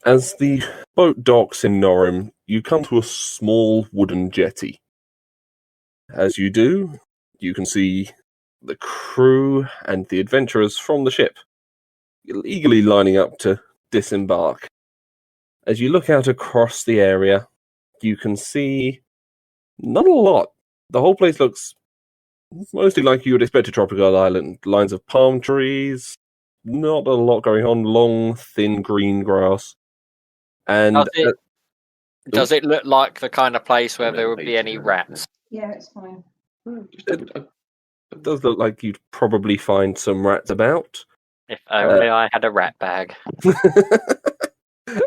As the boat docks in Norham, you come to a small wooden jetty. As you do, you can see the crew and the adventurers from the ship, eagerly lining up to disembark. As you look out across the area, you can see not a lot. The whole place looks mostly like you would expect a tropical island. Lines of palm trees, not a lot going on, long, thin green grass. And Does it look like the kind of place where there would be any rats? Yeah, it's fine. it does look like you'd probably find some rats about. If only I had a rat bag.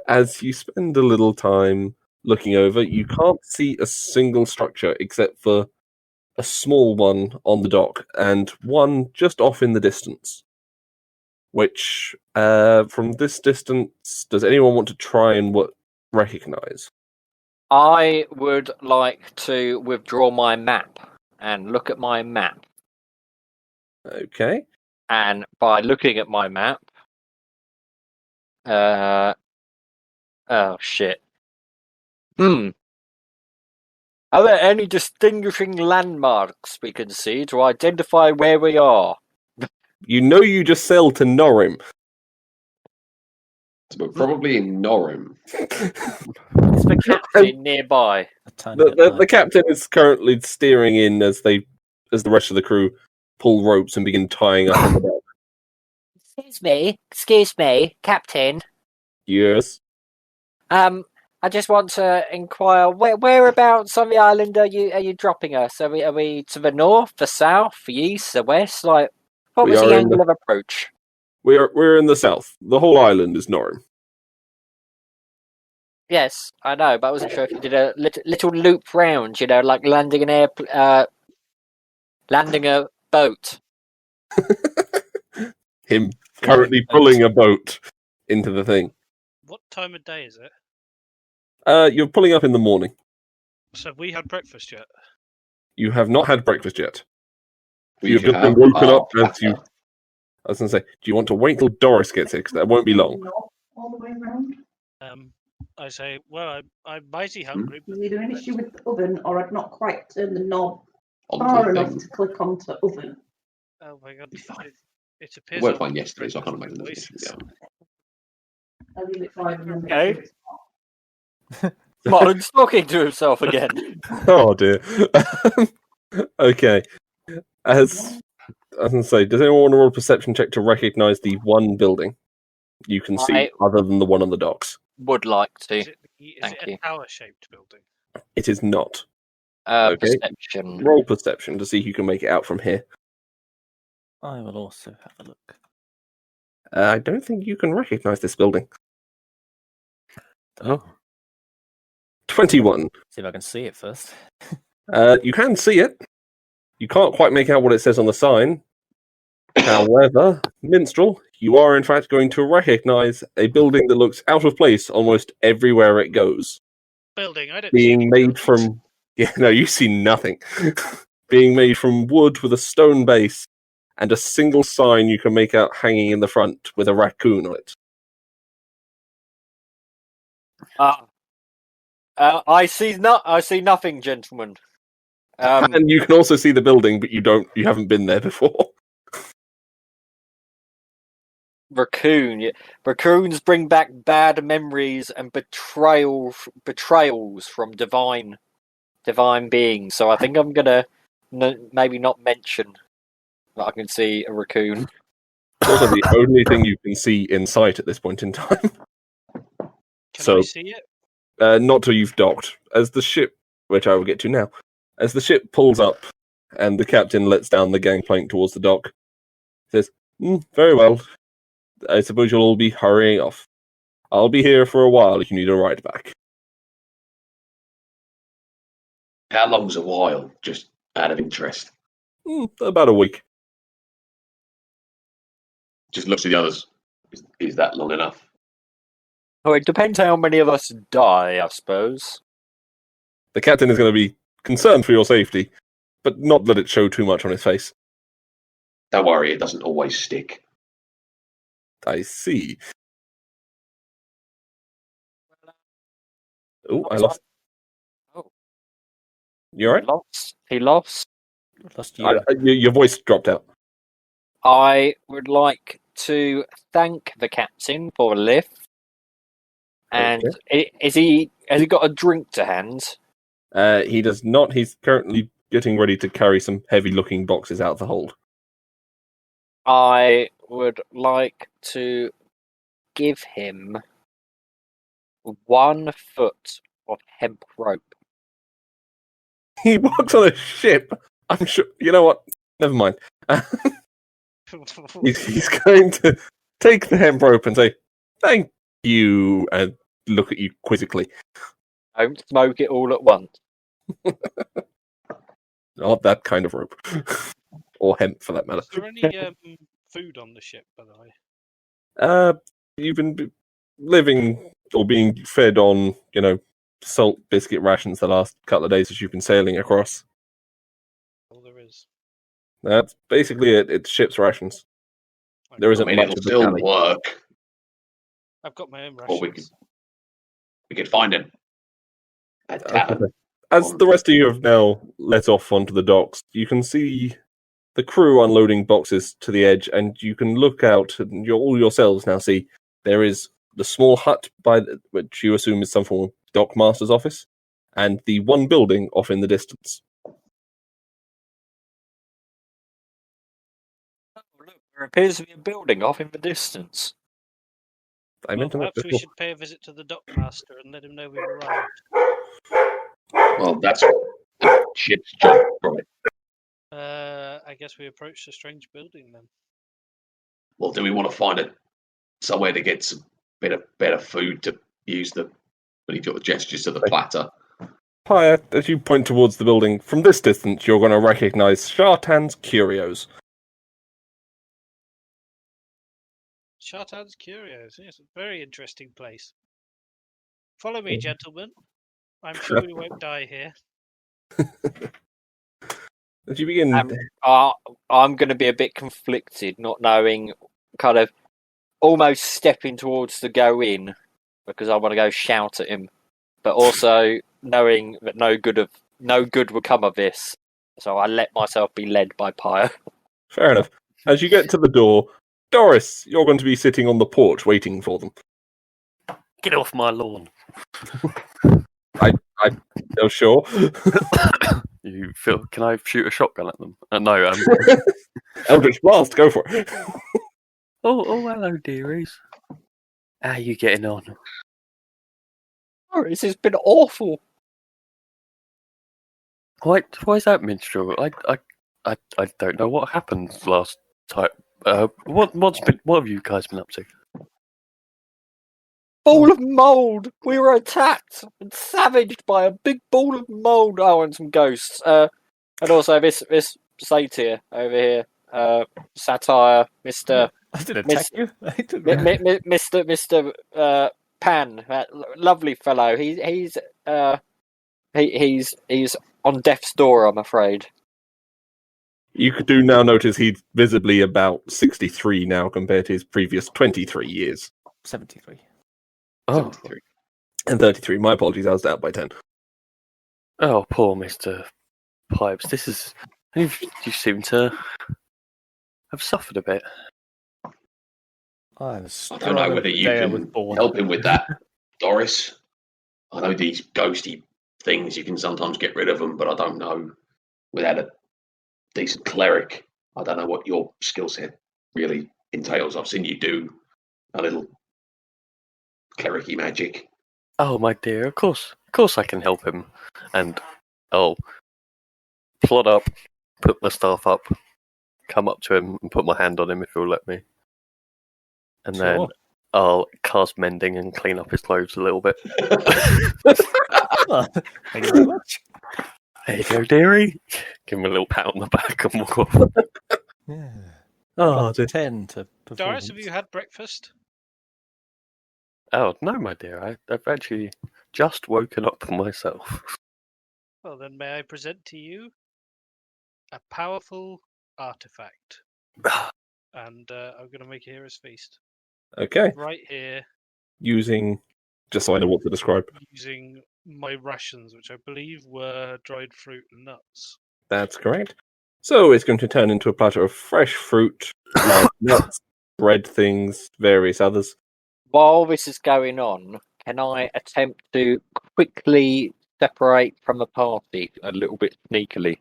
As you spend a little time looking over, you can't see a single structure except for a small one on the dock and one just off in the distance. Which, from this distance, does anyone want to try and recognize? I would like to withdraw my map and look at my map. Okay. And by looking at my map, oh shit. Are there any distinguishing landmarks we can see to identify where we are? You know you just sailed to Norham. But probably in Norham. Is the captain nearby? The captain is currently steering in as the rest of the crew pull ropes and begin tying up on the dock. Excuse me, Captain. Yes. I just want to inquire whereabouts on the island are you dropping us? Are we to the north, the south, the east, the west? Like, what was the angle of approach? We're in the south. The whole island is Norham. Yes, I know, but I wasn't sure if you did a little loop round. Like landing landing a boat. Him currently pulling a boat into the thing. What time of day is it? You're pulling up in the morning. So have we had breakfast yet? You have not had breakfast yet. You've just been woken up as you... I was going to say, do you want to wait till Doris gets here? Because that won't be long. All the way around. I say, well, I'm mighty hungry. Is either an issue with the oven, or I'd not quite turned the knob Onto far the enough thing. to click onto oven. Oh my god, Fine. it appears. We weren't fine yesterday, so I can't imagine voices. this. I'll leave it 5 and then Okay. make sure it's Martin's talking to himself again. Oh dear. Okay. As I was going to say, does anyone want to roll a perception check to recognise the one building you can see other than the one on the docks? Would like to. Is Thank it you. a tower-shaped building? It is not. Okay. Perception. Roll perception to see if you can make it out from here. I will also have a look. I don't think you can recognise this building. Oh. 21. See if I can see it first. You can see it. You can't quite make out what it says on the sign. However, Minstrel, you are in fact going to recognise a building that looks out of place almost everywhere it goes. Building, I don't Being see made buildings. from... Yeah, no, you see nothing. Being made from wood with a stone base and a single sign you can make out hanging in the front with a raccoon on it. I see nothing, gentlemen. And you can also see the building, but you haven't been there before. Raccoon. Raccoons bring back bad memories and betrayals from divine beings. So I think I'm gonna maybe not mention that I can see a raccoon. It's also the only thing you can see in sight at this point in time. Can I see it? Not till you've docked. As the ship, which I will get to now, as the ship pulls up and the captain lets down the gangplank towards the dock, says, very well. I suppose you'll all be hurrying off. I'll be here for a while if you need a ride back. How long's a while? Just out of interest. About a week. Just looks at the others. Is that long enough? Oh, it depends how many of us die, I suppose. The captain is going to be concerned for your safety, but not let it show too much on his face. Don't worry, it doesn't always stick. I see. Oh, I lost. Oh. You alright? He lost. Lost you. Your voice dropped out. I would like to thank the captain for a lift. And has he got a drink to hand? He does not. He's currently getting ready to carry some heavy-looking boxes out of the hold. I would like to give him 1 foot of hemp rope. He works on a ship. I'm sure. You know what? Never mind. He's going to take the hemp rope and say, "Thank you," and look at you quizzically. Don't smoke it all at once. Not that kind of rope. Or hemp, for that matter. Is there any food on the ship, by the way? You've been living or being fed on, salt biscuit rations the last couple of days as you've been sailing across. All there is. That's basically it. It's ship's rations. There I isn't mean, much it'll of the still galley. work. I've got my own Or rations. we could find him at Tavern. As the rest of you have now let off onto the docks, you can see the crew unloading boxes to the edge, and you can look out, and all yourselves now see there is the small hut which you assume is some form of dockmaster's office, and the one building off in the distance. Oh, look, there appears to be a building off in the distance. I Well, mentioned that perhaps we before. should pay a visit to the dockmaster and let him know we've arrived. Well, that's the ship's job, right? I guess we approach the strange building then. Well, do we want to find somewhere to get some better food to use when he got the gestures to the platter? Hi, as you point towards the building, from this distance you're going to recognize Shartan's Curios. Shartan's Curios. Yes, a very interesting place. Follow me, gentlemen. I'm sure we won't die here. As you begin... I'm going to be a bit conflicted, not knowing, kind of almost stepping towards the go in because I want to go shout at him, but also knowing that no good will come of this. So I let myself be led by Pyre. Fair enough. As you get to the door, Doris, you're going to be sitting on the porch waiting for them. Get off my lawn. Oh, sure. You feel? Can I shoot a shotgun at them? No. Eldritch Blast, go for it. Oh, hello, dearies. How you getting on? Oh, this has been awful. Why is that, minstrel? I don't know what happened last time. What have you guys been up to? Ball of mould. We were attacked and savaged by a big ball of mould. Oh, and some ghosts. And also this satyr over here. Satire, Mr. I didn't attack you. Mr. Pan, that lovely fellow. He's on death's door, I'm afraid. You do now notice he's visibly about 63 now compared to his previous 23 years. 73. Oh, 73. And 33. My apologies, I was down by 10. oh, poor Mr. Pipes. You seem to have suffered a bit. I was I don't know whether you can help him with that, Doris. I know these ghosty things, you can sometimes get rid of them, but I don't know without a decent cleric. I don't know what your skill set really entails. I've seen you do a little clericy magic. Oh, my dear, of course I can help him. And I'll plod up, put my staff up, come up to him and put my hand on him if he'll let me. And then Sure. I'll cast mending and clean up his clothes a little bit. Oh, thank you very much. There you go, dearie. Give him a little pat on the back and walk off. Yeah. Oh, Plus 10 to Doris, have performance. you had breakfast? oh, no, my dear. I've actually just woken up myself. Well, then may I present to you a powerful artifact. And I'm going to make a hero's feast. Okay. Right here, Using, just so I know what to describe. using my rations, which I believe were dried fruit and nuts. That's correct. So it's going to turn into a platter of fresh fruit, like nuts, bread things, various others. While this is going on, can I attempt to quickly separate from the party a little bit sneakily?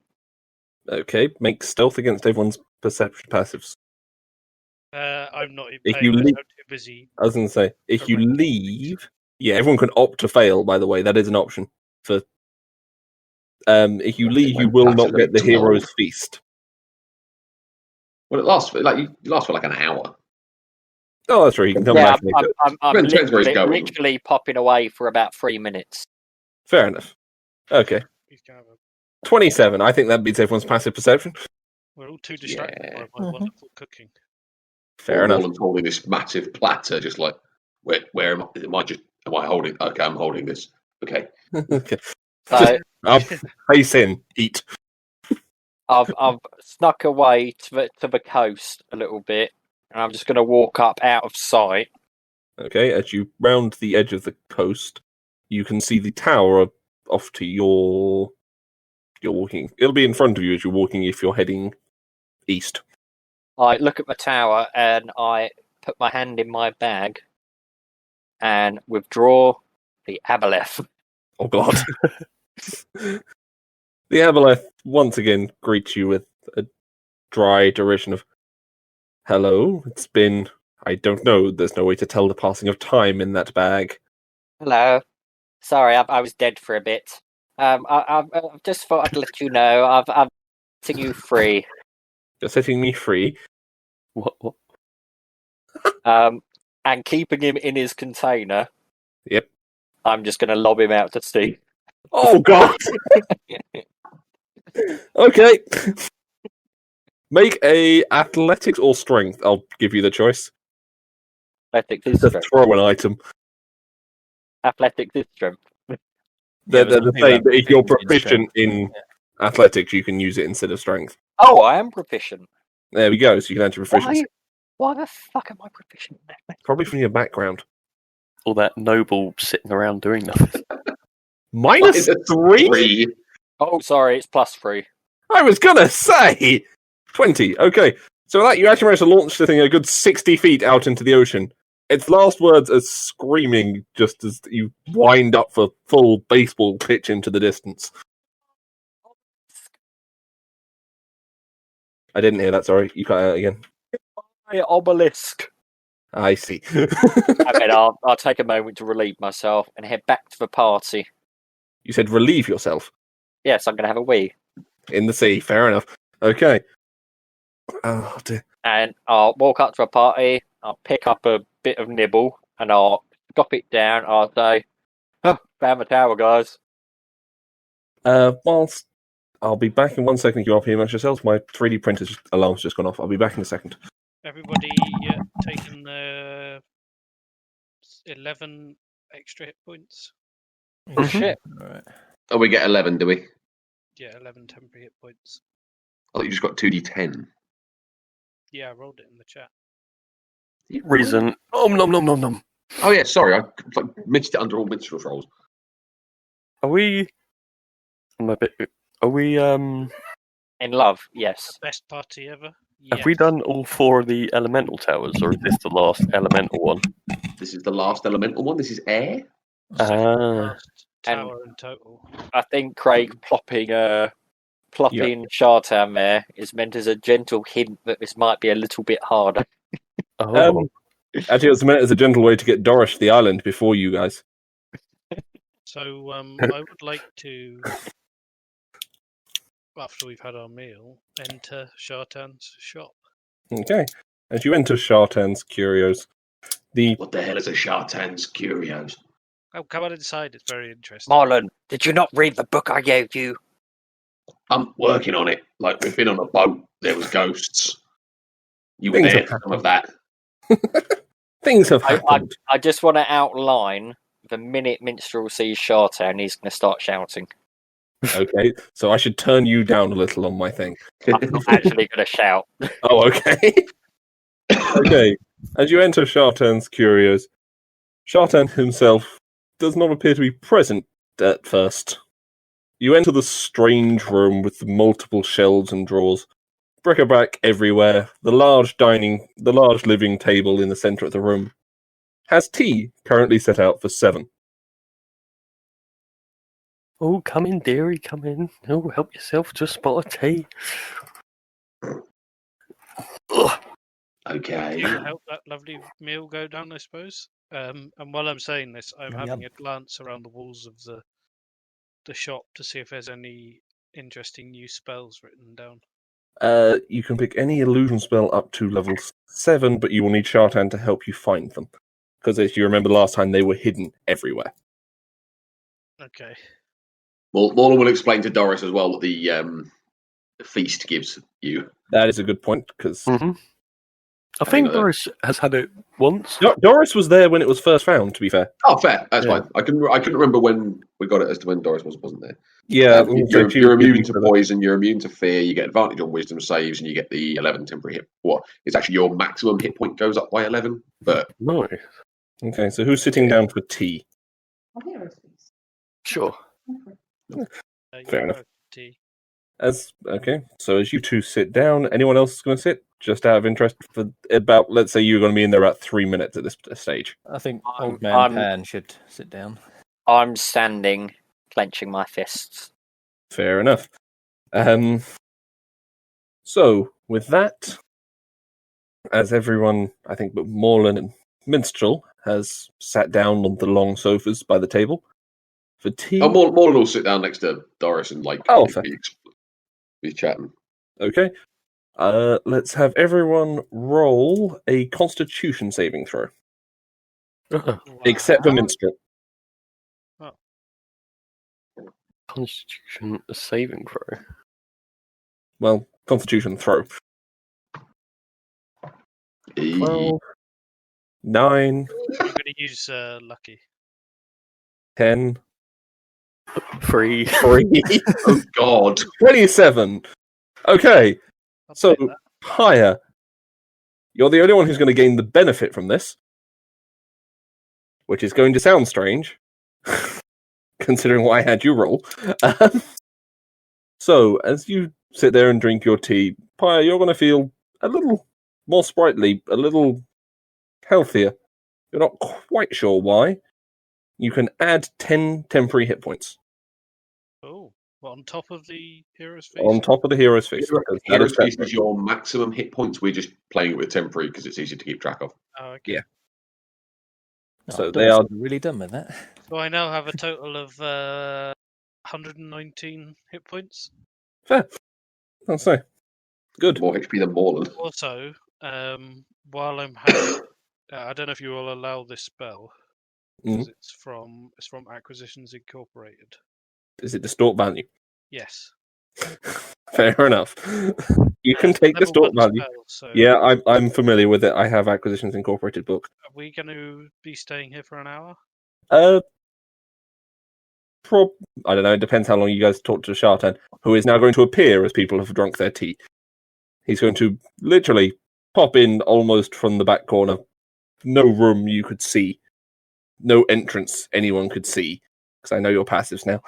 Okay, make stealth against everyone's perception passives. I'm not even If paying you attention, leave- I'm too busy. I was going to say, if you Correct. leave, yeah, everyone can opt to fail. By the way, that is an option for. If you leave, you will not get the hero's feast. Well, it lasts for like an hour. Oh, that's right. You can come Yeah, back. And make it. I'm Depends where he's going. literally popping away for about 3 minutes. Fair enough. Okay, He's kind of 27. I think that beats everyone's passive perception. we're all too distracted Yeah. by my wonderful cooking. Fair enough. Morland's holding this massive platter, just like, where am I? Am I holding? Okay, I'm holding this. Okay. Okay. So Up, face in, eat. I've snuck away to the coast a little bit, and I'm just going to walk up out of sight. Okay, as you round the edge of the coast, you can see the tower off to you're walking. It'll be in front of you as you're walking if you're heading east. I look at the tower and I put my hand in my bag and withdraw the aboleth. Oh god. The aboleth once again greets you with a dry derision of hello, it's been I don't know, there's no way to tell the passing of time in that bag. Hello. Sorry, I was dead for a bit. I just thought I'd let you know I'm setting you free. You're setting me free. What? And keeping him in his container. Yep. I'm just going to lob him out to sea. Oh god. Okay. Make a athletics or strength. I'll give you the choice. Athletics is To strength. throw an item. Athletics is strength. They're there's the nothing same, about but if you're proficiency in proficient in athletics, you can use it instead of strength. Oh, I am proficient. There we go. So you can add your proficiency. Why the fuck am I proficient in athletics? Probably from your background. All that noble sitting around doing nothing. Minus It's 3? Oh, sorry, it's +3. I was gonna say 20. Okay, so that you actually managed to launch the thing a good 60 feet out into the ocean. Its last words are screaming just as you wind up for full baseball pitch into the distance. I didn't hear that. Sorry, you cut out again. My obelisk. I see. I mean, I'll take a moment to relieve myself and head back to the party. You said relieve yourself Yes, I'm going to have a wee. in the sea. Fair enough. Okay. Oh dear. And I'll walk up to a party, I'll pick up a bit of nibble, and I'll drop it down. I'll say, oh, found the tower, guys. Whilst I'll be back in 1 second, you RP amongst yourselves. My 3D printer's alarm's just gone off. I'll be back in a second. Everybody taken 11 extra hit points. it. Shit. Right. Oh, we get 11, do we? Yeah, 11 temporary hit points. I thought you just got 2d10. Yeah, I rolled it in the chat. Reason. Nom nom nom nom nom. Oh yeah, sorry, I missed it under all minstrel rolls. Are we? I'm a bit. Are we? In love, yes. Best party ever. Have we Yes. done all 4 of the elemental towers, or is this the last elemental one? This is the last elemental one. This is air. Ah, Last And- tower in total. I think Craig plopping Shartan there is meant as a gentle hint that this might be a little bit harder. oh, Actually, it was meant as a gentle way to get Doris to the island before you guys. So I would like to, after we've had our meal, enter Shartan's shop. Okay. As you enter Shartan's Curios, the What the hell is a Shartan's Curios? Oh, come on inside. It's very interesting. Marlon, did you not read the book I gave you? I'm working on it. Like, we've been on a boat. There was ghosts. You were Things there have for some of that. things have I happened. just want to outline the minute Minstrel sees Shartan, he's going to start shouting. Okay, so I should turn you down a little on my thing. I'm not actually going to shout. Oh, okay. Okay. As you enter Shartan's Curios, Shartan himself does not appear to be present at first. You enter the strange room with the multiple shelves and drawers, bric-a-brac everywhere. The large living table in the center of the room has tea currently set out for 7. Oh, come in, dearie, come in. Oh, help yourself to a spot of tea. Ugh. Okay. To help that lovely meal go down, I suppose. And while I'm saying this, I'm Yum, having yum. a glance around the walls of the shop to see if there's any interesting new spells written down. You can pick any illusion spell up to level 7, but you will need Shartan to help you find them. Because as you remember last time, they were hidden everywhere. Okay. Well, Morlun will explain to Doris as well what the feast gives you. That is a good point, because I think Doris has had it once. Doris was there when it was first found, to be fair. Oh, fair. That's Yeah. fine. I couldn't remember when we got it as to when Doris wasn't there. Yeah, You're immune to poison, you're immune to fear, you get advantage on wisdom saves, and you get the 11 temporary hit. What? It's actually your maximum hit point goes up by 11, but... Nice. Okay, so who's sitting down for tea? I'll hear it, please. Sure. Fair enough. Tea. Okay, so as you two sit down, anyone else going to sit? Just out of interest, for about, let's say you're going to be in there about 3 minutes at this stage. I think I'm- Old Man I'm- Pan should sit down. I'm standing, clenching my fists. Fair enough. So, with that, as everyone, I think, but Morlun and Minstrel has sat down on the long sofas by the table for tea. Oh, Morlun will sit down next to Doris and, like, fair. he's chatting. Okay. Let's have everyone roll a Constitution saving throw, except for Minstrel. Constitution saving throw. Well, Constitution throw. 12, 9, I'm going to use Lucky. 10, 3. 3, Oh, God. 27. Okay, I'll so take that. higher. You're the only one who's going to gain the benefit from this, which is going to sound strange, considering what I had you roll. So, as you sit there and drink your tea, Pyre, you're going to feel a little more sprightly, a little healthier. You're not quite sure why. You can add 10 temporary hit points Oh, well, on top of the Hero's Feast? on top of the Hero's Feast. because that Hero's is Feast temporary. is your maximum hit points. We're just playing it with temporary because it's easy to keep track of. Oh, okay. Yeah. Oh, So Doris they are- would be really done with that. So I now have a total of 119 hit points. Fair. I'll say. Good. More HP than Morlun. Also, while I'm having, I don't know if you will allow this spell because it's from Acquisitions Incorporated. Is it distort value? Yes, Fair enough. You can take level distort 1 value. spell, so Yeah, I'm familiar with it. I have Acquisitions Incorporated book. Are we going to be staying here for an hour? I don't know. It depends how long you guys talk to Shartan, who is now going to appear as people have drunk their tea. He's going to literally pop in almost from the back corner. No room you could see. No entrance anyone could see. Because I know your passives now.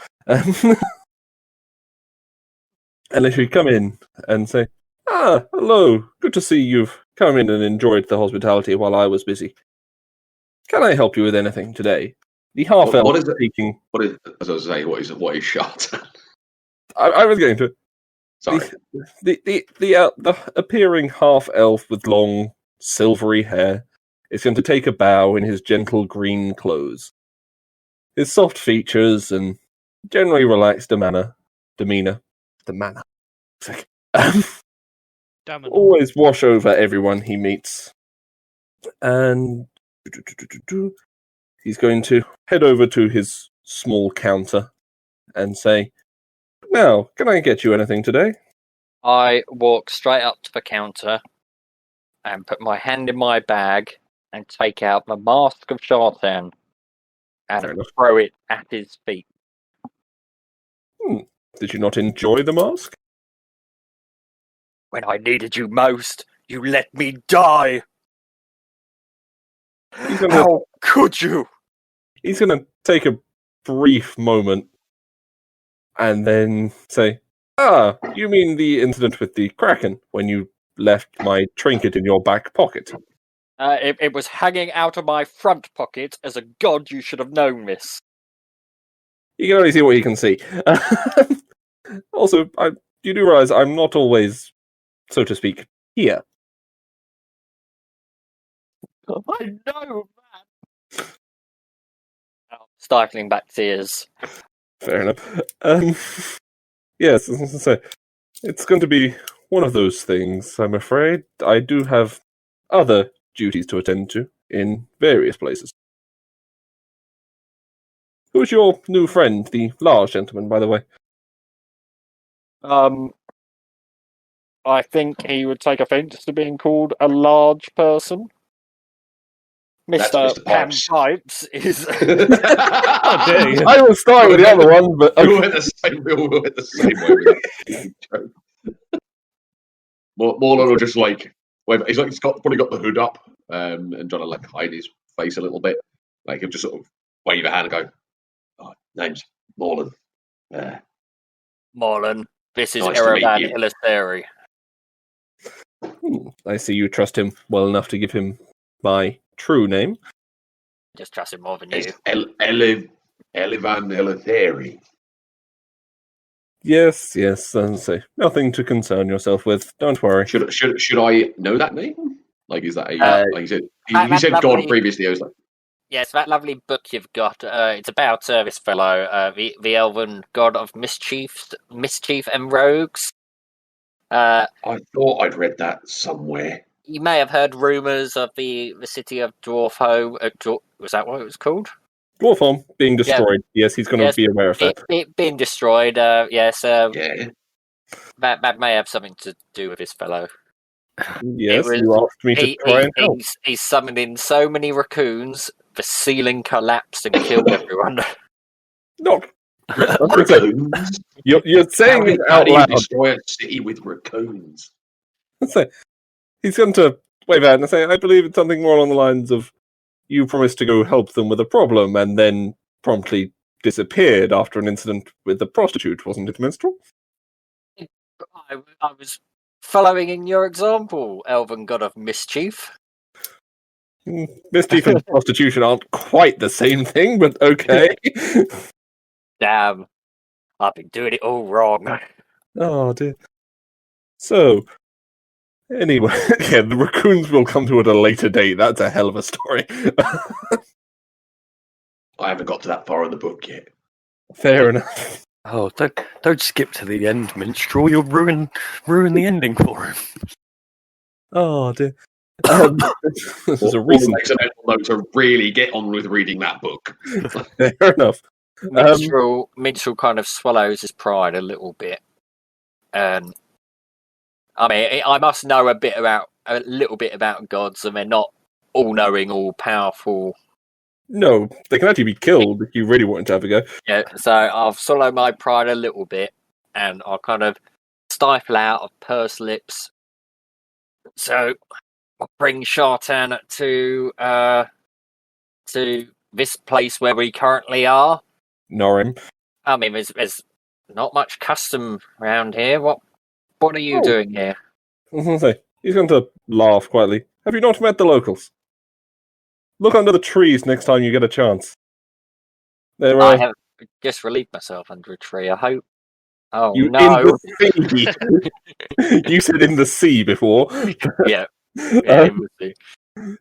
Unless you come in and say, hello. Good to see you've come in and enjoyed the hospitality while I was busy. Can I help you with anything today? The half-elf What is it? speaking. What is, as I was saying, what is Shartan? I was going to. Sorry. The appearing half-elf with long, silvery hair is going to take a bow in his gentle green clothes. His soft features and generally relaxed demeanor Damn it. always wash over everyone he meets. And he's going to head over to his small counter and say, "Now, can I get you anything today?" I walk straight up to the counter and put my hand in my bag and take out the Mask of Shartan Fair and enough. throw it at his feet. Did you not enjoy the mask? When I needed you most, you let me die. He's gonna- How could you? He's going to take a brief moment and then say, "Ah, you mean the incident with the Kraken when you left my trinket in your back pocket?" It was hanging out of my front pocket. As a god, you should have known this. You can only see what you can see. Also, you do realize I'm not always, so to speak, here. I know, man. Stifling back tears. Fair enough. Yes, so it's going to be one of those things, I'm afraid. I do have other duties to attend to in various places. Who's your new friend, the large gentleman, by the way? I think he would take offence to being called a large person. That's Mr. Mr. Pam Pipes. Pipes is. Oh, dear you. I will start with the other one, but We all went the same way with that joke. Morlun will just like wave. He's probably got the hood up and trying to like hide his face a little bit. Like he'll just sort of wave a hand and go, "Oh, name's Morlun. Morlun, this is Nice to meet Erevan you." Ilitheri. I see you trust him well enough to give him my true name. Just trust him more than you. It's Elivan Elitheri. Yes, and say nothing to concern yourself with. Don't worry. Should I know that name? Like, is that a like you said? He that's said lovely. God previously. I was like, Yes, that lovely book you've got. It's about this fellow, the elven god of mischief and rogues. I thought I'd read that somewhere. You may have heard rumours of the city of Dwarfhome. Was that what it was called? Dwarfhome being destroyed. Yes, he's going to be aware of that. It being destroyed. Yes. Yeah. That may have something to do with this fellow. Yes, you asked me to try and help. He's summoned in so many raccoons, the ceiling collapsed and killed everyone. Not. Raccoons. You're saying it How out do you loud. destroy a city with raccoons? So, he's going to wave out and say, "I believe it's something more along the lines of, you promised to go help them with a problem and then promptly disappeared after an incident with the prostitute, wasn't it, Minstrel?" I was following in your example, elven god of mischief. Mischief and prostitution aren't quite the same thing, but okay. Damn, I've been doing it all wrong. Oh dear. So, anyway, yeah, the raccoons will come to at a later date. That's a hell of a story. I haven't got to that far in the book yet. Fair enough. Oh, don't skip to the end, Minstrel. You'll ruin the ending for him. Oh dear. This is a recent. Accidental note to really get on with reading that book. Fair enough. Minstrel kind of swallows his pride a little bit. I mean, I must know a little bit about gods, and they're not all-knowing, all-powerful. No, they can actually be killed if you really wanted to have a go. Yeah, so I'll swallow my pride a little bit, and I'll kind of stifle out of pursed lips. So I'll bring Shartan to this place where we currently are. Norim. I mean, there's not much custom around here. What are you doing here? He's going to laugh quietly. Have you not met the locals? Look under the trees next time you get a chance. I have just relieved myself under a tree. I hope. Oh you no! In the sea. You said in the sea before. Yeah. In the sea.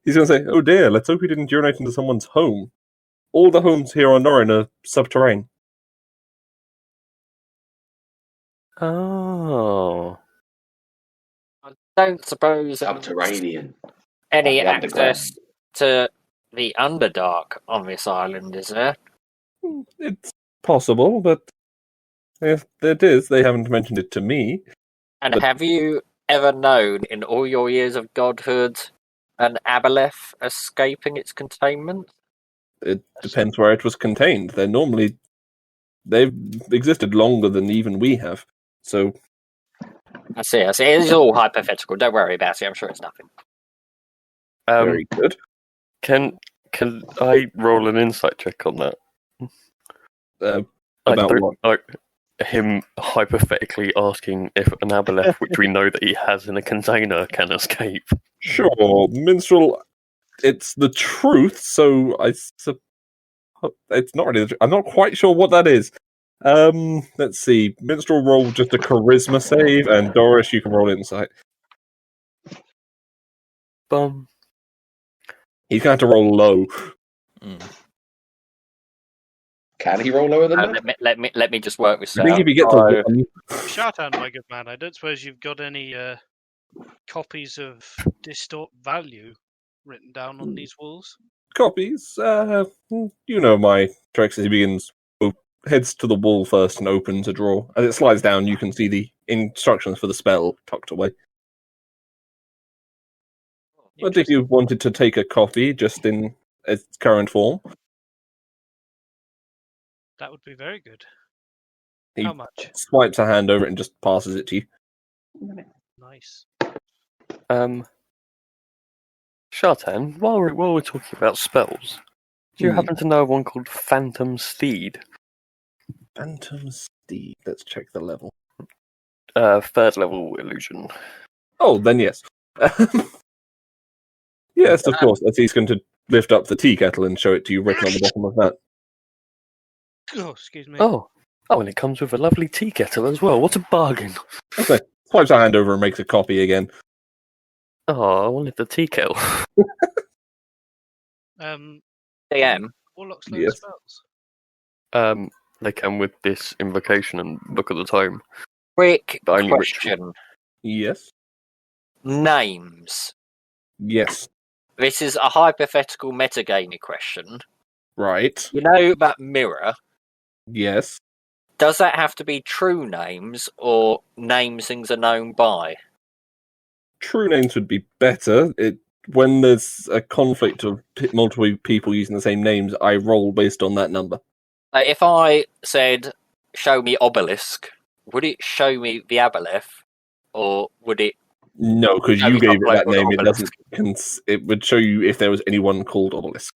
He's going to say, "Oh dear, let's hope he didn't urinate into someone's home. All the homes here on Norin are subterranean." Oh. I don't suppose Subterranean. any Like the access to the Underdark on this island, is there? It's possible, but if it is, they haven't mentioned it to me. And have you ever known, in all your years of godhood, an aboleth escaping its containment? It depends where it was contained. They've existed longer than even we have. So I see. It's all hypothetical. Don't worry about it. I'm sure it's nothing. very good. Can I roll an insight check on that? About what? Like, him hypothetically asking if an aboleth, which we know that he has in a container, can escape. Sure, minstrel. It's the truth, so it's not really. I'm not quite sure what that is. Let's see. Minstrel roll just a charisma save, and Doris, you can roll insight. Bum. He's going to have to roll low. Can he roll lower than that? Let me just work this I out. think if you get to one, Shartan, my good man, I don't suppose you've got any copies of Distort Value written down on these walls? copies. You know my tricks as he begins. Heads to the wall first and opens a drawer. As it slides down, you can see the instructions for the spell tucked away. But if you wanted to take a copy just in its current form, That would be very good. he How much? swipes a hand over it and just passes it to you. Nice. Shartan, while we're talking about spells, do you happen to know of one called Phantom Steed? Phantom Steed. Let's check the level. 3rd level illusion. Oh, then yes. Yes, of course. As he's going to lift up the tea kettle and show it to you written on the bottom of that. Oh, excuse me. Oh, and it comes with a lovely tea kettle as well. What a bargain! Okay. Swipes a hand over and makes a copy again. Oh, I wanted the tea kettle. DM. Warlocks learn Yes. spells. They come with this invocation and Book of the Tome. Quick The only question. Yes. Names. Yes. This is a hypothetical metagaming question. Right. You know that mirror? Yes. Does that have to be true names or names things are known by? True names would be better. When there's a conflict of multiple people using the same names, I roll based on that number. If I said, show me obelisk, would it show me the aboleth? Or would it... No, because No, you we gave can't it play that with name. It Obelisk. doesn't. It would show you if there was anyone called Obelisk,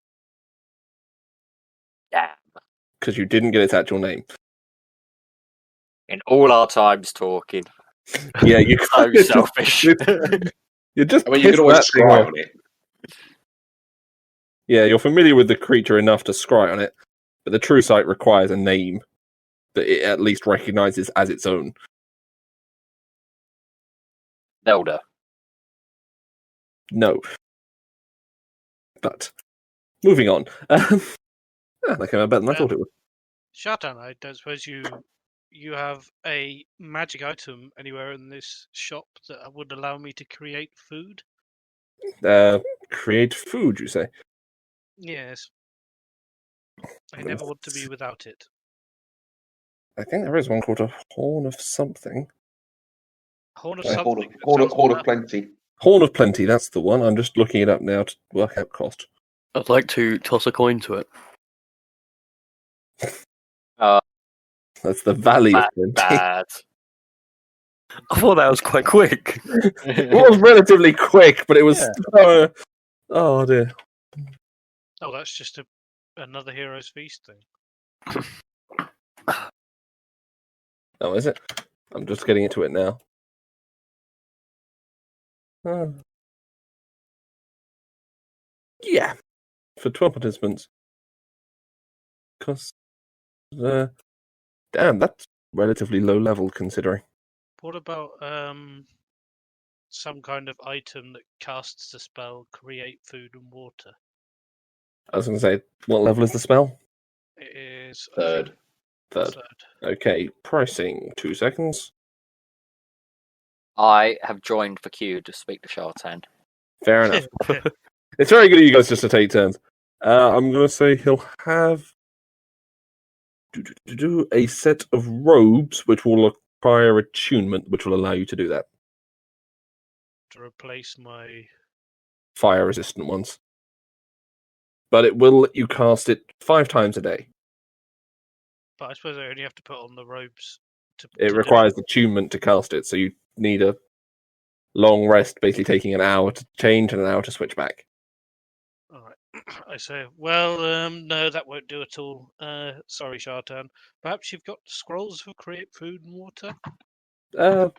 Yeah. because you didn't get its actual name. In all our times talking. Yeah, you So selfish. You're just. I mean, you pissed can always that thing scry off. on it. Yeah, you're familiar with the creature enough to scry on it, but the true sight requires a name that it at least recognizes as its own. Zelda. No. But moving on. That came out better than I thought it would. Shartan, I don't suppose you have a magic item anywhere in this shop that would allow me to create food? Create food, you say? Yes. I never want to be without it. I think there is one called a Horn of something. Horn of Horn something. that Horn sounds of wonderful. plenty. Horn of Plenty, that's the one. I'm just looking it up now to work out cost. I'd like to toss a coin to it. That's the Valley of Plenty. Bad. I thought that was quite quick. It was relatively quick, but it was. Oh dear. Oh, that's just another Heroes Feast thing. Oh, is it? I'm just getting into it now. Yeah, for 12 participants. Because, damn, that's relatively low level considering. What about some kind of item that casts the spell Create Food and Water? I was going to say, what level is the spell? It is Third. Third. Okay, pricing. 2 seconds. I have joined the queue to speak to Shartan. Fair enough. It's very good of you guys just to take turns. I'm going to say he'll have a set of robes which will require attunement, which will allow you to do that. To replace my... Fire resistant ones. But it will let you cast it 5 times a day. But I suppose I only have to put on the robes to... It to requires attunement to cast it, so you need a long rest, basically taking an hour to change and an hour to switch back. Alright. I say, well, no, that won't do at all. Sorry, Shartan. Perhaps you've got scrolls for create food and water?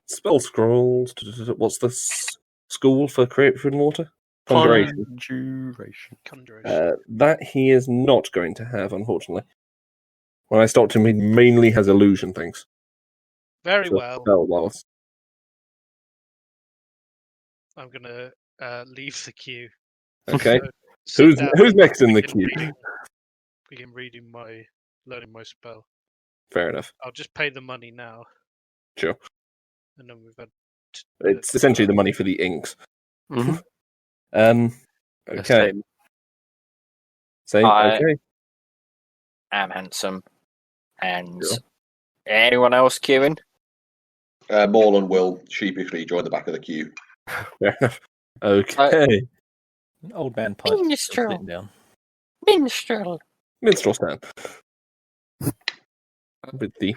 Spell scrolls. What's the school for create food and water? Conjuration. Conjuration. That he is not going to have, unfortunately. When I stopped him, he mainly has illusion things. Very So well. spell wise. I'm going to leave the queue. Okay. So sit Who's down, next in the begin queue? learning my spell. Fair enough. I'll just pay the money now. Sure. And then we've had. It's essentially the money for the inks. Mhm. Okay. Same. I- Okay. Am handsome. And Sure. anyone else queuing? Morland will sheepishly join the back of the queue. Fair enough. Okay. Old man Pipes still Minstrel. sitting down. Minstrel. Minstrel stand. With the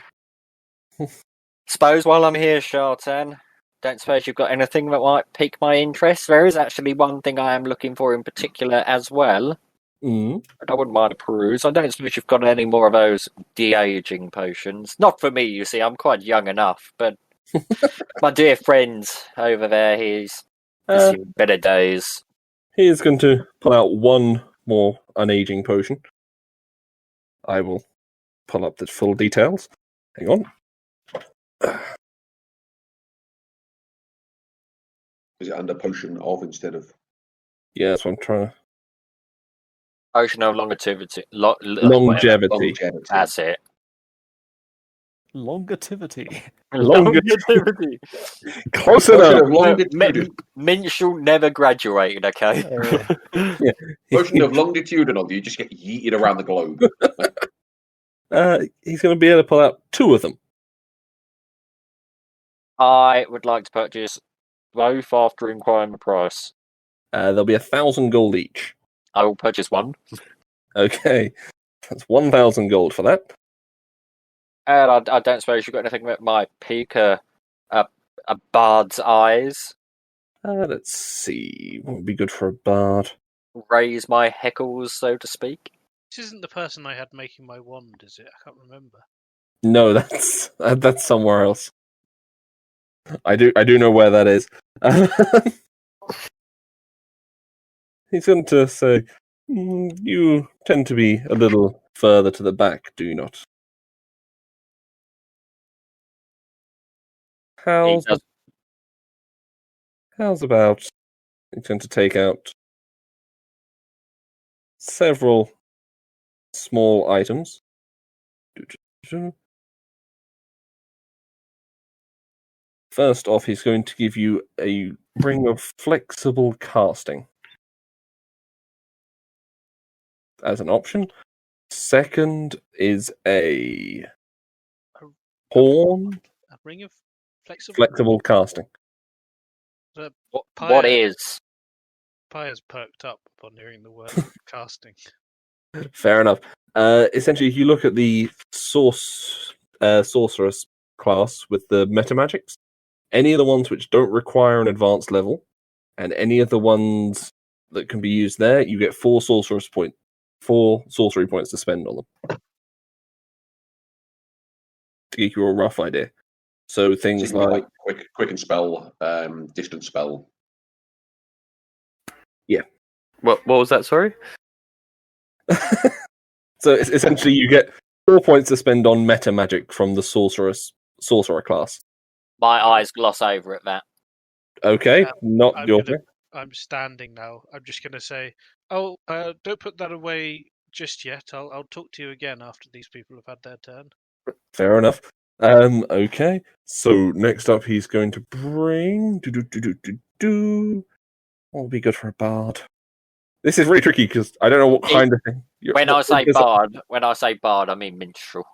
Suppose while I'm here, Shartan, don't suppose you've got anything that might pique my interest? There is actually one thing I am looking for in particular as well. But I wouldn't mind a peruse. I don't suppose you've got any more of those de-aging potions. Not for me, you see, I'm quite young enough, but my dear friend over there, he's seen better days. he is going to pull out one more unaging potion. I will pull up the full details. Hang on. Is it under potion of instead of? Yeah, that's what I'm trying to. Potion of longevity. Longevity. That's it. Longativity. Longevity. Close Potion enough. of longitude. Minstrel never graduated, okay? Potion of longitudinal. You just get yeeted around the globe. He's going to be able to pull out two of them. I would like to purchase both after inquiring the price. There'll be 1,000 gold each. I will purchase one. Okay, that's 1,000 gold for that. And I don't suppose you've got anything that might pique a bard's eyes. Let's see. What would be good for a bard? Raise my heckles, so to speak. This isn't the person I had making my wand, is it? I can't remember. No, that's somewhere else. I do know where that is. He's going to say, you tend to be a little further to the back, do you not? How's about he's going to take out several small items. First off, he's going to give you a ring of flexible casting as an option. Second is a horn. A ring of Flexible casting. What is? Pyre's perked up upon hearing the word casting. Fair enough. Essentially, if you look at the sorceress class with the meta magics, any of the ones which don't require an advanced level, and any of the ones that can be used there, you get 4 sorcery points to spend on them. To give you a rough idea. So things like quick and spell, distance spell. Yeah. What was that? Sorry. So it's essentially you get 4 points to spend on meta magic from the sorcerer class. My eyes gloss over at that. Okay, not your turn. I'm standing now. I'm just going to say, don't put that away just yet. I'll talk to you again after these people have had their turn. Fair enough. Okay. So next up, he's going to bring. What would be good for a bard? This is really tricky because I don't know what kind of thing. When I say bard, I mean minstrel.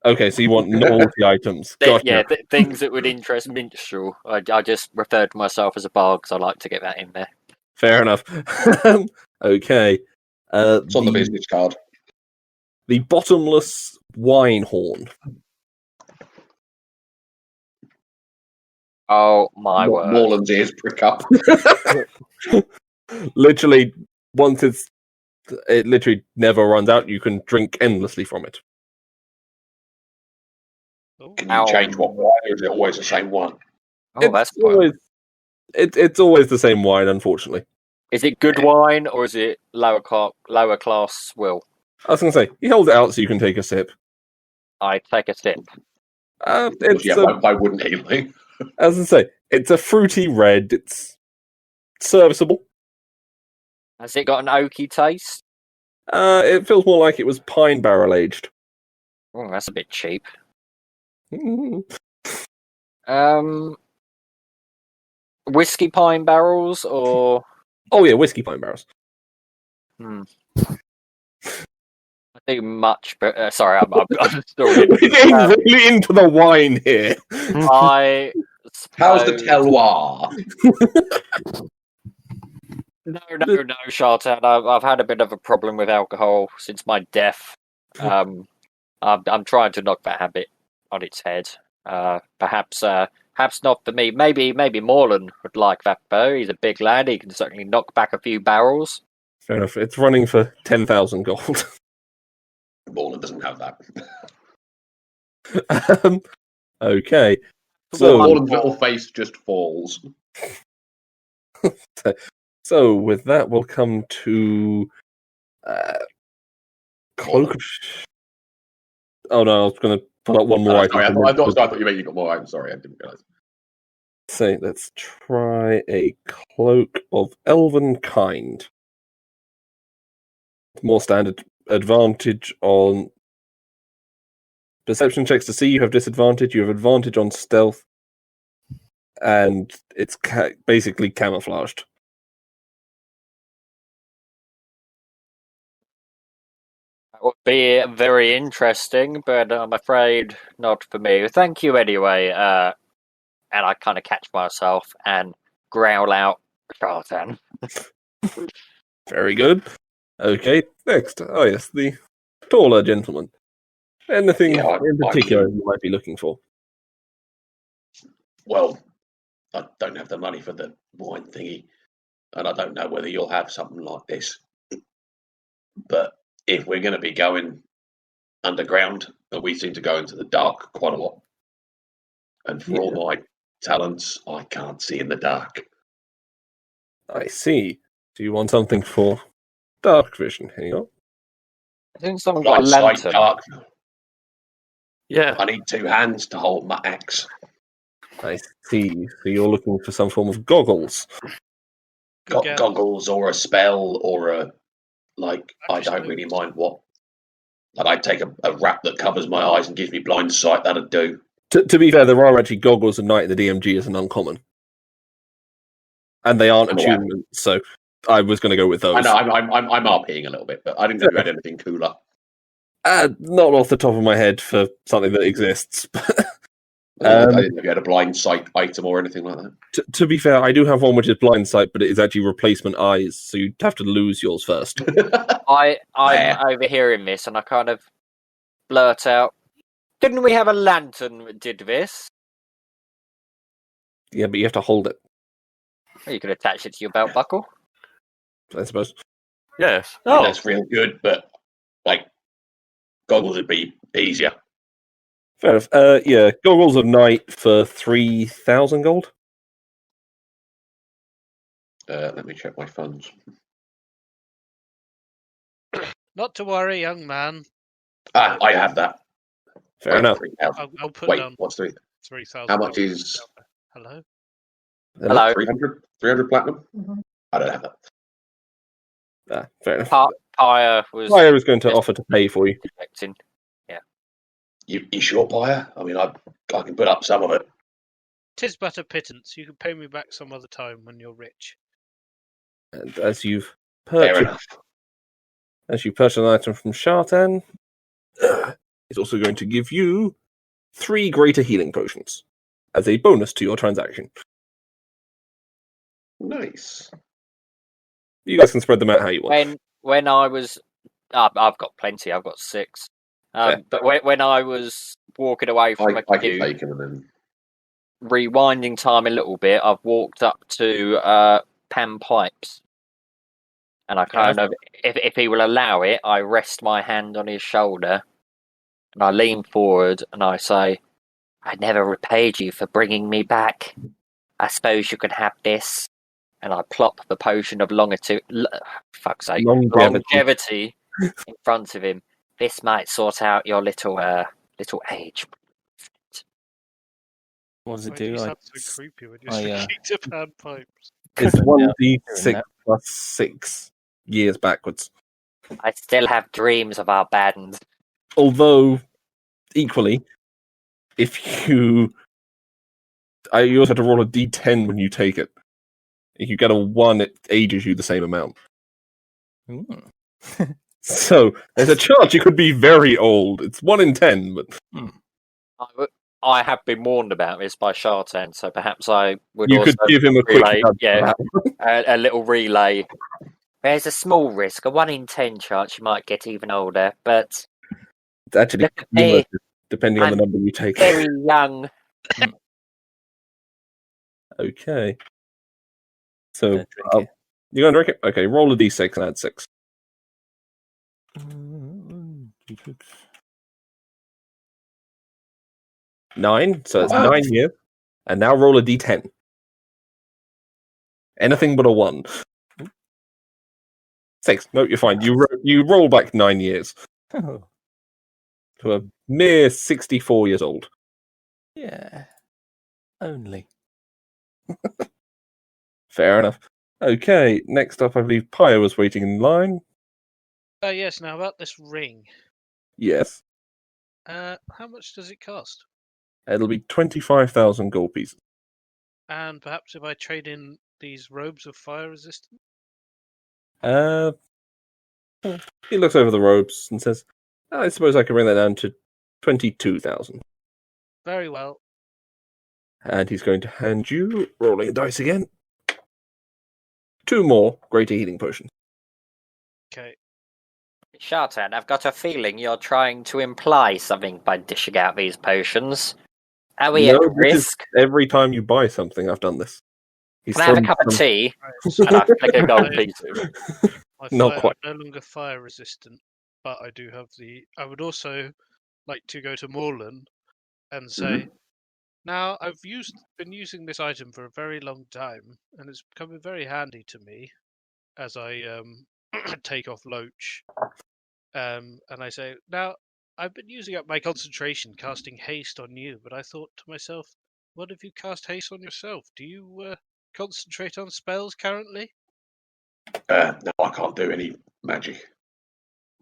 Okay, so you want novelty items? Gotcha. Yeah, things that would interest minstrel. I just referred to myself as a bard because I like to get that in there. Fair enough. Okay. It's on the business card. The bottomless wine horn. Oh my word! Morland's ears prick up. Literally, once it's It literally never runs out. You can drink endlessly from it. Oh, Can you change what wine, or is it always the same one? Oh, that's fun. always it's always the same wine, unfortunately. Is it good wine or is it lower class swill? I was going to say, he holds it out so you can take a sip. I take a sip. Why wouldn't he? Like? As I say, it's a fruity red. It's serviceable. Has it got an oaky taste? It feels more like it was pine barrel aged. Oh, that's a bit cheap. Mhm. Whiskey pine barrels or? Oh yeah, whiskey pine barrels. I think much, but sorry, I'm still. We're getting really into the wine here. How's the terroir? No, Chartan. I've had a bit of a problem with alcohol since my death. I'm trying to knock that habit on its head. Perhaps not for me. Maybe Morlan would like that though. He's a big lad. He can certainly knock back a few barrels. Fair enough. It's running for 10,000 gold. Morlan doesn't have that. Okay. So Morlan's little face just falls. So with that, we'll come to Cloak. Oh no, I was going to put up one more item. Sorry, I thought you meant you got more items. Sorry, I didn't realise. So let's try a Cloak of Elven Kind. More standard advantage on perception checks to see. You have disadvantage. You have advantage on stealth, and it's basically camouflaged. That would be very interesting, but I'm afraid not for me. Thank you anyway. And I kind of catch myself and growl out, Charlatan. Very good. Okay, next. Oh yes, the taller gentleman. Anything in particular you might be looking for? Well, I don't have the money for the wine thingy, and I don't know whether you'll have something like this. But if we're going to be going underground, and we seem to go into the dark quite a lot, and for all my talents, I can't see in the dark. I see. Do you want something for dark vision? Here you go. I think someone got a lantern. Dark. Yeah. I need 2 hands to hold my axe. I see. So you're looking for some form of goggles. Goggles or a spell or a... Like, I don't really mind what. Like, I'd take a wrap that covers my eyes and gives me blind sight. That'd do. To be fair, there are actually goggles at night in the DMG as an uncommon. And they aren't attunement, so I was going to go with those. I know, I'm RPing a little bit, but I didn't know you had anything cooler. Not off the top of my head for something that exists. I didn't know you had a blind sight item or anything like that. To be fair, I do have one which is blind sight, but it is actually replacement eyes, so you'd have to lose yours first. I'm overhearing this, and I kind of blurt out, "Didn't we have a lantern that did this?" Yeah, but you have to hold it, Well, you could attach it to your belt buckle. I suppose. Yes. Oh, that's real good, but like goggles would be easier. Fair enough. Yeah, goggles of night for 3,000 gold. Let me check my funds. Not to worry, young man. I have that. Fair enough. I'll put Wait, down what's 3,000. how much is... Hello? Hello. 300 platinum? Mhm. I don't have that. Fair enough. Pyre was going to offer to pay for you. expecting. You sure, Pyre? I mean, I can put up some of it. 'Tis but a pittance. You can pay me back some other time when you're rich. And as you've Fair purchased, enough. an item from Shartan, it's also going to give you 3 greater healing potions as a bonus to your transaction. Nice. You guys can spread them out how you want. When I was, I've got plenty. I've got 6. But when I was walking away from I a can queue, take them and then... rewinding time a little bit, I've walked up to Pan Pipes, And I kind of, if he will allow it, I rest my hand on his shoulder and I lean forward and I say, I never repaid you for bringing me back. I suppose you can have this. And I plop the potion of longevity in front of him. This might sort out your little age. What does it Why do? you I, sound so creepy when you're I, speaking to panpipes. It's Couldn't doubt 1d6 that. plus 6 years backwards. I still have dreams of our bands. Although, equally, if you also have to roll a d10 when you take it. If you get a 1, it ages you the same amount. Ooh. So, there's a chance you could be very old. It's 1 in 10, but... I have been warned about this by Shartan, so perhaps I would You also could give him a quick relay, nudge for yeah, that. a little relay. There's a small risk, a 1 in 10 chance you might get even older, but It's actually look at me. cumulative, depending on the I'm number you take. very young. Okay. So, Gonna drink you're going to drink it? Okay, roll a d6 and add 6. it. 9, so it's 9 years. And now roll a d10. Anything but a 1. 6. No, you're fine. You roll back 9 years Oh, to a mere 64 years old. yeah. Only. Fair enough. Okay, next up, I believe Pyre was waiting in line. Yes, now about this ring. Yes. How much does it cost? It'll be 25,000 gold pieces. And perhaps if I trade in these robes of fire resistance? He looks over the robes and says, I suppose I can bring that down to 22,000. Very well. And he's going to hand you, rolling a dice again, 2 more greater healing potions. Okay. Shartan, I've got a feeling you're trying to imply something by dishing out these potions. Are we No, at this is risk? every time you buy something, I've done this. He's Can I have a thrown cup of some- tea? Right. And I flick a gold piece. My Not fire, quite. I'm no longer fire resistant, but I do have the. I would also like to go to Morland and say, now I've been using this item for a very long time, and it's becoming very handy to me as I take off Loach. And I say, now I've been using up my concentration casting haste on you, but I thought to myself, what if you cast haste on yourself? Do you concentrate on spells currently? No, I can't do any magic.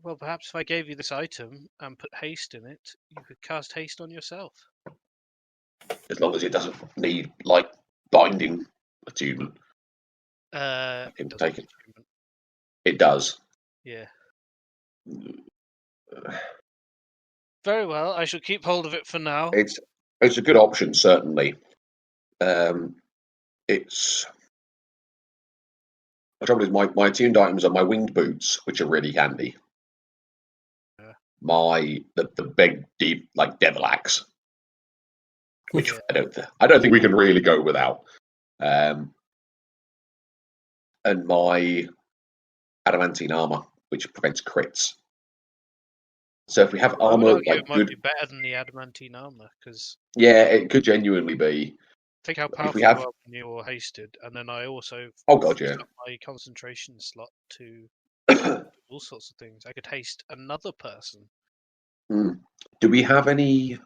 Well, perhaps if I gave you this item and put haste in it, you could cast haste on yourself. As long as it doesn't need, like, binding attunement. It can doesn't take it. achievement. It does. Yeah. Very well. I shall keep hold of it for now. It's a good option, certainly. It's the trouble is my attuned items are my winged boots, which are really handy. Yeah. The big deep like devil axe, which Yeah. I don't think we can really go without. And my adamantine armor, which prevents crits. So if we have I would armor argue like it might good, be better than the adamantine armor, because yeah, it could genuinely be. think how If powerful we have- you are when you're hasted, and then I also Oh god, yeah. used up my concentration slot to all sorts of things. I could haste another person. Do we have any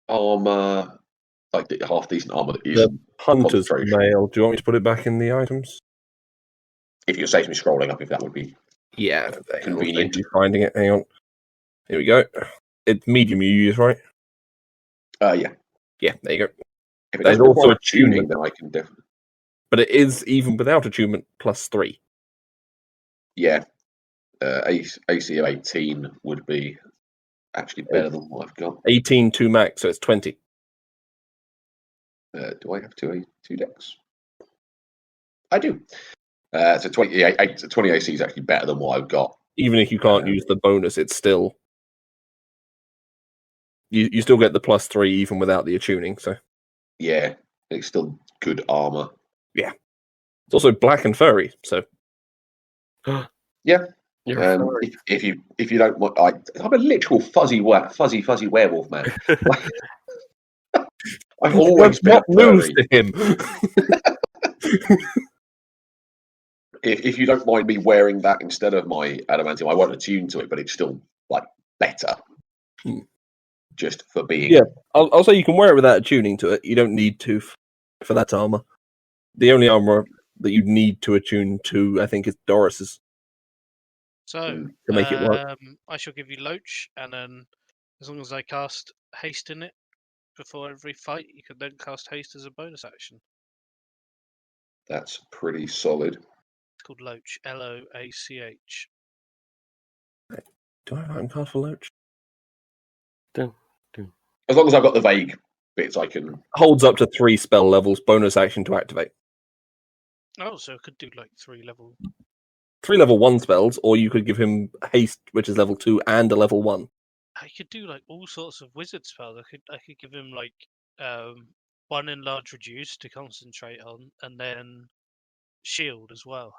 armor, like half decent armor that is? The Hunter's concentration. mail. Do you want me to put it back in the items? If you're safe me scrolling up, if that would be Yeah, convenient. You finding it. Hang on. Here we go. It's medium you use, right? Yeah. Yeah, there you go. If it There's doesn't also require a tuning. then I can definitely. But it is even without attunement +3. Yeah. AC of 18 would be actually better than what I've got. 18 to max, so it's 20. Do I have two decks? I do. So 20 AC is actually better than what I've got. Even if you can't use the bonus, it's still you still get the +3 even without the attuning. So Yeah, it's still good armor. it's also black and furry. So Yeah. You're a furry. If you don't want, I'm a literal fuzzy werewolf man. I've always been a not news furry. to him. If you don't mind me wearing that instead of my adamantium, I won't attune to it, but it's still like better. Just for being. Yeah, I'll say you can wear it without attuning to it. You don't need to for that armor. The only armor that you need to attune to, I think, is Doris's. So To make it work. I shall give you Loach, and then as long as I cast haste in it before every fight, you can then cast haste as a bonus action. That's pretty solid. It's called Loach, Loach. Do I have cast for Loach? As long as I've got the vague bits, I can. Holds up to 3 spell levels, bonus action to activate. Oh, so I could do like 3 level. 3 level 1 spells, or you could give him haste, which is level 2, and a level 1. I could do like all sorts of wizard spells. I could give him like 1 enlarge reduce to concentrate on, and then shield as well,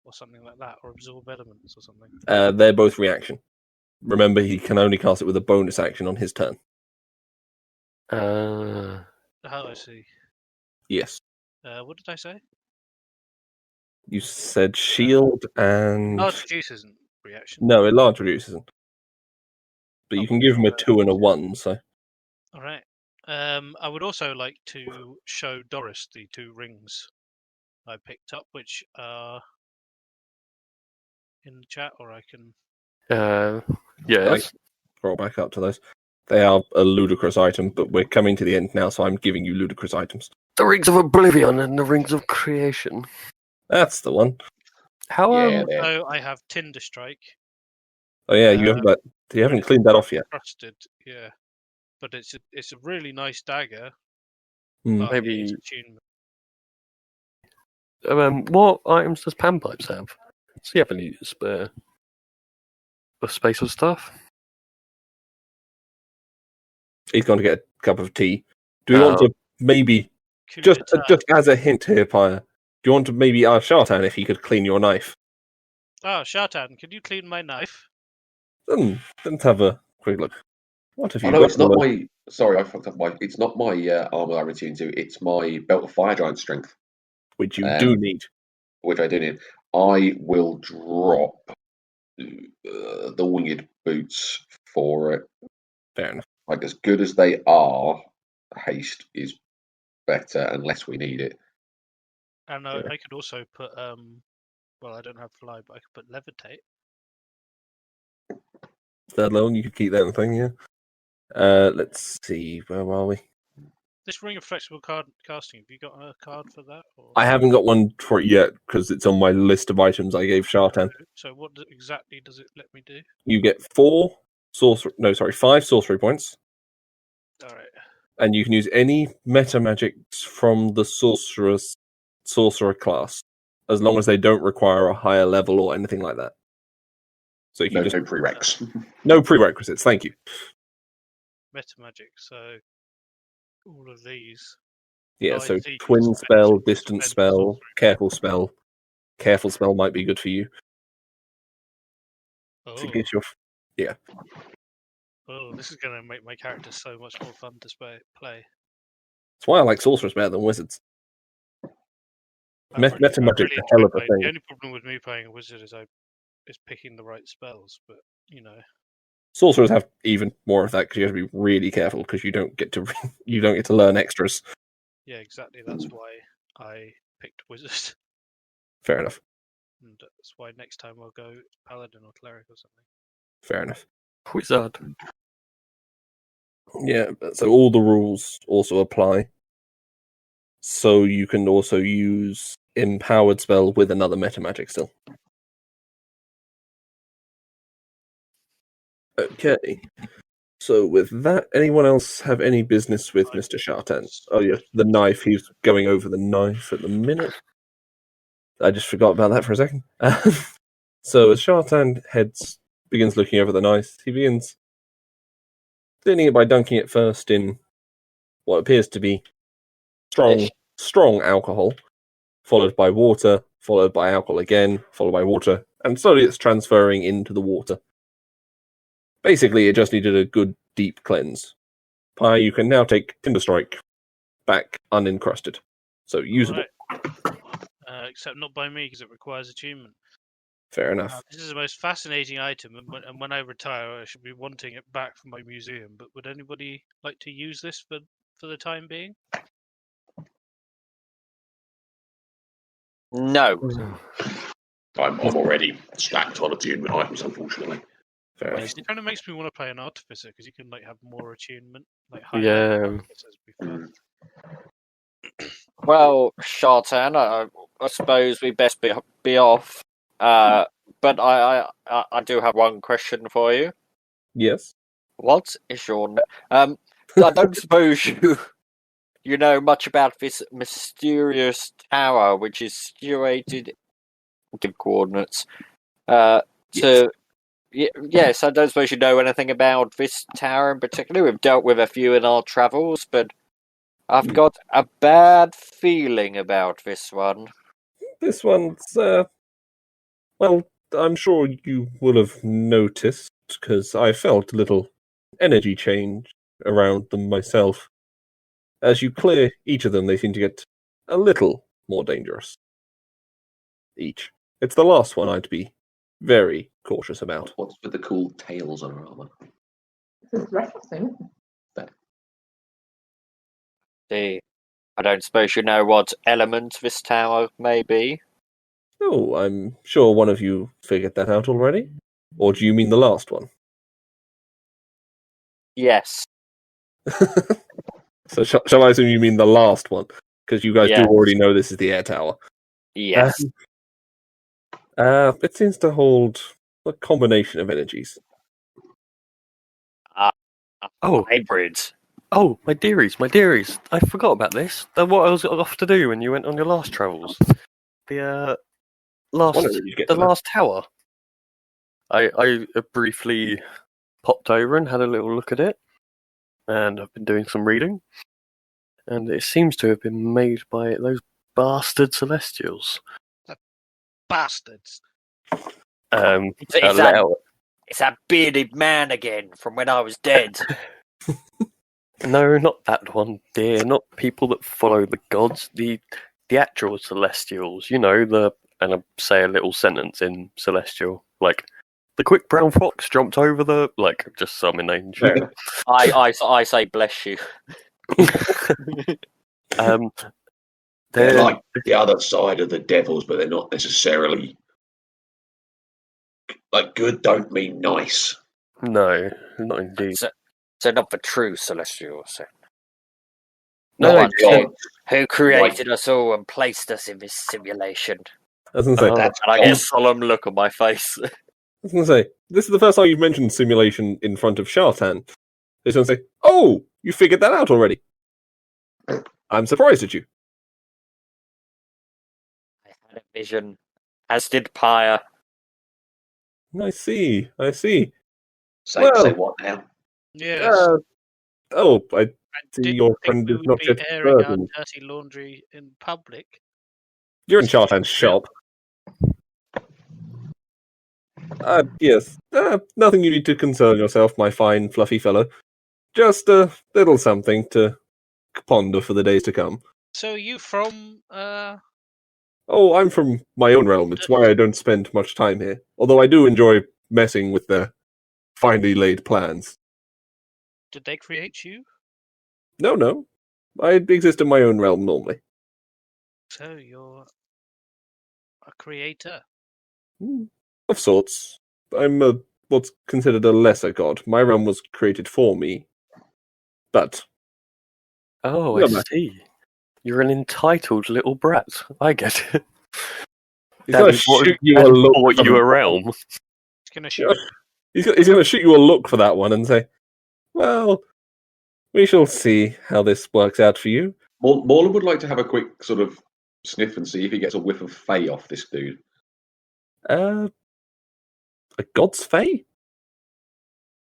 or something like that, or absorb elements or something. They're both reaction. Remember, he can only cast it with a bonus action on his turn. Oh, I see. Yes. What did I say? You said shield and... Large reduce isn't reaction. No, it large reduce isn't. But you can give him a 2 and a 1, so... All right. I would also like to show Doris the 2 rings I picked up, which are in the chat, or I can... Yes. Scroll back up to those. They are a ludicrous item, but we're coming to the end now, so I'm giving you ludicrous items. The Rings of Oblivion and the Rings of Creation. That's the one. How So I have Tinder Strike. Oh yeah, you haven't cleaned that off yet. Crusted, yeah. But it's a really nice dagger. Mm. Maybe. It is attunement. What items does Panpipes have? Does he have any spare space or stuff? He's going to get a cup of tea. Do we want to maybe just as a hint here, Pyre? Do you want to maybe ask Shartan if he could clean your knife? Oh, Shartan, can you clean my knife? Let's have a quick look. What have you? No, it's not my. Sorry, I fucked up. It's not my armor I'm attuned to. It's my belt of fire giant strength, which you do need. Which I do need. I will drop the winged boots for it. Fair enough. Like, as good as they are, haste is better unless we need it. And I could also put well, I don't have fly, but I could put levitate. Third level, you could keep that thing, yeah. Let's see, where are we? This ring of flexible card casting, have you got a card for that? Or... I haven't got one for it yet because it's on my list of items I gave Shartan. So what exactly does it let me do? You get 5 sorcery points. All right. And you can use any meta magics from the sorcerer class, as long as they don't require a higher level or anything like that. So you can no prereqs. No prerequisites. Thank you. Meta magic. So all of these. Yeah. So twin spell, distant spell, careful spell. Careful spell might be good for you. To get your Oh, this is going to make my character so much more fun to play. That's why I like sorcerers better than wizards. Meta magic's a hell of a thing. The only problem with me playing a wizard is picking the right spells, but sorcerers have even more of that because you have to be really careful because you don't get to learn extras. Yeah, exactly. That's why I picked wizard. Fair enough. And that's why next time I'll go paladin or cleric or something. Fair enough. Wizard. Yeah, so all the rules also apply. So you can also use empowered spell with another meta magic still. Okay. So with that, anyone else have any business with Mr. Shartan? Oh yeah, the knife. He's going over the knife at the minute. I just forgot about that for a second. So as Shartan begins looking over the knife, he begins cleaning it by dunking it first in what appears to be strong alcohol, followed by water, followed by alcohol again, followed by water, and slowly it's transferring into the water. Basically, it just needed a good deep cleanse. Pyre, you can now take Tinder Strike back unencrusted. So usable. Right. Except not by me, because it requires attunement. Fair enough. This is the most fascinating item, and when I retire, I should be wanting it back from my museum. But would anybody like to use this for the time being? No. I'm already stacked on attunement items, unfortunately. Fair enough. It kind of makes me want to play an artificer because you can have more attunement. Yeah. Artificers would be fun. Well, Shartan, I suppose we best be off. But I do have one question for you. Yes. What is your name? I don't suppose you know much about this mysterious tower, which is situated. Give coordinates. Yes, I don't suppose you know anything about this tower in particular. We've dealt with a few in our travels, but I've got a bad feeling about this one. This one's, well, I'm sure you will have noticed, because I felt a little energy change around them myself. As you clear each of them, they seem to get a little more dangerous. Each. It's the last one I'd be very cautious about. What's with the cool tails on her armor? This is referencing. I don't suppose you know what element this tower may be. Oh, I'm sure one of you figured that out already. Or do you mean the last one? Yes. So shall I assume you mean the last one? Because you guys do already know this is the air tower. Yes. It seems to hold a combination of energies. Hybrids. Oh, my dearies. I forgot about this. What I was off to do when you went on your last travels. The last tower. I briefly popped over and had a little look at it. And I've been doing some reading. And it seems to have been made by those bastard Celestials. Bastards. It's that bearded man again from when I was dead. No, not that one, dear. Not people that follow the gods. The actual Celestials. You know, and I say a little sentence in Celestial, like, the quick brown fox jumped over the, just summoning shit. I say bless you. They're like the other side of the devils, but they're not necessarily good. Don't mean nice. No, not indeed. So not the true Celestials. No, who created us all and placed us in this simulation. I was going to say, and I get a solemn look on my face. I was going to say, this is the first time you've mentioned simulation in front of Shartan. He's going to say, oh, you figured that out already. I'm surprised at you. I had a vision, as did Pyre. I see. Say what now? Yes. I see your friend is not yet airing our burdened. dirty laundry in public. You're in Shartan's shop. Yes. Nothing you need to concern yourself, my fine, fluffy fellow. Just a little something to ponder for the days to come. So you from, Oh, I'm from my own realm. It's why I don't spend much time here. Although I do enjoy messing with their finely laid plans. Did they create you? No. I exist in my own realm normally. So you're a creator? Of sorts. I'm what's considered a lesser god. My realm was created for me. But... Oh, I see. You're an entitled little brat. I get it. He's going to shoot you a look. Brought you a realm. He's going to shoot. He's going to shoot you a look for that one and say, "Well, we shall see how this works out for you." Morland would like to have a quick sort of sniff and see if he gets a whiff of Fey off this dude. A god's Fey?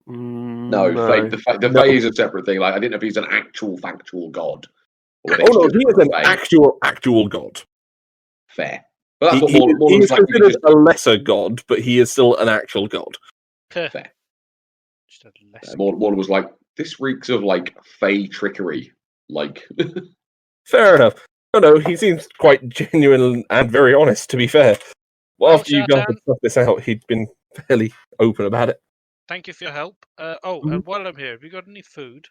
No, Fey. The Fey is a separate thing. I didn't know if he's an actual factual god. Oh no, he is an actual god. Fair. But that's what He Morland is was like. You considered just, a lesser god, but he is still an actual god. fair. Just a less Morland was like, this reeks of like fey trickery. Like, Fair enough. No, he seems quite genuine and very honest, to be fair. Well, Well, after you guys Shartan, had stuff this out, he'd been fairly open about it. thank you for your help. Mhm. And while I'm here, have you got any food?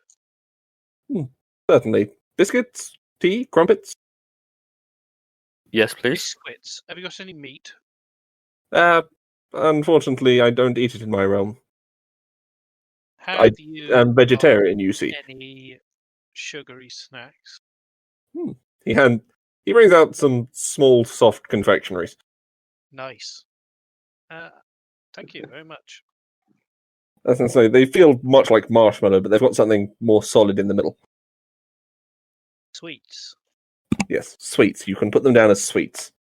Certainly. Biscuits, tea, crumpets. Yes, please. Biscuits. Have you got any meat? Unfortunately, I don't eat it in my realm. Have you I'm got vegetarian, you see. any sugary snacks? He brings out some small, soft confectionaries. Nice. Thank you very much. As I say, they feel much like marshmallow, but they've got something more solid in the middle. Sweets. Yes, sweets. You can put them down as sweets.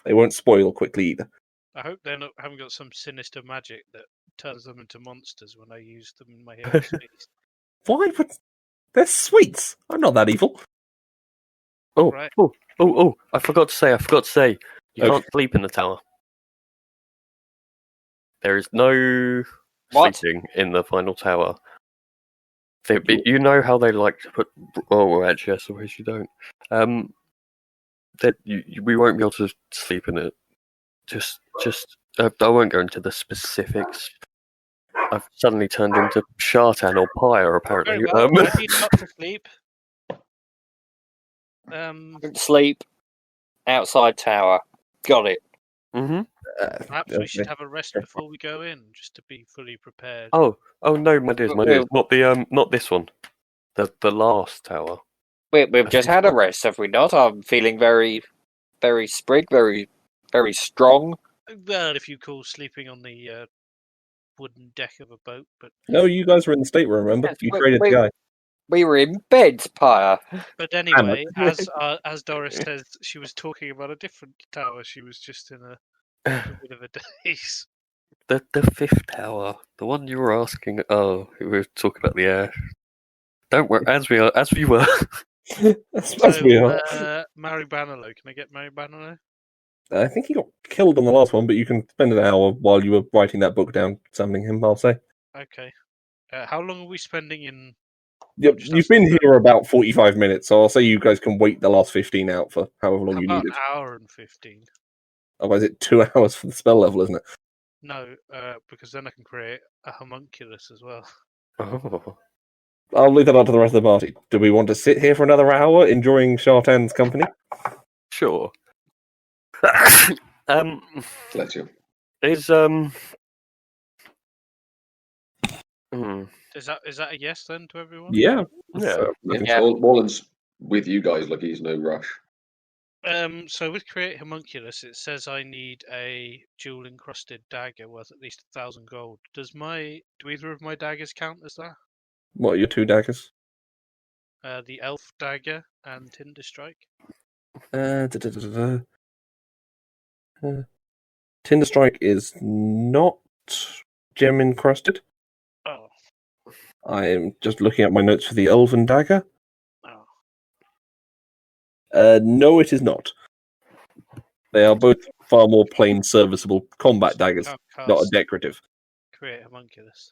They won't spoil quickly either. I hope they haven't got some sinister magic that turns them into monsters when I use them in my hero's feast. Why would... They're sweets! I'm not that evil. Oh, Right. oh! I forgot to say. You Okay. can't sleep in the tower. There is no What? sleeping in the final tower. You know how they like to put. Oh, well, actually, I suppose you don't. That we won't be able to sleep in it. I won't go into the specifics. I've suddenly turned into Shartan or Pyre, apparently. Very well. I need not to sleep. Sleep outside tower. Got it. Mm-hmm. Perhaps we should have a rest before we go in, just to be fully prepared. Oh no, my dears, not this one. The last tower. We've just had a rest, have we not? I'm feeling very, very sprig, very, very strong. Well, if you call sleeping on the wooden deck of a boat, but No, you guys were in the stateroom, remember? Yes, You traded the guy. We were in bed, Pyre. anyway, as Doris says, she was talking about a different tower. She was just in a bit of a daze. The fifth tower, the one you were asking. Oh, we were talking about the air. Don't worry, as we were. As we are. Mary Bannerlow. Can I get Mary Bannerlow? I think he got killed on the last one, but you can spend an hour while you were writing that book down, summoning him, I'll say. Okay. How long are we spending in? Yep, you've been here about 45 minutes, so I'll say you guys can wait the last 15 out for however long you About need an it. hour and 15. Otherwise, it's 2 hours for the spell level, isn't it? No, because then I can create a homunculus as well. Oh. I'll leave that up to the rest of the party. Do we want to sit here for another hour enjoying Shartan's company? Sure. Bless you. Is that a yes then to everyone? Yeah. Yeah. Yeah. Morland's with you guys, like he's no rush. So with create homunculus, it says I need a jewel encrusted dagger worth at least 1,000 gold. Do either of my daggers count as that? What are your 2 daggers? The elf dagger and Tinder Strike. Tinder Strike is not gem encrusted. Oh. I'm just looking at my notes for the Elven dagger. Oh. No, it is not. They are both far more plain, serviceable combat daggers, not a decorative. Create homunculus.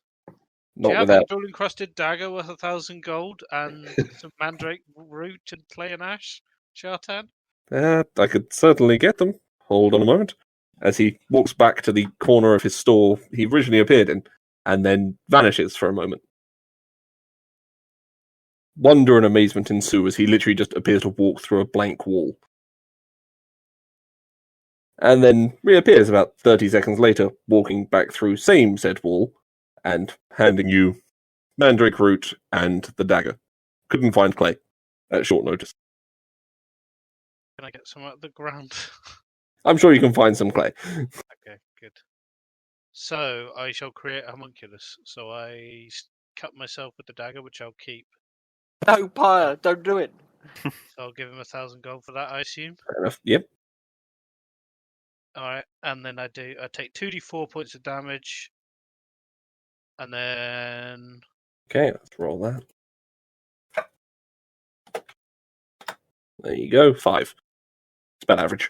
Not Do you have without. a jewel encrusted dagger worth 1,000 gold and some mandrake root and clay and ash, Shartan? I could certainly get them. Hold on a moment. As he walks back to the corner of his store he originally appeared in, and then vanishes for a moment. Wonder and amazement ensue as he literally just appears to walk through a blank wall. And then reappears about 30 seconds later, walking back through same said wall, and handing you mandrake root and the dagger. Couldn't find clay at short notice. Can I get some out of the ground? I'm sure you can find some clay. Okay, good. So I shall create a homunculus. So I cut myself with the dagger, which I'll keep. No, Pyre, don't do it. So I'll give him 1,000 gold for that, I assume. Fair enough. Yep. All right, and then I take 2d4 points of damage, and then Okay, let's roll that. There you go, 5. It's about average.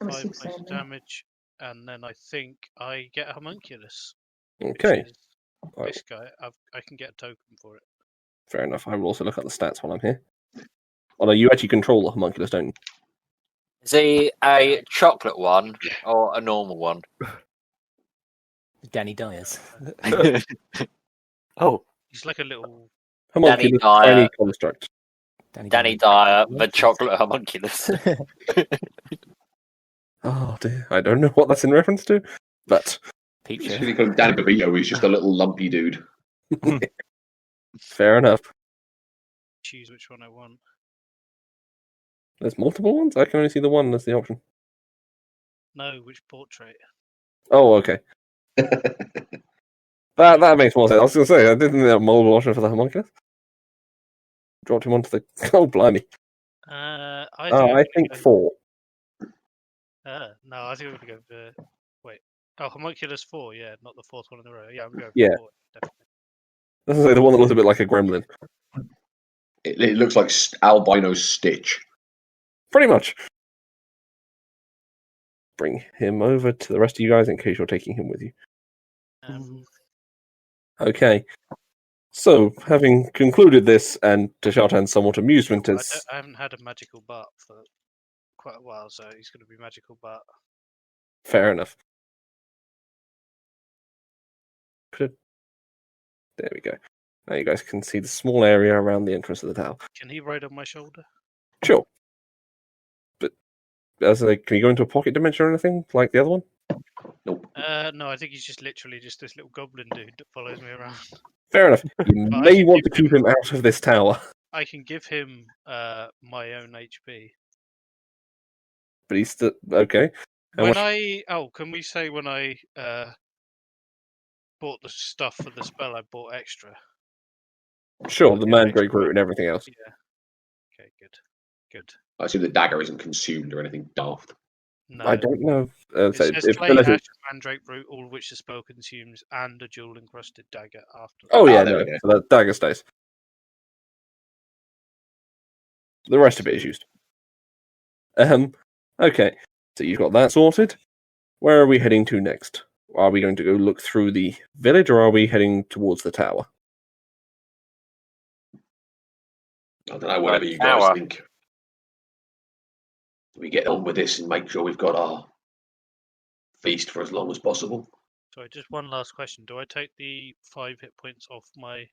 I'm 5 asleep points of sounding. damage, and then I think I get a homunculus. Okay, Which is this guy. I can get a token for it. fair enough. I will also look at the stats while I'm here. Although you actually control the homunculus, don't you? Is he a chocolate one or a normal one? Danny Dyers. Oh, He's like a little. Homunculus, Dyer. tiny construct. Danny Dyer, the chocolate homunculus. Oh dear, I don't know what that's in reference to, but Peep It's show. really called Danny DeVito. He's just a little lumpy dude. fair enough. Choose which one I want. There's multiple ones? I can only see the one as the option. No, which portrait? Oh, okay. That makes more sense. I was going to say, I didn't have multiple option for the homunculus. Dropped him onto the... Oh, blimey. I think 4. No, I think we're going to go for. Wait. Oh, homunculus 4, yeah, not the 4th one in the row. Yeah, I'm going for Yeah. 4, definitely. I was going to say, the one that looks a bit like a gremlin. It looks like albino Stitch. Pretty much. Bring him over to the rest of you guys in case you're taking him with you. Okay. So, having concluded this, and to Shartan's somewhat amusement, as I haven't had a magical Bart for quite a while, so he's going to be magical Bart. fair enough. There we go. Now you guys can see the small area around the entrance of the tower. Can he ride on my shoulder? Sure. But can you go into a pocket dimension or anything like the other one? Nope. No, I think he's just literally just this little goblin dude that follows me around. Fair enough. You But I may can want to give keep him out of this tower, I can give him my own HP. but he's still okay. And Can we say when I bought the stuff for the spell, I bought extra? Sure, the Yeah, mandrake extra. root and everything else. Yeah. Okay, good. I assume the dagger isn't consumed or anything daft. No. I don't know. It So says if clay Phyllis is- ash, mandrake root, all of which the spell consumes, and a jewel encrusted dagger after. Oh yeah, there no, we go. so that dagger stays. The rest of it is used. Okay, so you've got that sorted. Where are we heading to next? Are we going to go look through the village, or are we heading towards the tower? I don't know, whatever you guys think. We get on with this and make sure we've got our feast for as long as possible. Sorry, just one last question. Do I take the 5 hit points off my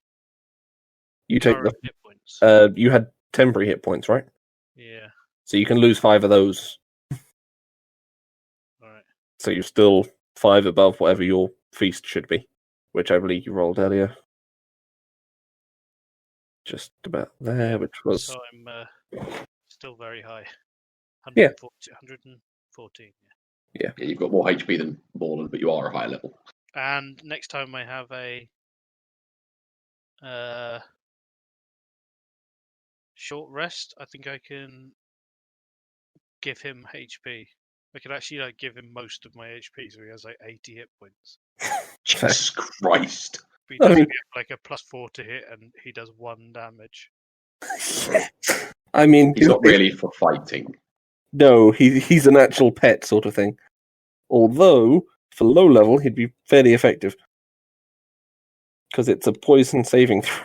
You take current hit points? you had temporary hit points, right? Yeah. So you can lose 5 of those. Alright. So you're still 5 above whatever your feast should be, which I believe you rolled earlier. Just about there, which was... So I'm still very high. Yeah. 114, Yeah, you've got more HP than Morland, but you are a higher level. And next time I have a short rest, I think I can give him HP. I can actually give him most of my HP, so he has 80 hit points. Jesus Christ. But he I does mean- get a +4 to hit, and he does 1 damage. I mean, He's not really for fighting. No, he's an actual pet sort of thing. Although, for low level, he'd be fairly effective. Because it's a poison saving throw.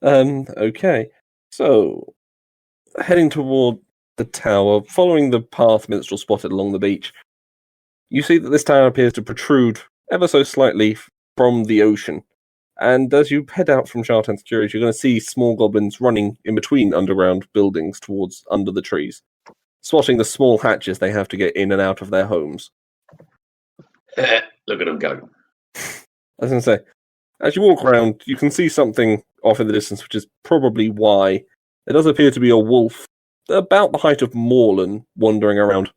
Okay. So, heading toward the tower, following the path Minstrel spotted along the beach, you see that this tower appears to protrude ever so slightly from the ocean. And as you head out from Shartan's Curies, you're going to see small goblins running in between underground buildings towards under the trees, spotting the small hatches they have to get in and out of their homes. Look at them go. I was going to say, as you walk around, you can see something off in the distance, which is probably why there does appear to be a wolf about the height of Morlan wandering around.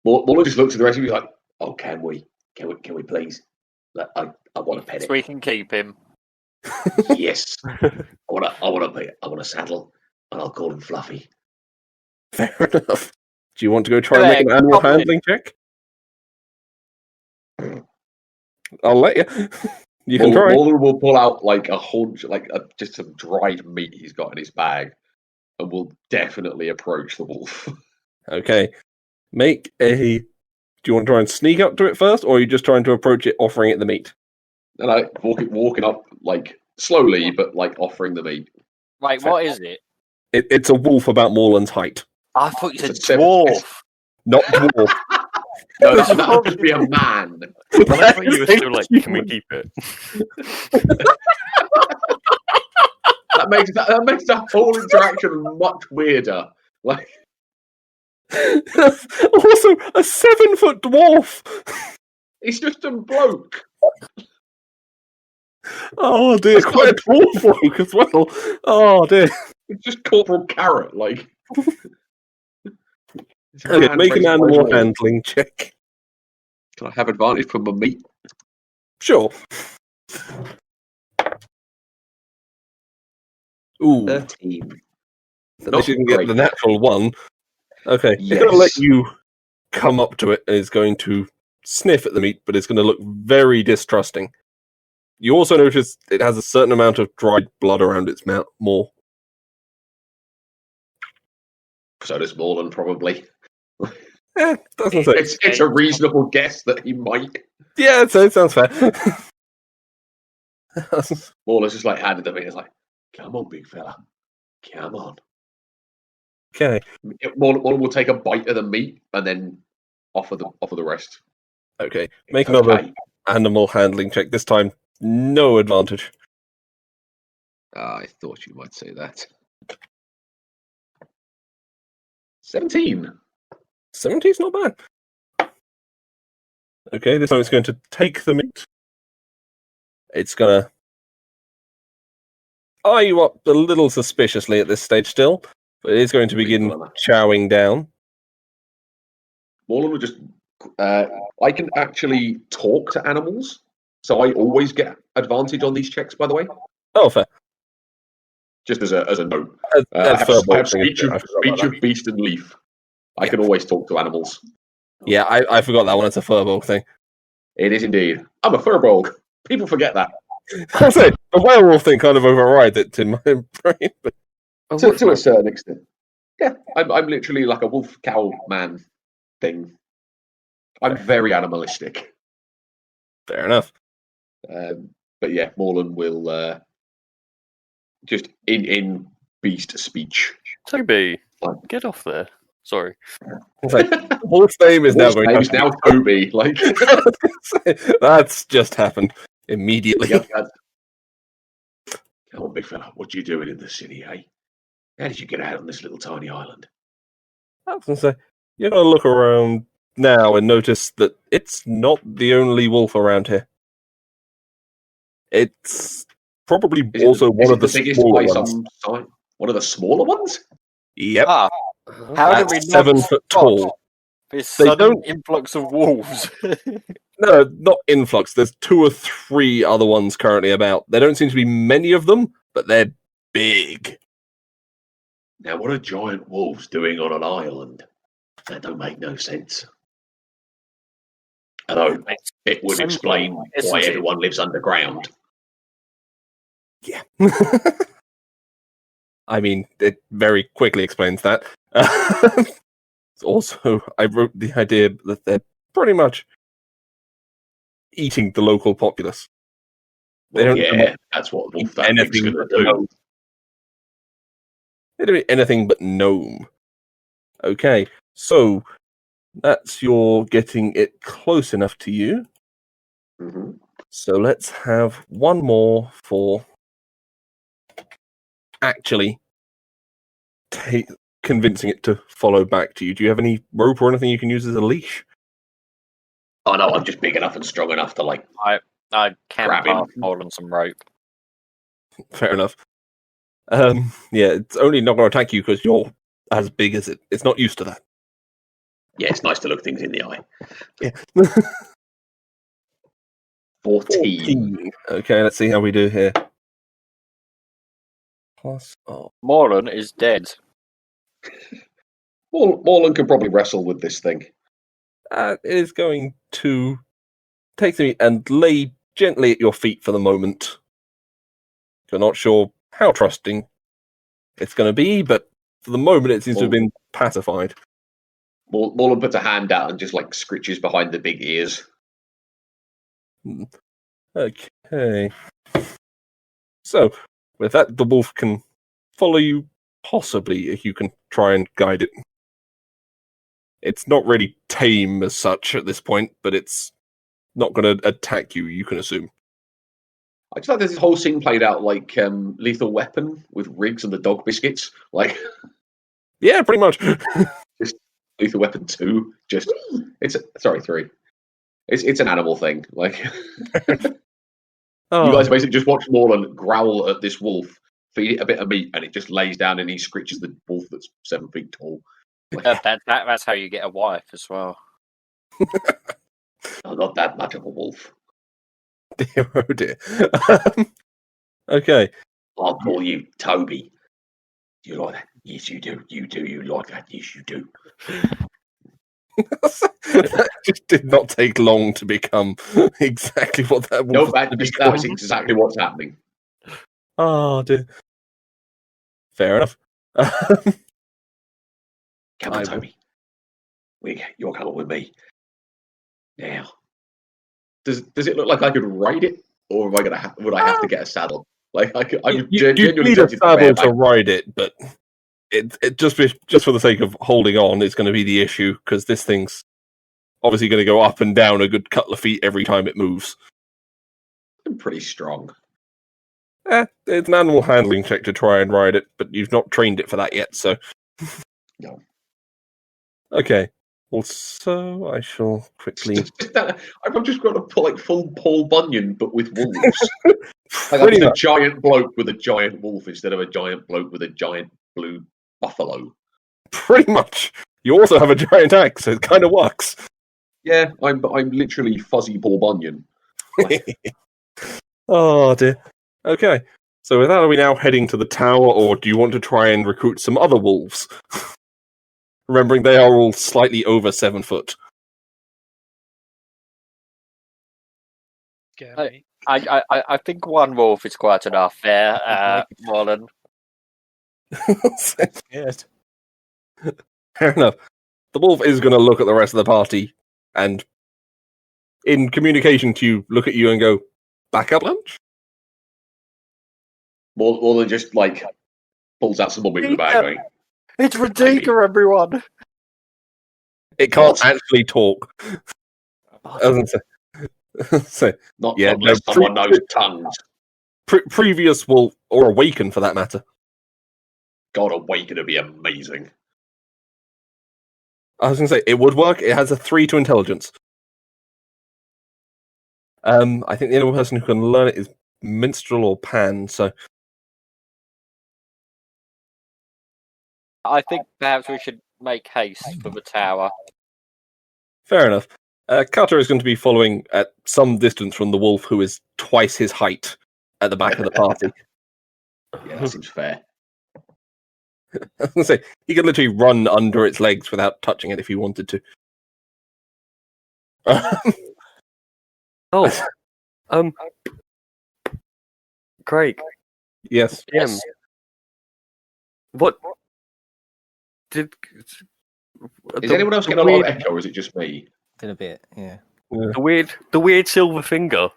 Morland just looks at the rest of you like, "Oh, can we please? I want to pet So it. we can keep him. Yes, I want a saddle, and I'll call him Fluffy." Fair enough. Do you want to go try and make an animal handling check? I'll let you. You can try. Morland will pull out like a haunch, just some dried meat he's got in his bag, and will definitely approach the wolf. Okay. Make a... Do you want to try and sneak up to it first, or are you just trying to approach it, offering it the meat? And I walking up like slowly, but like offering the meat. Right, what is it? It's a wolf about Morland's height. I thought you said It's a dwarf. Not dwarf. No, that would be a man. I thought you were still like, can we keep it? That makes the whole interaction much weirder. Like, Also, a 7-foot dwarf! he's just a bloke. Oh dear, quite a dwarf bloke as well. Oh dear. It's just Corporal Carrot, like. Okay, make an animal handling check. Can I have advantage from my meat? Sure. Ooh, 13. at least you can get great. the natural one. Okay, it's Yes. going to let you come up to it and it's going to sniff at the meat, but it's going to look very distrusting. You also notice it has a certain amount of dried blood around its mouth, more. So does Morland, probably. Doesn't say. It's a reasonable guess that he might. Yeah, it sounds fair. Morland's just like handed the meat. It's like, come on, big fella. Come on. Okay. Morland will take a bite of the meat and then offer the rest. Okay. Make another animal handling check. This time, no advantage. I thought you might say that. 17. 70's not bad. Okay, this time it's going to take the meat. It's going to eye you up a little suspiciously at this stage still, but it is going to begin chowing down. Morland will just... I can actually talk to animals, so I always get advantage on these checks, by the way. Oh, fair. Just as a note. That's I fair, have speech of beast and leaf. I can always talk to animals. Yeah, I forgot that one. It's a furbolg thing. It is indeed. I'm a furbolg. People forget that. I say the werewolf thing kind of overrides it in my brain. But... To a certain extent. Yeah, I'm literally like a wolf cow man thing. I'm very animalistic. Fair enough. But yeah, Morland will just in beast speech. Toby, get off there. Sorry. Like, the wolf's name is now going to now Toby. Like that's just happened immediately. Come on, big fella. What you doing in the city, eh? How did you get out on this little tiny island? I was going to say, you're going to look around now and notice that it's not the only wolf around here. It's probably also one of the smaller ones. One of the smaller ones? Yep. How do we know 7 foot tall. This sudden influx of wolves. No, not influx. There's 2 or 3 other ones currently about. There don't seem to be many of them, but they're big. Now, what are giant wolves doing on an island? That don't make no sense. Although it would explain why everyone lives underground. Yeah. I mean, it very quickly explains that. Also, I wrote the idea that they're pretty much eating the local populace. They don't that's what wolf anything going to do. They don't eat anything but gnome. Okay, so that's your getting it close enough to you. Mm-hmm. So let's have one more for actually convincing it to follow back to you. Do you have any rope or anything you can use as a leash? Oh no, I'm just big enough and strong enough to like. I can grab pass him. more than some rope. Fair enough. Yeah, it's only not going to attack you because you're as big as it. It's not used to that. Yeah, it's nice to look things in the eye. Yeah. 14. Okay, let's see how we do here. Plus, Morland is dead. Morland can probably wrestle with this thing. It is going to take the meat and lay gently at your feet for the moment. You're not sure how trusting it's going to be, but for the moment, it seems to have been pacified. Morlun puts a hand out and just like scritches behind the big ears. Okay. So, with that, the wolf can follow you, possibly, if you can try and guide it. It's not really tame as such at this point, but it's not going to attack you, you can assume. I just like this whole scene played out like Lethal Weapon with Riggs and the dog biscuits. Like, yeah, pretty much. Just Lethal Weapon 2. Just sorry, 3. It's an animal thing. Like, Oh, you guys basically just watch Morlun growl at this wolf, feed it a bit of meat, and it just lays down and he scritches the wolf that's 7 feet tall. Like, That's how you get a wife as well. I'm not that much of a wolf. dear, oh dear. Okay. I'll call you Toby. Do you like that? Yes, you do. You do. You like that? Yes, you do. That just did not take long to become exactly what that No, wolf that was exactly what's happening. Oh dear. Fair enough. Come on, Toby. You're coming with me. Now, does it look like I could ride it, or am I gonna would I have to get a saddle? Like you genuinely need a tempted saddle to to ride it, but it just for the sake of holding on is going to be the issue, because this thing's obviously going to go up and down a good couple of feet every time it moves. I'm pretty strong. It's an animal handling check to try and ride it, but you've not trained it for that yet, so. No. Okay. Well, so I shall quickly. I'm just going to pull like full Paul Bunyan, but with wolves. Like Pretty I'm a much. giant bloke with a giant wolf instead of a giant bloke with a giant blue buffalo. Pretty much. You also have a giant axe, so it kind of works. Yeah, I'm literally fuzzy Paul Bunyan. Oh dear. Okay. So with that, are we now heading to the tower, or do you want to try and recruit some other wolves? Remembering they are all slightly over 7 foot. Scare Hey. me. I think one wolf is quite enough there, Morlun. Scared. Fair enough. The wolf is going to look at the rest of the party and, in communication to you, look at you and go, "Back up lunch?" More than just like pulls out some more meat in the bag. Going, It's Radika, everyone. It can't What? actually talk. So, not Yeah, unless no, someone knows tongues. previous wolf, or awaken for that matter. God, Awaken would be amazing. I was going to say, it would work. It has a 3 to intelligence. I think the only person who can learn it is Minstrel or Pan, so... I think perhaps we should make haste for the tower. Fair enough. Cutter is going to be following at some distance from the wolf, who is twice his height at the back of the party. Yeah, that seems fair. I was going to say, he could literally run under its legs without touching it if he wanted to. Oh, Craig. Yes. Yes. What did? Is anyone else getting a lot of echo, or is it just me? Did a bit, yeah. The weird silver finger?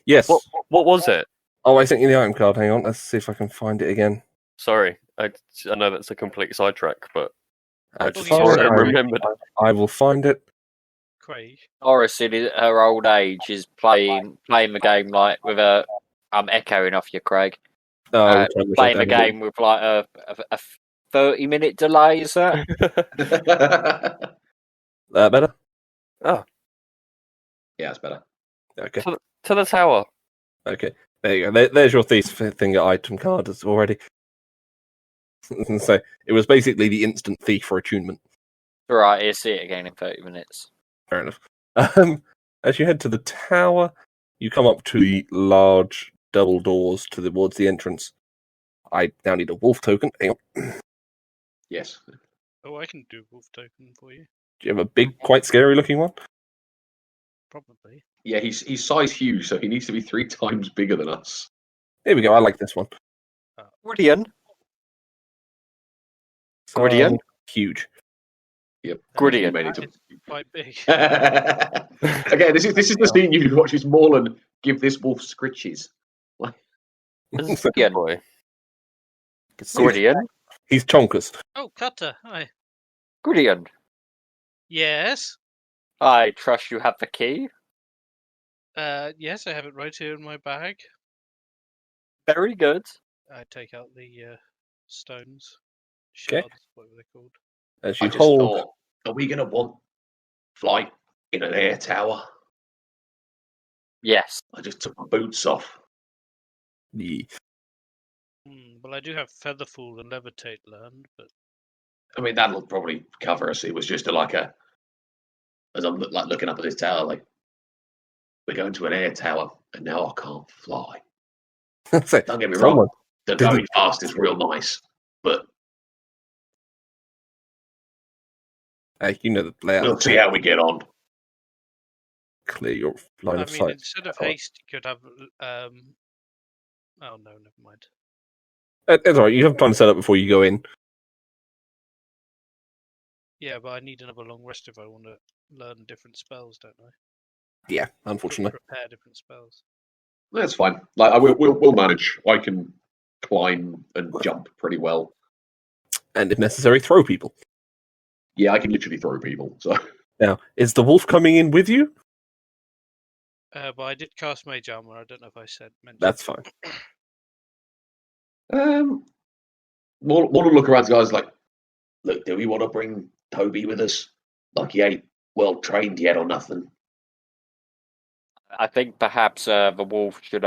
Yes. What was it? Oh, I sent you the item card. Hang on. Let's see if I can find it again. Sorry, I know that's a complete sidetrack, but I That's just fine. thought I remembered. I will find it. Craig. Doris, in her old age, is playing the game like with a. I'm echoing off you, Craig. Oh, Playing the game with like a 30-minute delay. Is that? Better? Oh, Yeah, it's better. Okay. to the tower. Okay. There you go. There's your thief thing item card already. So it was basically the instant thief for attunement. Right, you'll see it again in 30 minutes. Fair enough. As you head to the tower, you come up to the large double doors towards the entrance. I now need a wolf token. Hang on. Yes. Oh, I can do wolf token for you. Do you have a big, quite scary looking one? Probably. Yeah, he's size huge, so he needs to be 3 times bigger than us. Here we go. I like this one. Brilliant. Gwydion? Huge. Yep. Gwydion. You made it to- It's quite big. Again, this is the scene you watches Morlan give this wolf scritches. This is a good boy. Gwydion? He's chonkers. Oh, Cutter, hi. Gwydion, Yes. I trust you have the key. Yes, I have it right here in my bag. Very good. I take out the stones. Okay. Shards, what were they called? As I you just hold, thought, are we going to want flight in an air tower? Yes. I just took my boots off. Well, I do have Featherfall and Levitate learned, but I mean, that'll probably cover us. It was just as I'm looking up at this tower, like, we're going to an air tower, and now I can't fly. Don't get me wrong, the going fast is real nice, but you know the layout. we'll see how we get on. Clear your line I of mean, sight. instead of haste, you could have. Oh no, never mind. It's alright. You have time to set up before you go in. Yeah, but I need another long rest if I want to learn different spells, don't I? Yeah, unfortunately. Prepare different spells. That's fine. Like, we'll manage. I can climb and jump pretty well. And if necessary, throw people. Yeah, I can literally throw people. So Now, is the wolf coming in with you? But I did cast Mage Armor. I don't know if I mentioned. That's fine. more look around, guys. Like, look, do we want to bring Toby with us? Like, he ain't well trained yet or nothing. I think perhaps the wolf should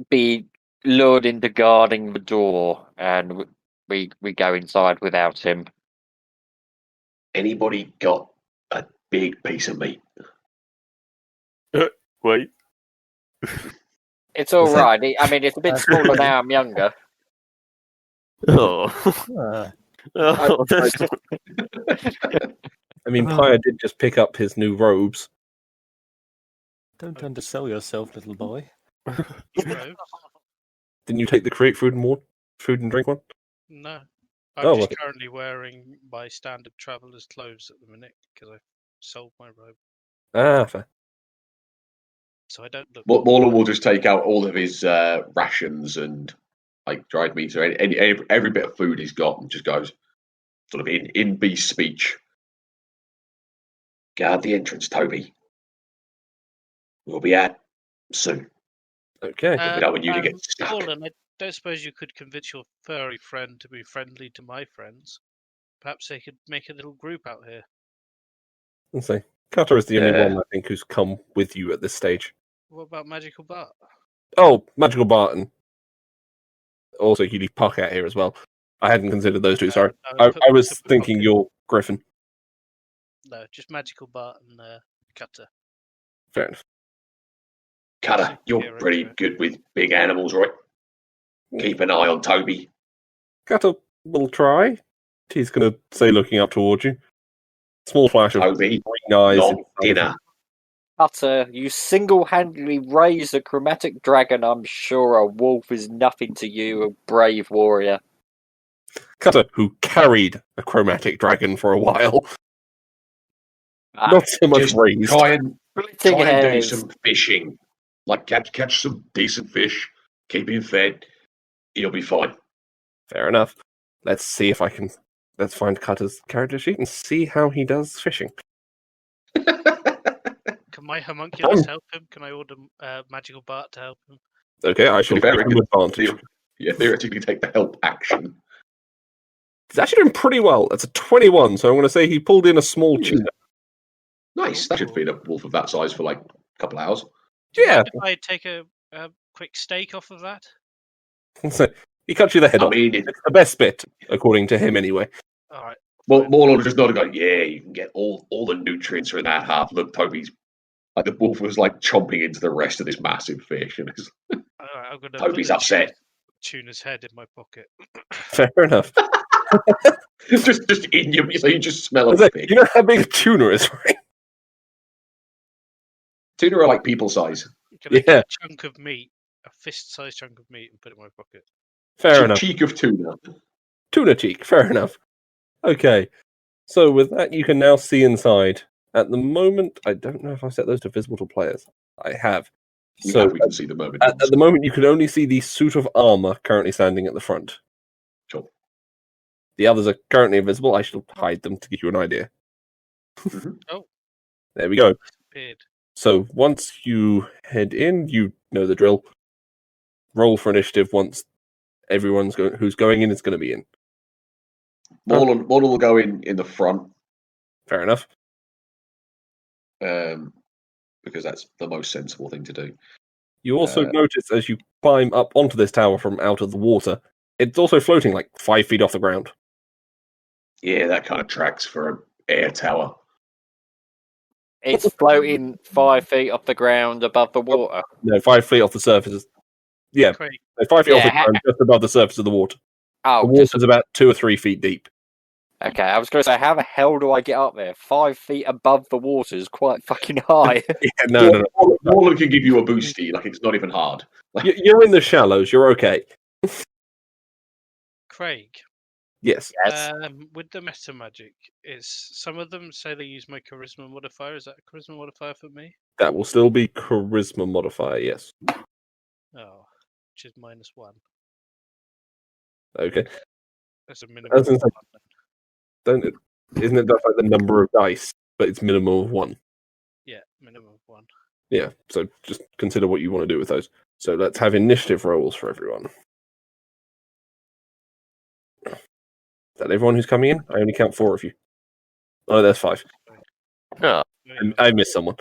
be lured into guarding the door, and we go inside without him. Anybody got a big piece of meat? Wait. It's all right. I mean, it's a bit smaller now. I'm younger. Oh. Ah, I mean, Pyre did just pick up his new robes. don't undersell yourself, little boy. Robes? Didn't you take the create food and drink one? No. I'm Oh, just okay. currently wearing my standard traveller's clothes at the minute because I sold my robe. Ah, fair. So I don't look. Morlan will just take out all of his rations and like dried meat or every bit of food he's got, and just goes sort of in beast speech. Guard the entrance, Toby. We'll be out soon. Okay. We don't want you to get stuck. Orlan, I don't suppose you could convince your furry friend to be friendly to my friends. Perhaps they could make a little group out here. Let's see. Cutter is the only Yeah. one, I think, who's come with you at this stage. What about Magical Bart? Oh, Magical Barton. Also, you leave Puck out here as well. I hadn't considered those two, sorry. No, I was put thinking Puck in. you're Griffin. No, just Magical Bart and Cutter. Fair enough. Cutter, you're Yeah, right, pretty right. good with big animals, right? Keep an eye on Toby. Cutter will try. He's going to say, looking up towards you. Small flash of Toby, green eyes. not inside of dinner. him. Cutter, you single-handedly raised a chromatic dragon. I'm sure a wolf is nothing to you, a brave warrior. Cutter, who carried a chromatic dragon for a while. Ah, Not so much Just raised. try and splitting do hairs. some fishing. Like catch some decent fish. Keep him fed. He'll be fine. Fair enough. Let's see if I can. Let's find Cutter's character sheet and see how he does fishing. Can my homunculus help him? Can I order Magical Bart to help him? Okay, I should Very give him good. advantage. Yeah, theoretically take the help action. He's actually doing pretty well. That's a 21, so I'm going to say he pulled in a small tuna. Nice. That should feed a wolf of that size for like a couple of hours. Yeah. If I take a quick steak off of that? So he cuts you the head I off. mean, It's the best bit, according to him, anyway. All right. Morlan just nodded, go, yeah, you can get all the nutrients are in that half. Look, Toby's like the wolf was like chomping into the rest of this massive fish, and it's, All right, I'm gonna Toby's put the upset. tuna's head in my pocket. Fair enough. just in you, so you just smell I of was like, pig. you know how big a tuna is, right? Tuna are like people size. Can I get Yeah. a chunk of meat, a fist-sized chunk of meat, and put it in my pocket? Fair enough. Cheek of tuna. Tuna cheek, fair enough. Okay, so with that, you can now see inside. At the moment, I don't know if I've set those to visible to players. I have. So we can see the moment. At the moment, you can only see the suit of armor currently standing at the front. Sure. The others are currently invisible. I shall hide them to give you an idea. Oh. There we go. Disappeared. So once you head in, you know the drill. Roll for initiative once everyone's who's going in is going to be in. Morlun will go in the front. Fair enough. Because that's the most sensible thing to do. You also notice as you climb up onto this tower from out of the water, it's also floating like 5 feet off the ground. Yeah, that kind of tracks for an air tower. It's floating 5 feet off the ground above the water. No, 5 feet off the surface. Yeah, Craig, 5 feet off the ground, just above the surface of the water. Oh, The water's about 2 or 3 feet deep. okay. I was going to say, how the hell do I get up there? 5 feet above the water is quite fucking high. Yeah, no. Morlun can give you a boosty, like it's not even hard. You're in the shallows. You're okay. Craig. Yes. With the meta magic, some of them say they use my charisma modifier. Is that a charisma modifier for me? That will still be charisma modifier. Yes. Oh, which is -1. Okay. That's a minimum. Of 1, isn't it just like the number of dice, but it's minimum of 1? Yeah, minimum of 1. Yeah. So just consider what you want to do with those. So let's have initiative rolls for everyone. Is that everyone who's coming in? I only count 4 of you. Oh, there's 5. Ah, I missed someone.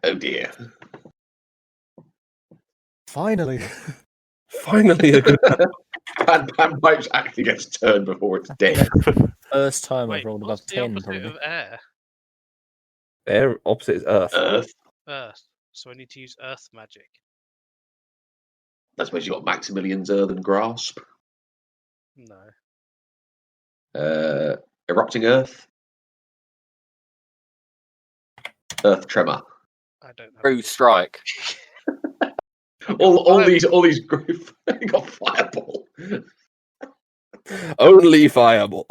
Oh dear. Finally. Finally, a good Panpipes actually gets turned before it's dead. First time Wait, I've rolled above what's the 10, opposite probably. of air? air. Opposite is Earth. Earth. Earth. So I need to use earth magic. That's where you got Maximilian's Earthen Grasp. No. Erupting Earth. Earth Tremor. I don't know. Crude strike. all these group got Fireball. Only fireball.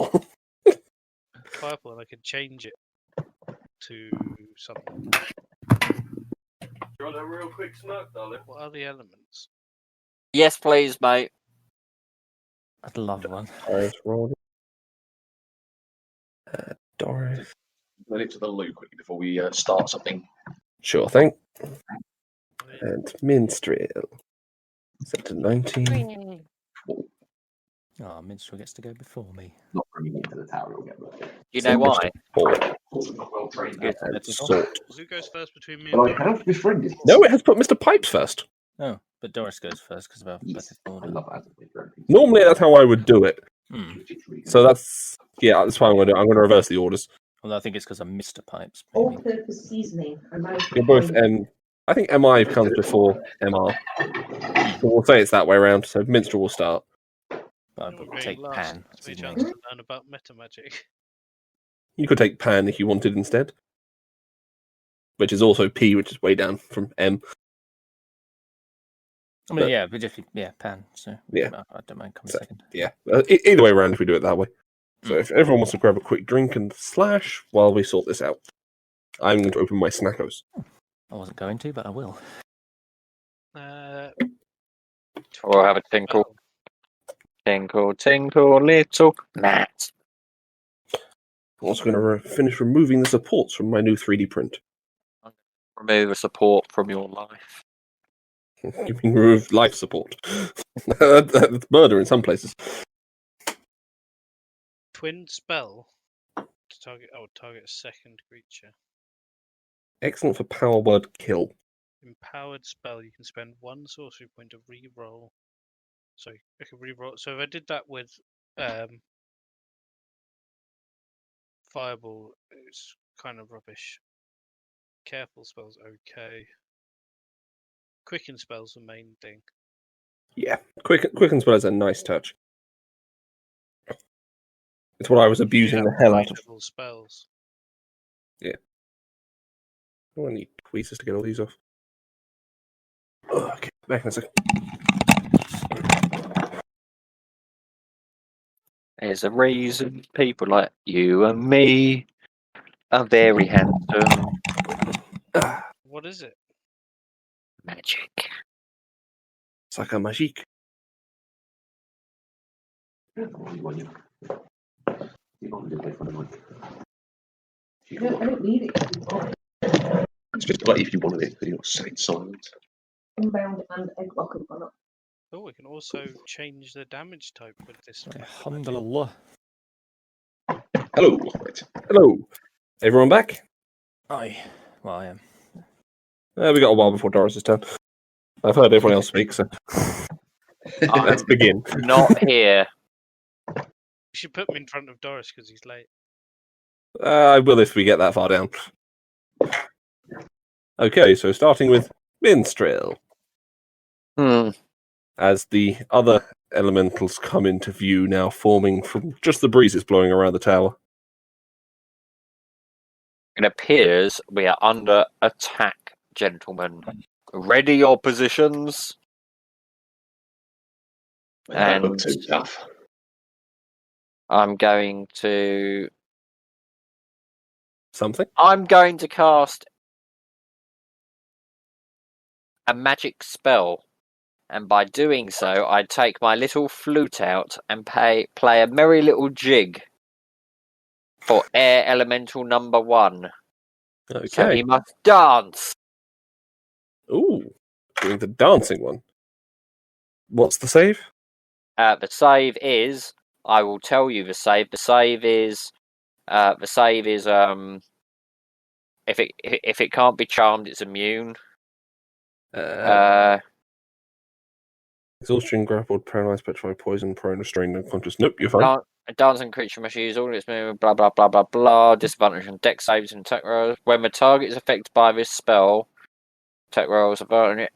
Fireball, and I can change it to something. You want a real quick smoke, darling? What are the elements? Yes, please, mate. I'd love one. Doris rolling. Doris. Let it to the loo quickly before we start something. Sure thing. And Minstrel. Set to 19. Oh, Minstrel gets to go before me. Not bringing it to the tower, it'll get murdered. You know why? Also not well trained. Good. Salt. Who goes first between me Well, and I cannot befriend it. No, it has put Mr. Pipes first. Oh, but Doris goes first because of Yes, alphabetical I order. love that. Normally, that's how I would do it. Hmm. So that's that's why I'm going to do. I'm going to reverse the orders. Although I think it's because I'm Mr. Pipes. Maybe. All-purpose seasoning. You're both I think MI comes before MR. So we'll say it's that way around. So Minstrel will start. But I'd You're probably going take last. Pan. It's my as his chance name. to learn about meta magic. You could take Pan if you wanted instead, which is also P, which is way down from M. I mean, But- but just Pan. So Yeah. I don't mind coming So- second. Yeah, either way around if we do it that way. So if everyone wants to grab a quick drink and slash while we sort this out, I'm going to open my snackos. I wasn't going to, but I will. We'll have a tinkle. Tinkle, tinkle, little gnat. I'm also going to finish removing the supports from my new 3D print. Remove the support from your life. You can remove life support. That's murder in some places. Twin spell to target. Oh, target a second creature. Excellent for power word kill. Empowered spell. You can spend 1 sorcery point to re-roll. So I can re-roll. So if I did that with Fireball, it's kind of rubbish. Careful spells okay. Quicken spells the main thing. Yeah, quicken spell is a nice touch. It's what I was abusing the hell out of. Readable spells. I need tweezers to get all these off. Oh, okay, back in a second. There's a reason people like you and me are very handsome. What is it? Magic. It's like a magic. I don't need it. It's just like if you wanted it, you're saying silent. Unbound and egg lock have gone up. Oh, we can also change the damage type with this. Alhamdulillah. Hello. Right. Hello. Everyone back? Aye. Well, I am. We got a while before Doris's turn. I've heard everyone else speak, so let's begin. Not here. You should put me in front of Doris because he's late. I will if we get that far down. Okay, so starting with Minstrel. As the other elementals come into view now, forming from just the breezes blowing around the tower. It appears we are under attack, gentlemen. Ready your positions. Don't look And too tough. I'm going to Something? cast a magic spell. And by doing so, I take my little flute out and play a merry little jig for air elemental number 1. Okay. So he must dance. Ooh, doing the dancing one. What's the save? The save is, I will tell you the save. The save is if it can't be charmed, it's immune. Exhaustion, grappled, paralyzed, petrified, poisoned, prone, restrained, unconscious. Nope, you're fine. A dancing creature must use all its movement, blah blah blah blah blah. Disadvantage on dex saves and attack rolls. When the target is affected by this spell, attack rolls are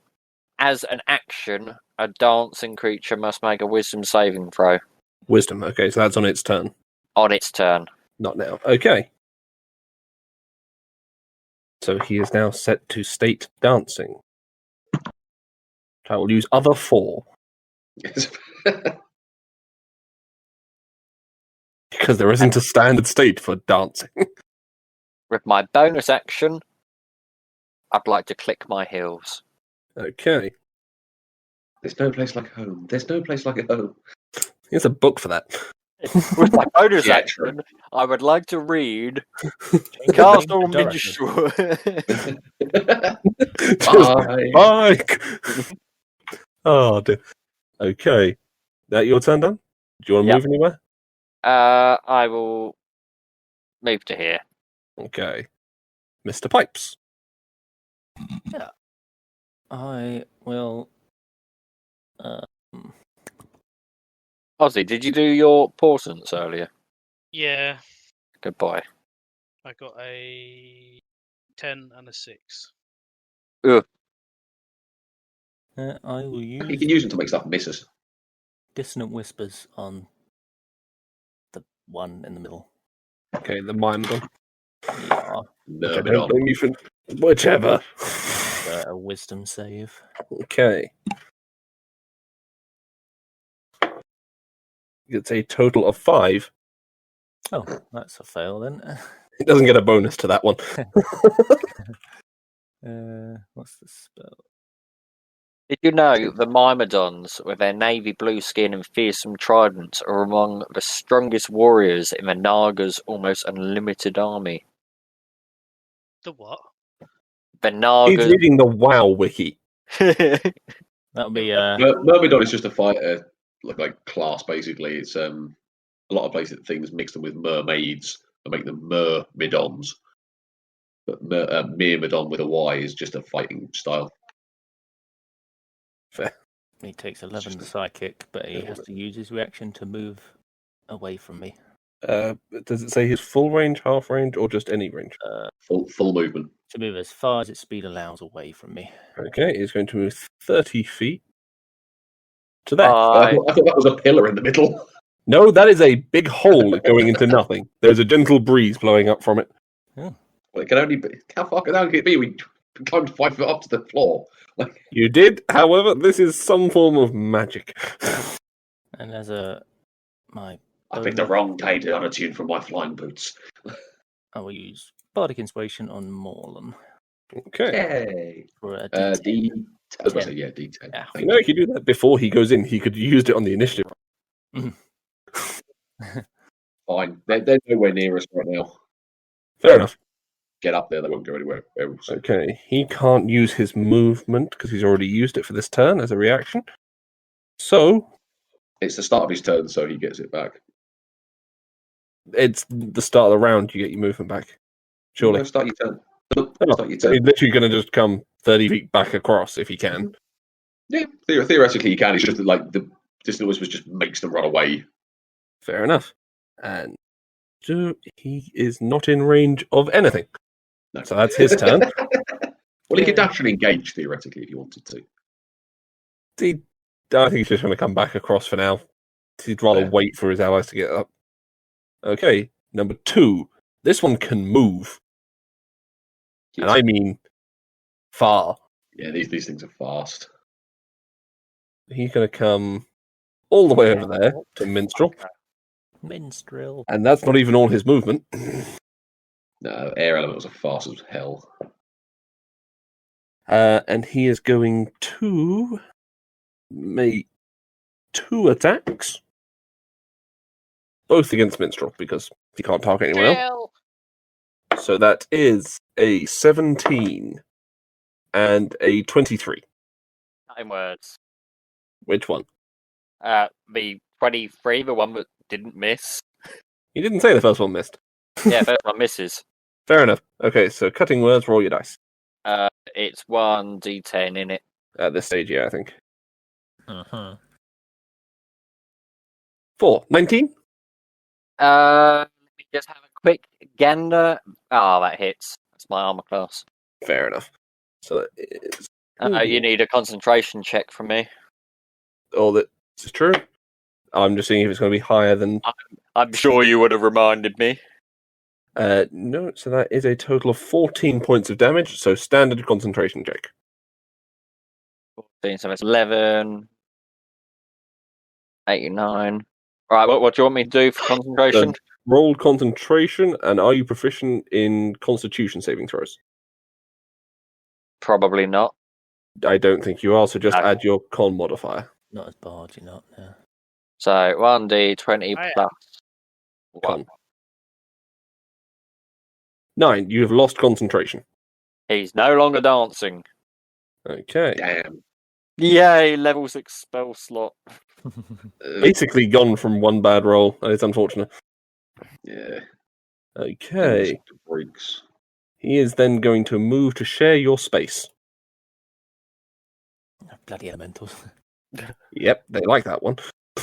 as an action. A dancing creature must make a wisdom saving throw. Wisdom, okay, so that's on its turn. On its turn. Not now. Okay. So he is now set to state dancing. I will use other 4. Because there isn't a standard state for dancing. With my bonus action, I'd like to click my heels. Okay. There's no place like home. There's no place like home. Here's a book for that. With my bonus Yeah, action, I would like to read Castle Minstrel. Bye. Mike! Oh, dear. Okay. That your turn done? Do you want to move anywhere? I will move to here. Okay. Mr. Pipes. Yeah. I will. Ozzy, did you do your portents earlier? Yeah, Good boy. I got a 10 and a 6. I will You use can use them to make stuff misses. Dissonant Whispers on the one in the middle. Okay, the mime one. Yeah. No, I don't blame you for whichever. A wisdom save. Okay. It's a total of 5. Oh, that's a fail then. It doesn't get a bonus to that one. What's the spell? Did you know the Myrmidons, with their navy blue skin and fearsome tridents, are among the strongest warriors in the Naga's almost unlimited army? The what? The He's Naga's... reading the WoW wiki. That'll be Myrmidon is just a fighter like class basically. It's a lot of places things mix them with mermaids and make them Myrmidons. But Myrmidon with a Y is just a fighting style. Fair. He takes 11 psychic, but he has to use his reaction to move away from me. Does it say his full range, half range, or just any range? Full movement. To move as far as its speed allows away from me. Okay, he's going to move 30 feet to that. I thought that was a pillar in the middle. No, that is a big hole going into nothing. There's a gentle breeze blowing up from it. Well, it can only be. How far down can it be? We climbed 5 foot up to the floor. You did, however, this is some form of magic. And as my I picked the wrong day to unattune from my flying boots. I will use Bardic Inspiration on Morlun Okay. Yay! for a D. I was going to say, 10. yeah, D10. Yeah. You know, he could do that before he goes in. He could have used it on the initiative. Fine. They're nowhere near us right now. Fair enough. Get up there, they won't go anywhere else. Okay, he can't use his movement because he's already used it for this turn as a reaction. So It's the start of his turn, so he gets it back. it's the start of the round. You get your movement back. Surely. No, start your turn. Oh, Start your turn. he's literally going to just come 30 feet back across if he can. Yeah, theoretically he can. It's just that, like, the distance was just makes them run away. Fair enough. And he is not in range of anything. No. So that's his turn. Well, he could actually engage theoretically if he wanted to. I think he's just going to come back across for now. He'd rather wait for his allies to get up. Okay, number 2. This one can move. And I mean far. Yeah, these things are fast. He's going to come all the way over there to Minstrel. Minstrel. And that's not even all his movement. No, air elementals are fast as hell. And he is going to make 2 attacks. Both against Minstrel, because he can't target anyone else. So that is a 17 and a 23. 9 words. Which one? The 23, the one that didn't miss. He didn't say the first one missed. Yeah, first one misses. Fair enough. Okay, so cutting words, roll your dice. It's 1d10 in it. At this stage, yeah, I think. Uh-huh. 4. 19? Let me just have a quick gander. That hits. That's my armor class. Fair enough. So that is... You need a concentration check from me. all that is true. I'm just seeing if it's going to be higher than... I'm sure you would have reminded me. No, so that is a total of 14 points of damage, so standard concentration check. 14, so that's 11. 89. Right, what do you want me to do for concentration? Roll concentration, and are you proficient in Constitution saving throws? Probably not. I don't think you are, so just No. add your con modifier. Not as bargy, not. No. So 1d20 I am. plus 1. Con. 9. You have lost concentration. He's no longer dancing. Okay. Damn. Yay, level 6 spell slot. Basically gone from one bad roll. It's unfortunate. Yeah. Okay. Breaks. He is then going to move to share your space. Bloody elementals. Yep, they like that one. I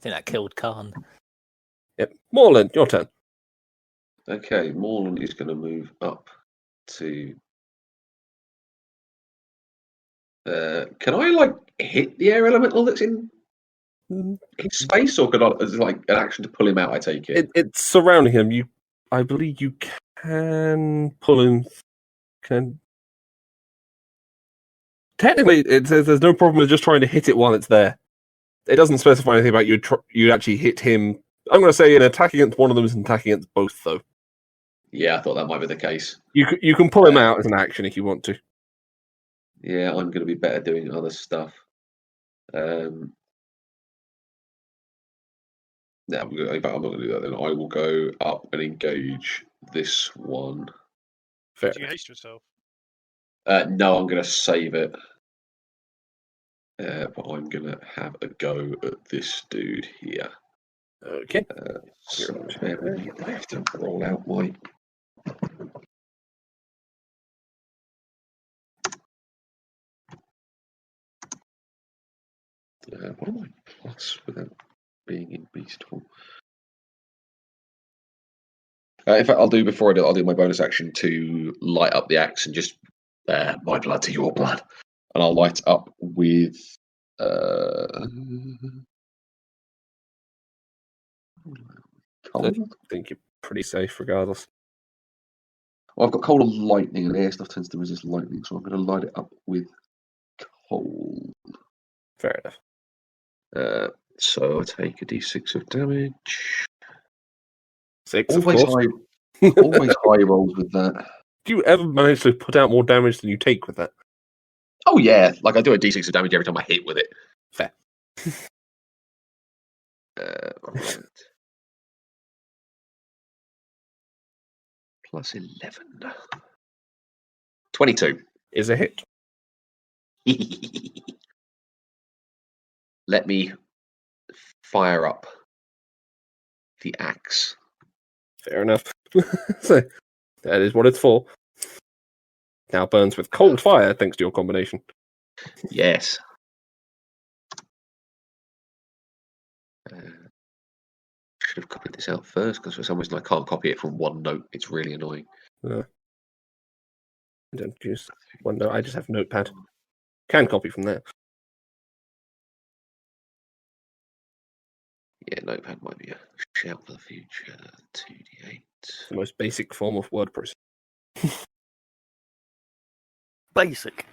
think that killed Khan. Yep. Morland, your turn. Okay, Morland is going to move up to. Can I hit the air elemental that's in his space, or could I, is it like an action to pull him out? I take it. It's surrounding him. I believe you can pull him. Technically, it says there's no problem with just trying to hit it while it's there. It doesn't specify anything about you actually hit him. I'm going to say an attack against one of them is an attack against both, though. Yeah, I thought that might be the case. You can pull him out as an action if you want to. Yeah, I'm going to be better doing other stuff. No, I'm not going to do that then. I will go up and engage this one. Fair. Do you haste yourself? No, I'm going to save it. But I'm going to have a go at this dude here. Okay. So bear with me. I have to roll out my. What am I plus without being in beast form? In fact, I'll do my bonus action to light up the axe and just my blood to your blood, and I'll light up with. I think you're pretty safe regardless. Well, I've got cold and lightning, and air stuff tends to resist lightning, so I'm going to light it up with cold. Fair enough. So I take a d6 of damage. 6, of Always course. always high rolls with that. Do you ever manage to put out more damage than you take with that? Oh yeah, like I do a d6 of damage every time I hit with it. Fair. Right. Plus 11. 22. Is a hit. Let me fire up the axe. Fair enough. So, that is what it's for. Now burns with cold fire thanks to your combination. Yes. Should have copied this out first because for some reason I can't copy it from OneNote. It's really annoying. I don't use OneNote. I just have Notepad. Can copy from there. Yeah, Notepad might be a shout for the future. 2d8. The most basic form of word processing. Basic.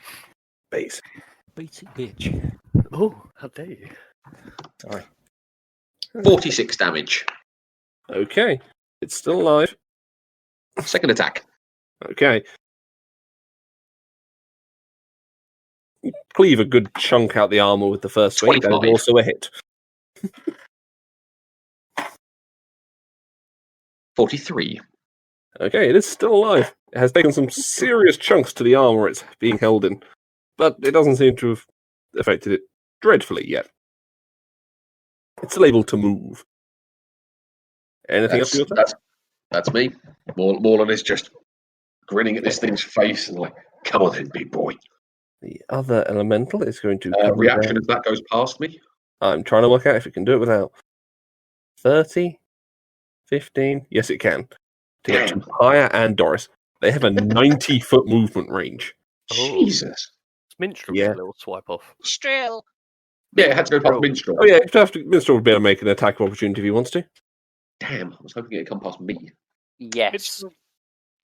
Basic. Basic bitch. Oh, how dare you? Sorry. 46 damage. Okay. It's still alive. Second attack. Okay. You cleave a good chunk out the armor with the first swing. That is 25. also a hit. 43. Okay, it is still alive. It has taken some serious chunks to the armor it's being held in, but it doesn't seem to have affected it dreadfully yet. It's still able to move. Anything else you got? That's me. Morlun is just grinning at this thing's face and like, come on then, big boy. The other elemental is going to come reaction down. as that goes past me. I'm trying to work out if it can do it without. 30? 15? Yes, it can. To get to Paya and Doris. They have a 90-foot movement range. Jesus. Minstrel Yeah. a little swipe off. Minstrel. Yeah, it had to go past Minstrel. Oh yeah, Minstrel would be able to make an attack of opportunity if he wants to. Damn, I was hoping it'd come past me. Yes. Minstrel.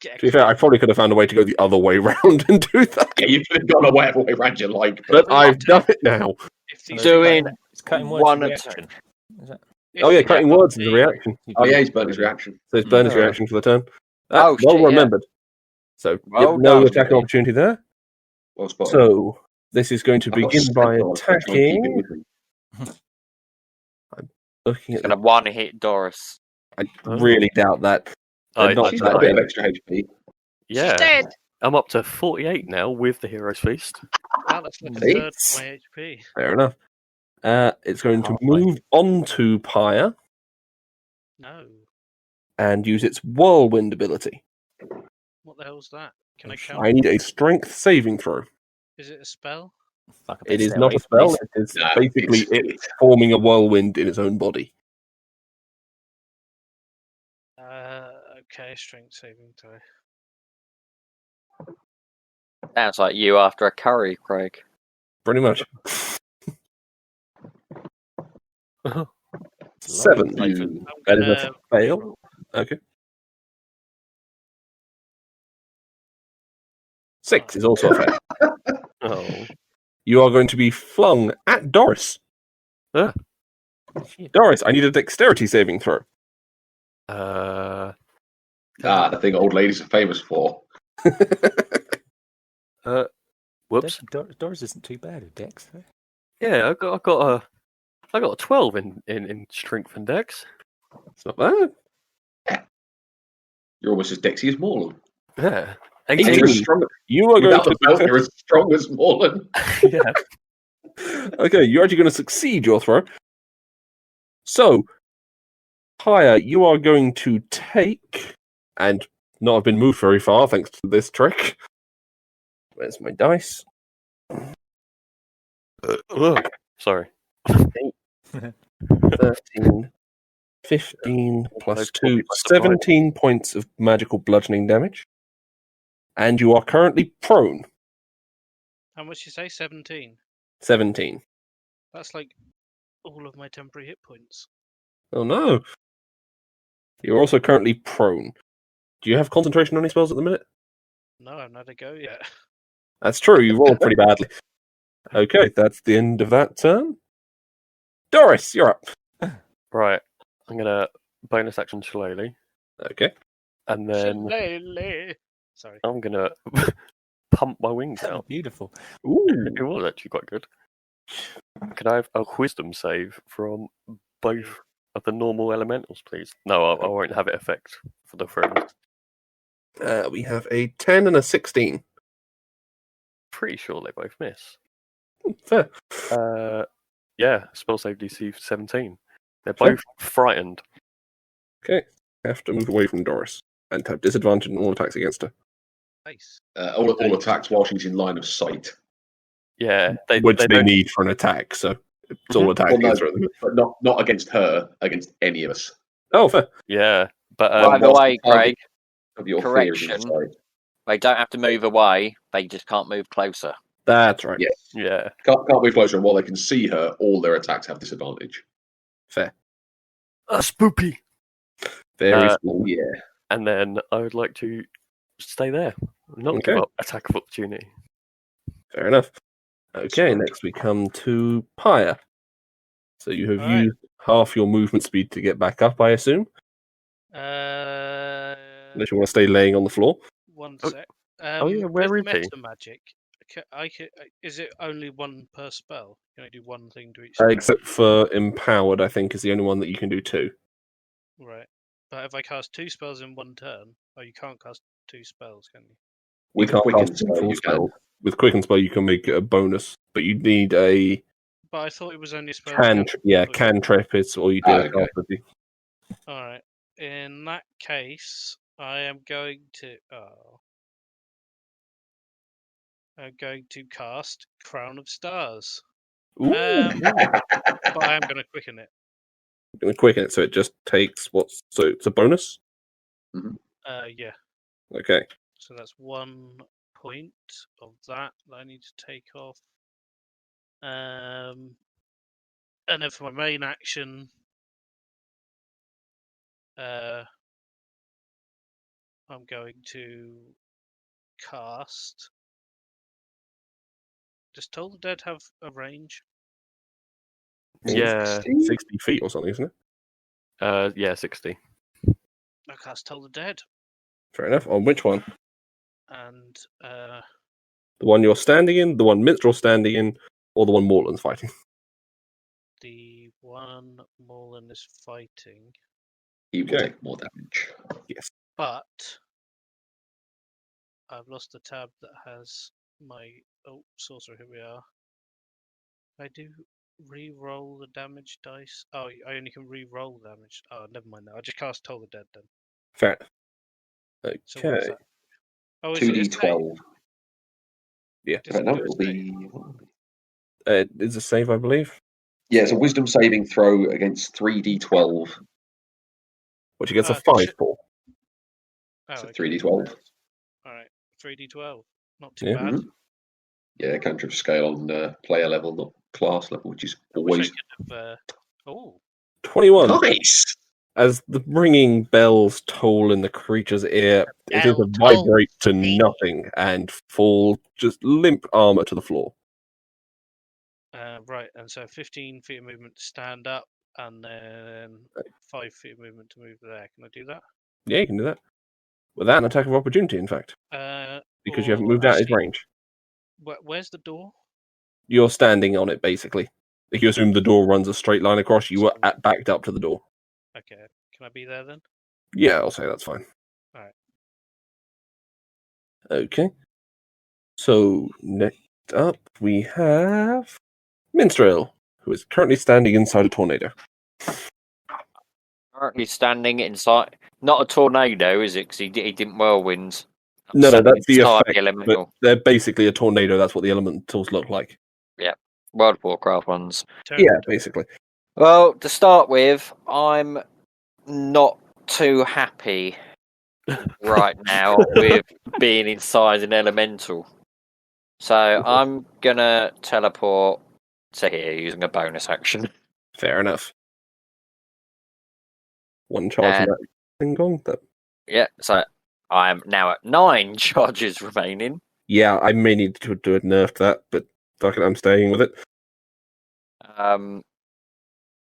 To be fair, I probably could have found a way to go the other way round and do that. Yeah, you could have gone whatever way around you like. But I've done it now. If these Doing It's cutting words one as a attack. reaction. Is that? Oh yeah, cutting words is a reaction. Oh yeah, he's burnt his reaction. So it's burn his Oh. reaction for the turn. Oh, well shit, yeah. remembered. So Well yep, no done, attack mate. opportunity there. Well spotted. So this is going to I've got begin by Stepdog, so try and keep it attacking. with me. Looking It's at gonna one hit Doris. I really doubt that. I, not I, She's that got a bit of big. extra HP. yeah, She's dead. I'm up to 48 now with the Hero's Feast. Wow, that's like a See? third of my HP. Fair enough. It's going to Halfway. move onto Pyre No. and use its whirlwind ability. What the hell's that? Can I count? I need a strength saving throw. Is it a spell? Fuck, I It bet is stay not away a from spell. these. It is No, basically it's- it forming a whirlwind in its own body. Okay, strength saving throw. Sounds like you after a curry, Craig. Pretty much. It's a 7. lovely flavor. I'm That is gonna a fail. Okay. 6 is also a fail. Oh, You are going to be flung at Doris. Shit. Doris, I need a dexterity saving throw. The thing old ladies are famous for. whoops. Doris isn't too bad at Dex, though. Yeah, I got a 12 in strength and dex. It's not bad. You're almost as dexy as Morlun. Yeah, You're 18. 18. as strong, You are going without the belt, you're to. as strong as Morlun. Yeah. Okay, you're actually going to succeed your throw. So, Pyre, you are going to take and not have been moved very far thanks to this trick. Where's my dice? Sorry. 13, 15 plus Those 2, probably by surprise. 17 points of magical bludgeoning damage. And you are currently prone. How much you say? 17. 17. That's like all of my temporary hit points. Oh no. You're also currently prone. Do you have concentration on any spells at the minute? No, I'm not a go yet. That's true, you rolled pretty badly. Okay, that's the end of that turn. Doris, you're up. Right. I'm gonna bonus action Shillelagh, Okay. and then Shillelagh. Sorry. I'm gonna pump my wings out. Beautiful. Ooh. It was actually quite good. Can I have a wisdom save from both of the normal elementals, please? No, I won't have it affect for the friends. We have a 10 and a 16. Pretty sure they both miss. Fair. Yeah, spell save DC 17. They're Sure. both frightened. Okay. Have to move away from Doris and have disadvantage on all attacks against her. Nice. All attacks while she's in line of sight. Yeah, Which they don't- need for an attack, so it's all attacks Well, no, against her. but not against her, against any of us. Oh, fair. Yeah, but By the whilst way, the target Craig, of your fear is in correction. sight. they don't have to move away. They just can't move closer. That's right. Yes. yeah, Can't move closer, and while they can see her, all their attacks have disadvantage. Fair. spoopy. Very Uh, small. Yeah. And then I would like to stay there, not Okay. give up attack of opportunity. Fair enough. Okay, next we come to Pyre. So you have Alright. used half your movement speed to get back up, I assume? Unless you want to stay laying on the floor. One Oh, sec. yeah, where with is he? meta magic, is it only one per spell? Can I do one thing to each spell? Except for Empowered, I think, is the only one that you can do two. Right. But if I cast 2 spells in one turn, you can't cast 2 spells, can you? With can't Quicken cast Spell, full you spell. can. With Quicken Spell, you can make it a bonus, but you need a But I thought it was only a spell. cantrip. It's all you do. Okay. All right. In that case, I am going to. I'm going to cast Crown of Stars. Ooh. But I am going to quicken it. Going to quicken it, so it just takes so it's a bonus. Yeah. Okay. So that's 1 point of that I need to take off. And then for my main action, I'm going to cast. Does Toll the Dead have a range? Yeah, 60 feet or something, isn't it? yeah, 60. I cast Toll the Dead, Fair enough. On which one? and The one you're standing in, the one Minstrel's standing in, or the one Morland's fighting? the one Morlan is fighting. He will Okay. take more damage. Yes. But I've lost the tab that has my sorcerer. Here we are. I do re-roll the damage dice. Oh, I only can re-roll damage. Oh, never mind. Now I just cast Toll the Dead then. Fair enough. So what is Okay. that? Oh, is it a save? 2d12. Yeah. Does it No, do a it'll save? be. It's a save, I believe. Yeah, it's a wisdom saving throw against 3d12. Which he gets a Okay, 5 shit. for. Oh, So okay. 3d12. All right, 3d12. Not too Yeah. bad. Mhm. Yeah, cantrip scale on player level, not class level, which is I wish always I could have. Oh, 21. nice. As the ringing bells toll in the creature's ear, it seems to Bell vibrate to tolls. nothing and fall just limp armor to the floor. right. And so 15 feet of movement to stand up, and then 5 feet of movement to move there. Can I do that? Yeah, you can do that. Without an attack of opportunity, in fact, because you haven't moved out his actually, range. Where's the door? You're standing on it, basically. If you assume the door runs a straight line across, you were backed up to the door. Okay. Can I be there then? Yeah, I'll say that's fine. Alright. Okay. So, next up, we have Minstrel, who is currently standing inside a tornado. Currently standing inside. Not a tornado, is it? Because he didn't whirlwind. No, that's the Inside effect. But elemental. they're basically a tornado. That's what the elementals look like. World of Warcraft ones. Yeah, basically. Well, to start with, I'm not too happy right now with being inside an elemental. So I'm gonna teleport to here using a bonus action. Fair enough. One charge And- of that thing gone. Yeah, so I'm now at 9 charges remaining. Yeah, I may need to do a nerf to that, but fuck it, I'm staying with it.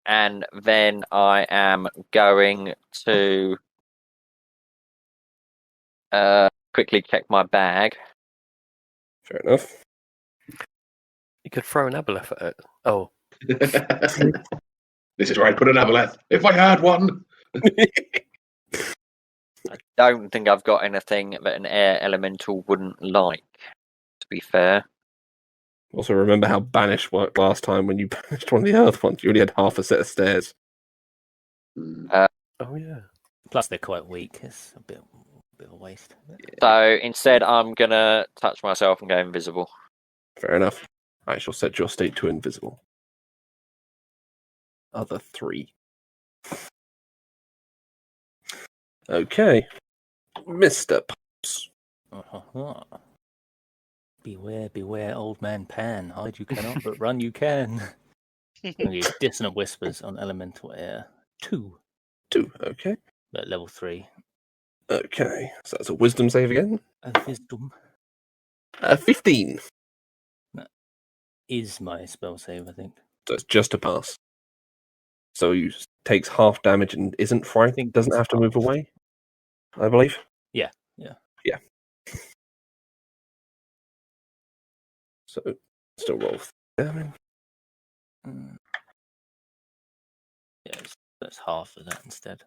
and then I am going to quickly check my bag. Fair enough. You could throw an aboleth at it. Oh. This is where I'd put an aboleth. If I had one. I don't think I've got anything that an air elemental wouldn't like, to be fair. Also, remember how Banish worked last time when you banished one of the Earth ones? You only had half a set of stairs. Oh, yeah. Plus, they're quite weak. It's a bit of a waste. So instead, I'm going to touch myself and go invisible. Fair enough. I shall set your state to invisible. Other 3. Okay. Mr. Pops. Beware, beware, old man Pan. Hide you cannot, but run you can. Dissonant whispers on elemental air. 2. 2, okay. At level 3. Okay, so that's a wisdom save again. A wisdom. 15. That is my spell save, I think. So it's just a pass. So he takes half damage and isn't frightened, doesn't have to move away, I believe. Yeah. So still roll damage. Yeah, that's half of that instead.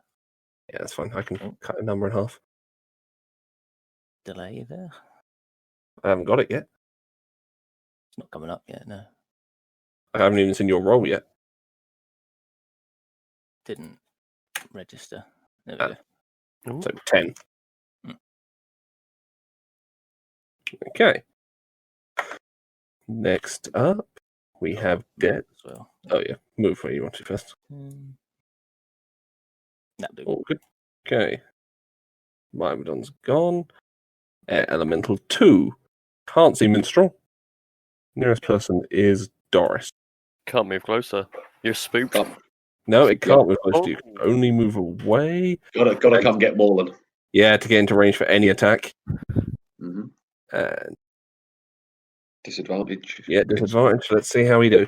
Yeah, that's fine. I can cut a number in half. Delay there. I haven't got it yet. It's not coming up yet, no. I haven't even seen your roll yet. Didn't register. There we go. So 10. Okay. Next up, we have Dead. As well. Oh, yeah. Move where you want to first. That'll do. All good. Okay. Myrmidon's gone. Air Elemental 2. Can't see Minstrel. Nearest person is Doris. Can't move closer. You're spooked. No, it can't move close to you. It can only move away. Gotta come get Morlan. Yeah, to get into range for any attack. Mm-hmm. And disadvantage. Yeah, disadvantage. Let's see how we do.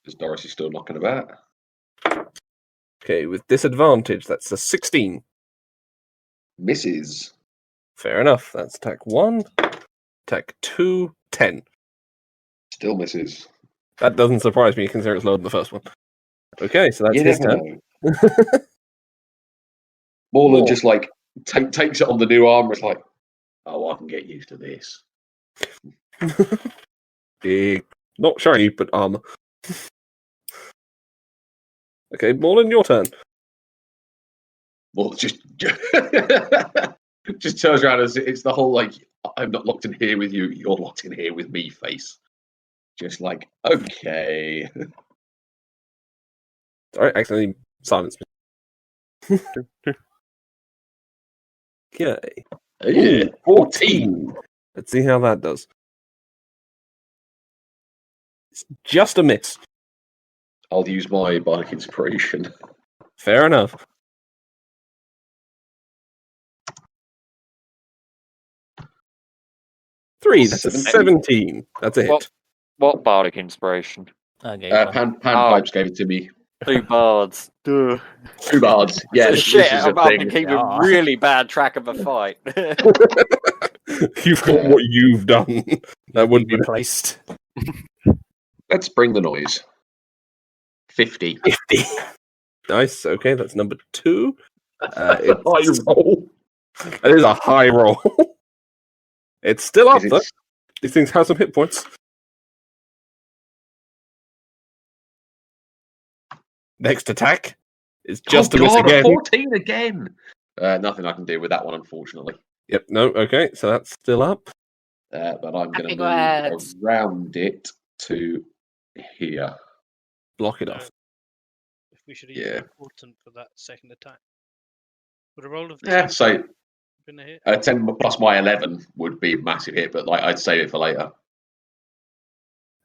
Because Doris is still knocking about. Okay, with disadvantage, that's a 16. Misses. Fair enough. That's attack 1. Attack 2, 10. Still misses. That doesn't surprise me, considering it's lower than the first one. Okay, so that's his turn. Morlan just like takes it on the new armor. It's like, oh, I can get used to this. Big, not shiny, but armor. Okay, Morlan, your turn. Well, just turns around as it's the whole like, I'm not locked in here with you. You're locked in here with me face. Just like, okay. Sorry, accidentally silenced me. Okay. Ooh, 14. Let's see how that does. It's just a miss. I'll use my Bardic Inspiration. Fair enough. Three. That's a 17. That's a hit. What Bardic Inspiration? Panpipes gave it to me. 2 bards. Duh. 2 bards. Yeah, shit. I'm keeping really bad track of a fight. You've got what you've done. That wouldn't be placed. Let's bring the noise. 50. Nice. Okay, that's number 2. High roll. That is a high roll. It's still up, though. These things have some hit points. Next attack is just a miss again. 14 again. Nothing I can do with that one, unfortunately. Yep. No. Okay. So that's still up. But I'm going to move around it to here. Block it off. If we should use important for that second attack. Would a roll of 10 so been a hit? 10 plus my 11 would be a massive hit, but like I'd save it for later.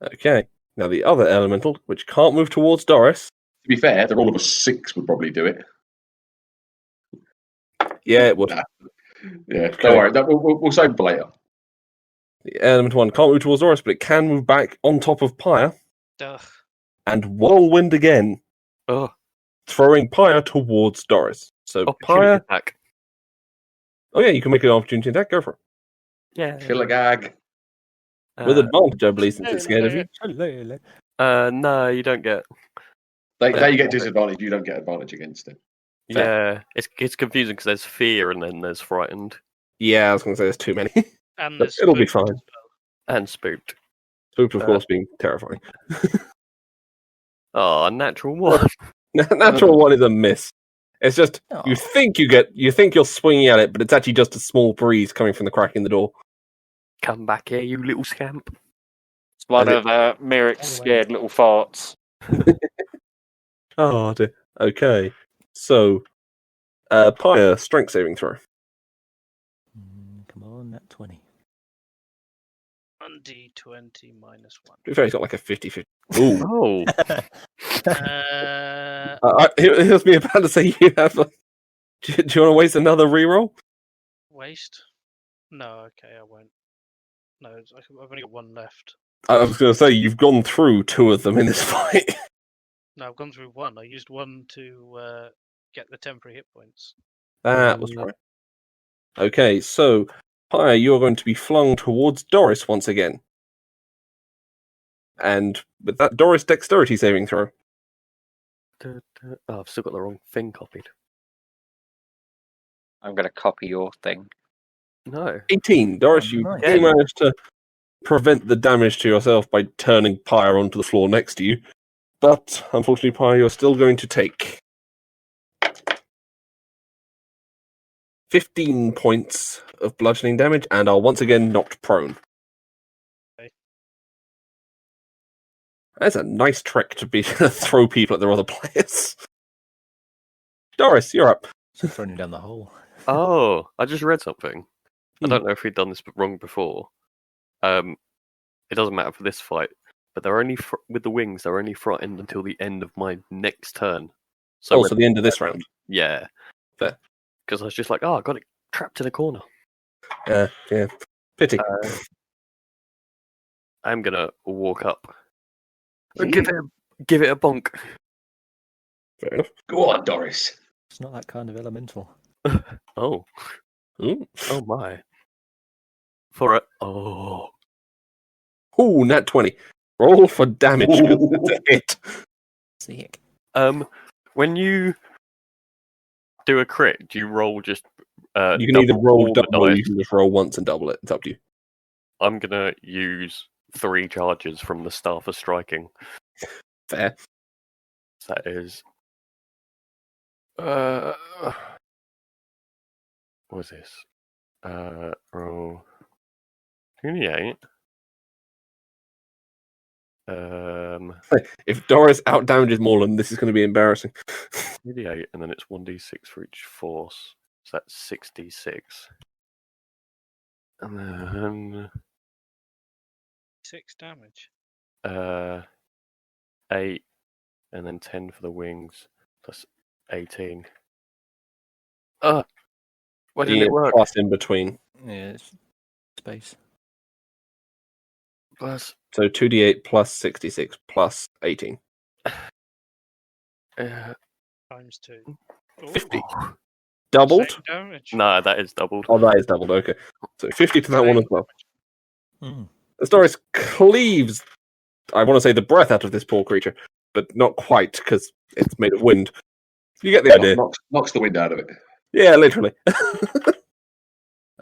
Okay. Now the other elemental, which can't move towards Doris. To be fair, the roll of a 6 would probably do it. Yeah, it would. Yeah, don't worry. We'll save it for later. The element 1 can't move towards Doris, but it can move back on top of Pyre. Ugh. And whirlwind again. Oh. throwing Pyre towards Doris. So Opportunity Pyre. attack. Oh yeah, you can make an opportunity attack. Go for it Yeah. Kill a gag. with advantage, I believe, since it's scared of you. No, you don't get. They get disadvantage. You don't get advantage against it. Yeah, it's confusing because there's fear and then there's frightened Yeah, I was going to say there's too many. And But there's it'll be spooked fine. as well. and spooked. Spooked, of course, being terrifying. Oh, natural one. Natural one is a miss. It's just you think you're swinging at it, but it's actually just a small breeze coming from the crack in the door. Come back here, you little scamp. It's one As of Merrick's scared little farts. Oh dear. Okay, so Pyre, strength saving throw. Come on, that 20. 1d20 minus 1. To be fair, he's got like a 50-50. Ooh. Oh, He was me about to say you have. Do you want to waste another reroll? Waste? No, okay, I won't. No, I've only got one left. I was going to say you've gone through 2 of them in this fight. No, I've gone through one. I used one to get the temporary hit points. That was right. Okay, so Pyre, you are going to be flung towards Doris once again. And with that, Doris dexterity saving throw. oh, I've still got the wrong thing copied. I'm going to copy your thing. No. 18. Doris, you nice. do manage to prevent the damage to yourself by turning Pyre onto the floor next to you. But, unfortunately, Pyre, you're still going to take 15 points of bludgeoning damage and are once again knocked prone. Okay. That's a nice trick to be to throw people at their other players. Doris, you're up. Just throwing him down the hole. Oh, I just read something. I don't know if we'd done this wrong before. It doesn't matter for this fight, but they're only with the wings. They're only frightened until the end of my next turn. So the end of this round. Yeah. Fair. Because I was just like, I got it trapped in a corner. Yeah. Pity. I'm gonna walk up. Give it a bonk. Fair enough. Go on, Doris. It's not that kind of elemental. Oh. Ooh. Oh my. For a oh. Ooh, nat 20. Roll for damage. 'Cause it's a hit. Sick. When you do a crit, do you roll just You can either roll all the double or dice? you can just roll once and double it. It's up to you. I'm gonna use 3 charges from the Staff of Striking. Fair. That is what is this? Roll 28. If Doris outdamages Morland, this is going to be embarrassing. 28, and then it's 1d6 for each force. So that's 6d6. And then 6 damage. 8, and then 10 for the wings, plus 18. Why didn't Yeah, it work? plus in between. Yeah, it's space. Plus, So 2d8 plus 66 plus 18. Times 2. Ooh, 50. Doubled? same damage. no, that is doubled. Oh, that is doubled. Okay. So 50 to that one as well. Mm. As Doris cleaves, I want to say, the breath out of this poor creature, but not quite, because it's made of wind. You get the idea. Knocks the wind out of it. Yeah, literally.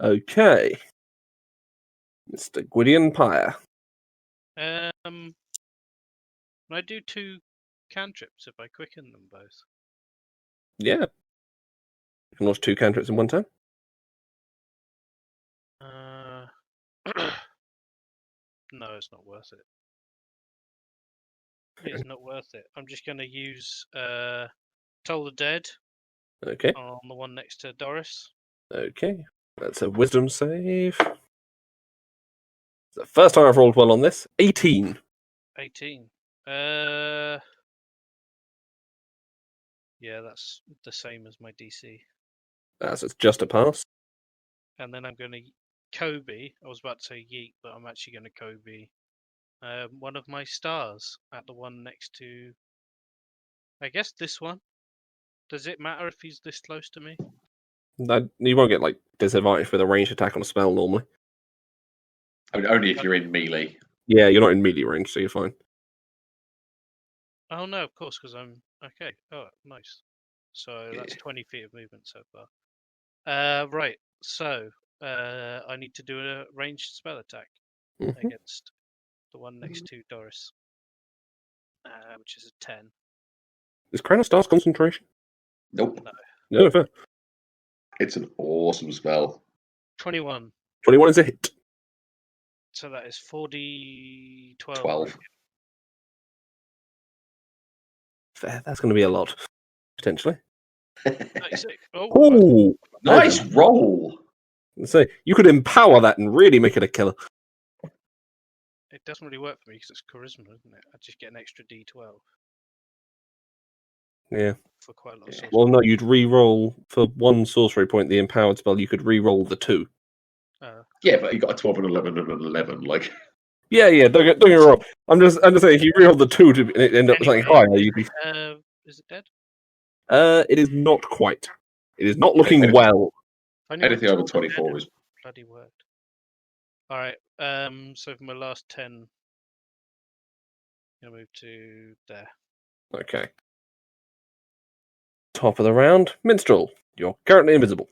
Okay. Mr. Gwydion Pyre. Can I do 2 cantrips if I quicken them both? Yeah. You can launch 2 cantrips in one turn. No, it's not worth it. It's not worth it. I'm just going to use Toll the Dead Okay. on the one next to Doris. Okay. That's a wisdom save. It's the first time I've rolled well on this. 18. 18. Yeah, that's the same as my DC. That's just a pass. And then I'm going to Kobe. I was about to say yeet, but I'm actually going to Kobe. One of my stars at the one next to, I guess, this one. Does it matter if he's this close to me? You won't get disadvantage with a ranged attack on a spell normally. I mean, only if you're in melee. Yeah, you're not in melee range, so you're fine. Oh no, of course, because I'm okay. Oh, nice. So that's 20 feet of movement so far. Right. So I need to do a ranged spell attack against the one next to Doris, which is a 10. Is Kranos Star's concentration? Nope. No, fair. It's an awesome spell. 21. 21 is a hit. So that is 4d12. 12. Fair. That's going to be a lot, potentially. 36. Oh, Ooh, Nice roll. So you could empower that and really make it a killer. it doesn't really work for me because it's charisma, isn't it? I just get an extra d12 Yeah. for quite a lot of sorcery. Well, no, you'd re-roll for one sorcery point. The empowered spell, you could re-roll the 2. Yeah, but you got a 12 and 11 and an 11. Like, Yeah. Don't get me wrong. I'm just saying, if you re-roll the 2 to end up with something higher, you'd be. Is it dead? It is not quite. It is not looking Anything- well. anything over 24 is. Bloody worked. All right. So for my last 10, I'll move to there. Okay. Top of the round, Minstrel. You're currently invisible.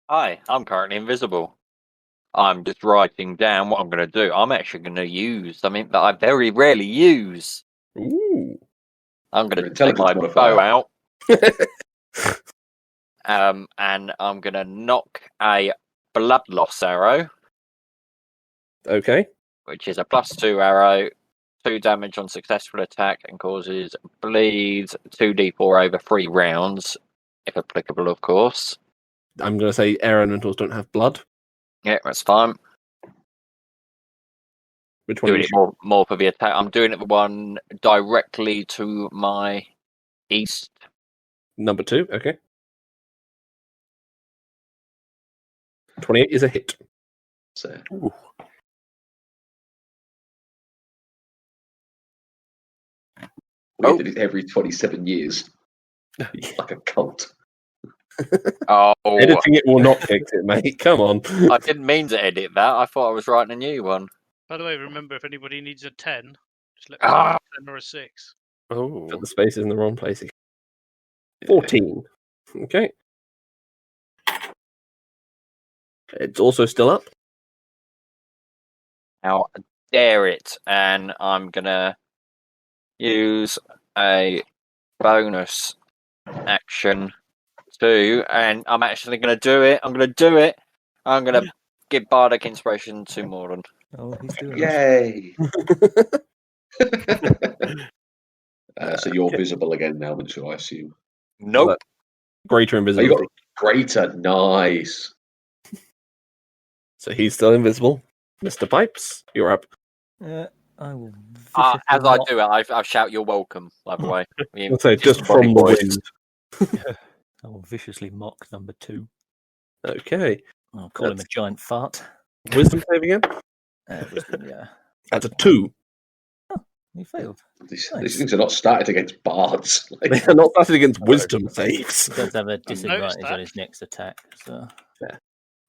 Hi, I'm currently invisible. I'm just writing down what I'm going to do. I'm actually going to use something that I very rarely use. Ooh. I'm going Your to take my intelligence bow modifier. out. And I'm going to knock a blood loss arrow, Okay. which is a +2 arrow, 2 damage on successful attack, and causes bleeds 2d4 over 3 rounds, if applicable, of course. I'm going to say air elementals don't have blood. Yeah, that's fine. Which one? Doing it more for the attack. I'm doing it the one directly to my east. Number 2. Okay. 28 is a hit. So, we did it every 27 years. Like a cult. Oh, Editing it will not fix it, mate. Come on. I didn't mean to edit that. I thought I was writing a new one. By the way, remember, if anybody needs a 10, just let me know Ah. a 10 or a 6. Oh, Put the spaces in the wrong place. 14. Okay. It's also still up. How dare it? And I'm gonna use a bonus action too, and I'm actually gonna do it. I'm gonna give Bardic Inspiration to Moran. Oh, he's doing it. Yay! So you're visible again now, Mitchell, I assume. Nope. Greater Oh, you invisibility. got greater. Nice. So he's still invisible. Mr. Pipes, you're up. I will. As I viciously do it, I shout "You're welcome." By the way, I'll say just from the wind. I will viciously mock number 2. Okay. I'll call him a giant fart. Wisdom save again. Wisdom, yeah. That's a 2. He failed. These Nice. things are not started against bards. They Like, are not started against wisdom saves. He does have a disadvantage that. on his next attack. So, Fair.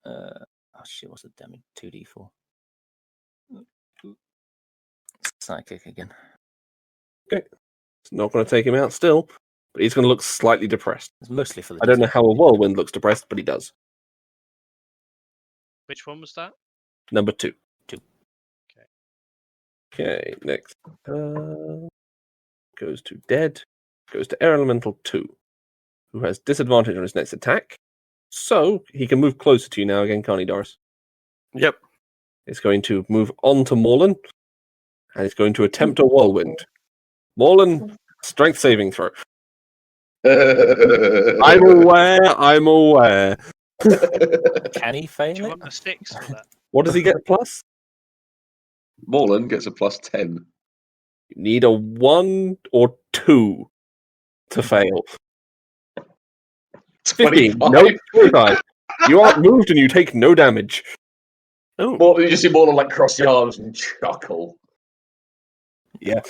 oh shit! What's the damage? 2d4. Psychic again. It's not going to take him out still, but he's going to look slightly depressed. It's mostly for the. I don't know how a whirlwind looks depressed, but he does. Which one was that? Number 2. 2. Okay, next. Goes to Dead. Goes to Air Elemental 2, who has disadvantage on his next attack. So he can move closer to you now again, can't he, Doris? yep. It's going to move on to Morlan, and it's going to attempt a whirlwind. Morlan, strength saving throw. I'm aware. Can he Do fail you it? want a 6 for that? What does he get plus? Morlan gets a +10. You need a 1 or 2 to fail. 15. 25. No, 25. You aren't moved and you take no damage. Oh, You just see Morlan like cross the arms and chuckle. Yeah.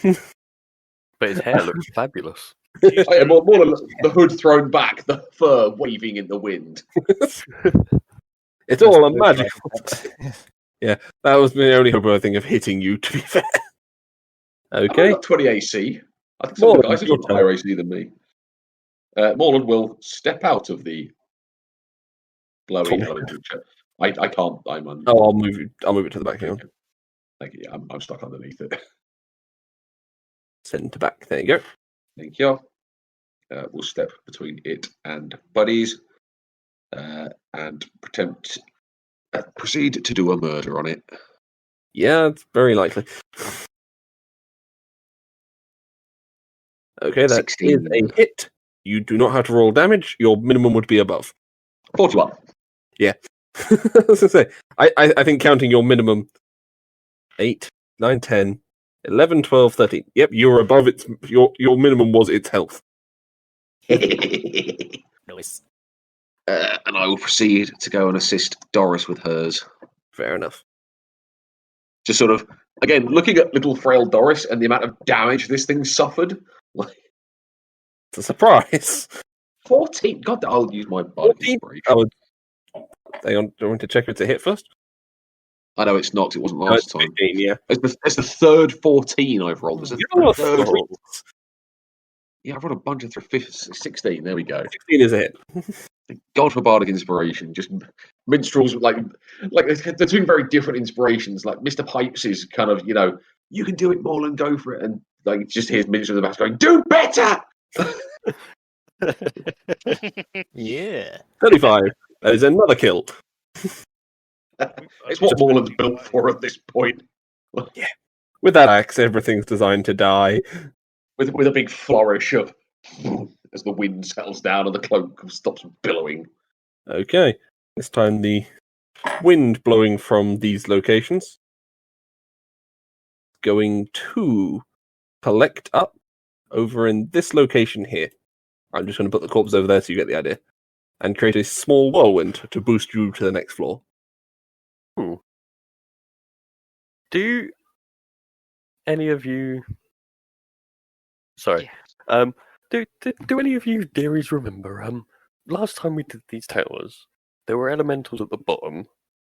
but his hair looks fabulous. More than the hood thrown back, the fur waving in the wind. It's all a magical. Yeah, that was the only hope I think of hitting you. To be fair. Okay. I've got 20 AC. I think some of the guys have got higher AC than me. Morland will step out of the glowing elemental chair. I can't. I'm on. Oh, I'll move it to the back. Hang on. Thank you. Yeah, I'm stuck underneath it. Send to back. There you go. Thank you. We'll step between it and buddies and proceed to do a murder on it. Yeah, it's very likely. Okay, that 16. is a hit. You do not have to roll damage. Your minimum would be above. 41. Yeah. I was gonna say, I think counting your minimum 8, 9, 10, 11, 12, 13. Yep, you're above its your minimum was its health. Nice. And I will proceed to go and assist Doris with hers. Fair enough. Just sort of, again, looking at little frail Doris and the amount of damage this thing suffered. It's a surprise. 14. God, I'll use my body inspiration. Hang on, do you want to check if it's a hit first? I know it's not. It wasn't last time. 15, yeah. It's the third 14 I've rolled. It's the third roll. Yeah, I've rolled a bunch of 16. There we go. 16 is a hit. Thank God for bardic inspiration. Just minstrels like they're two very different inspirations. Like Mr. Pipes is kind of, you can do it, Morland, go for it, and like just hears minstrels in the back going, "Do better." Yeah. 35. That is another kill. It's what Morland's built for at this point. Yeah. With that axe, everything's designed to die. With a big flourish of as the wind settles down and the cloak stops billowing. Okay. This time the wind blowing from these locations going to collect up over in this location here. I'm just going to put the corpse over there so you get the idea. And create a small whirlwind to boost you to the next floor. Do any of you... Sorry. Do any of you dearies remember, last time we did these towers, there were elementals at the bottom,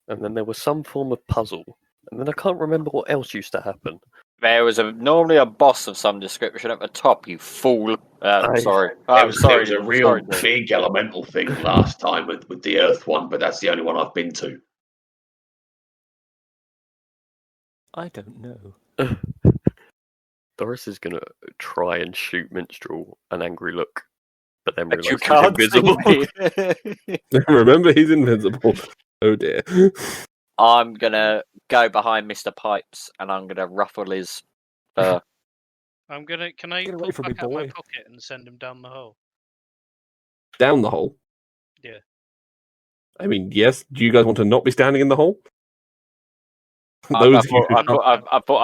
and then there was some form of puzzle, and then I can't remember what else used to happen. There was normally a boss of some description at the top, you fool. Sorry. It was a real big elemental thing last time with the Earth one, but that's the only one I've been to. I don't know. Doris is going to try and shoot Minstrel an angry look, but then But realise you can't he's invisible. Remember, he's invincible. Oh dear. I'm going to go behind Mr. Pipes and I'm going to ruffle his fur. Can I Get away pull from me, back out my boy. pocket and send him down the hole? Down the hole? Yeah. I mean, yes. Do you guys want to not be standing in the hole? I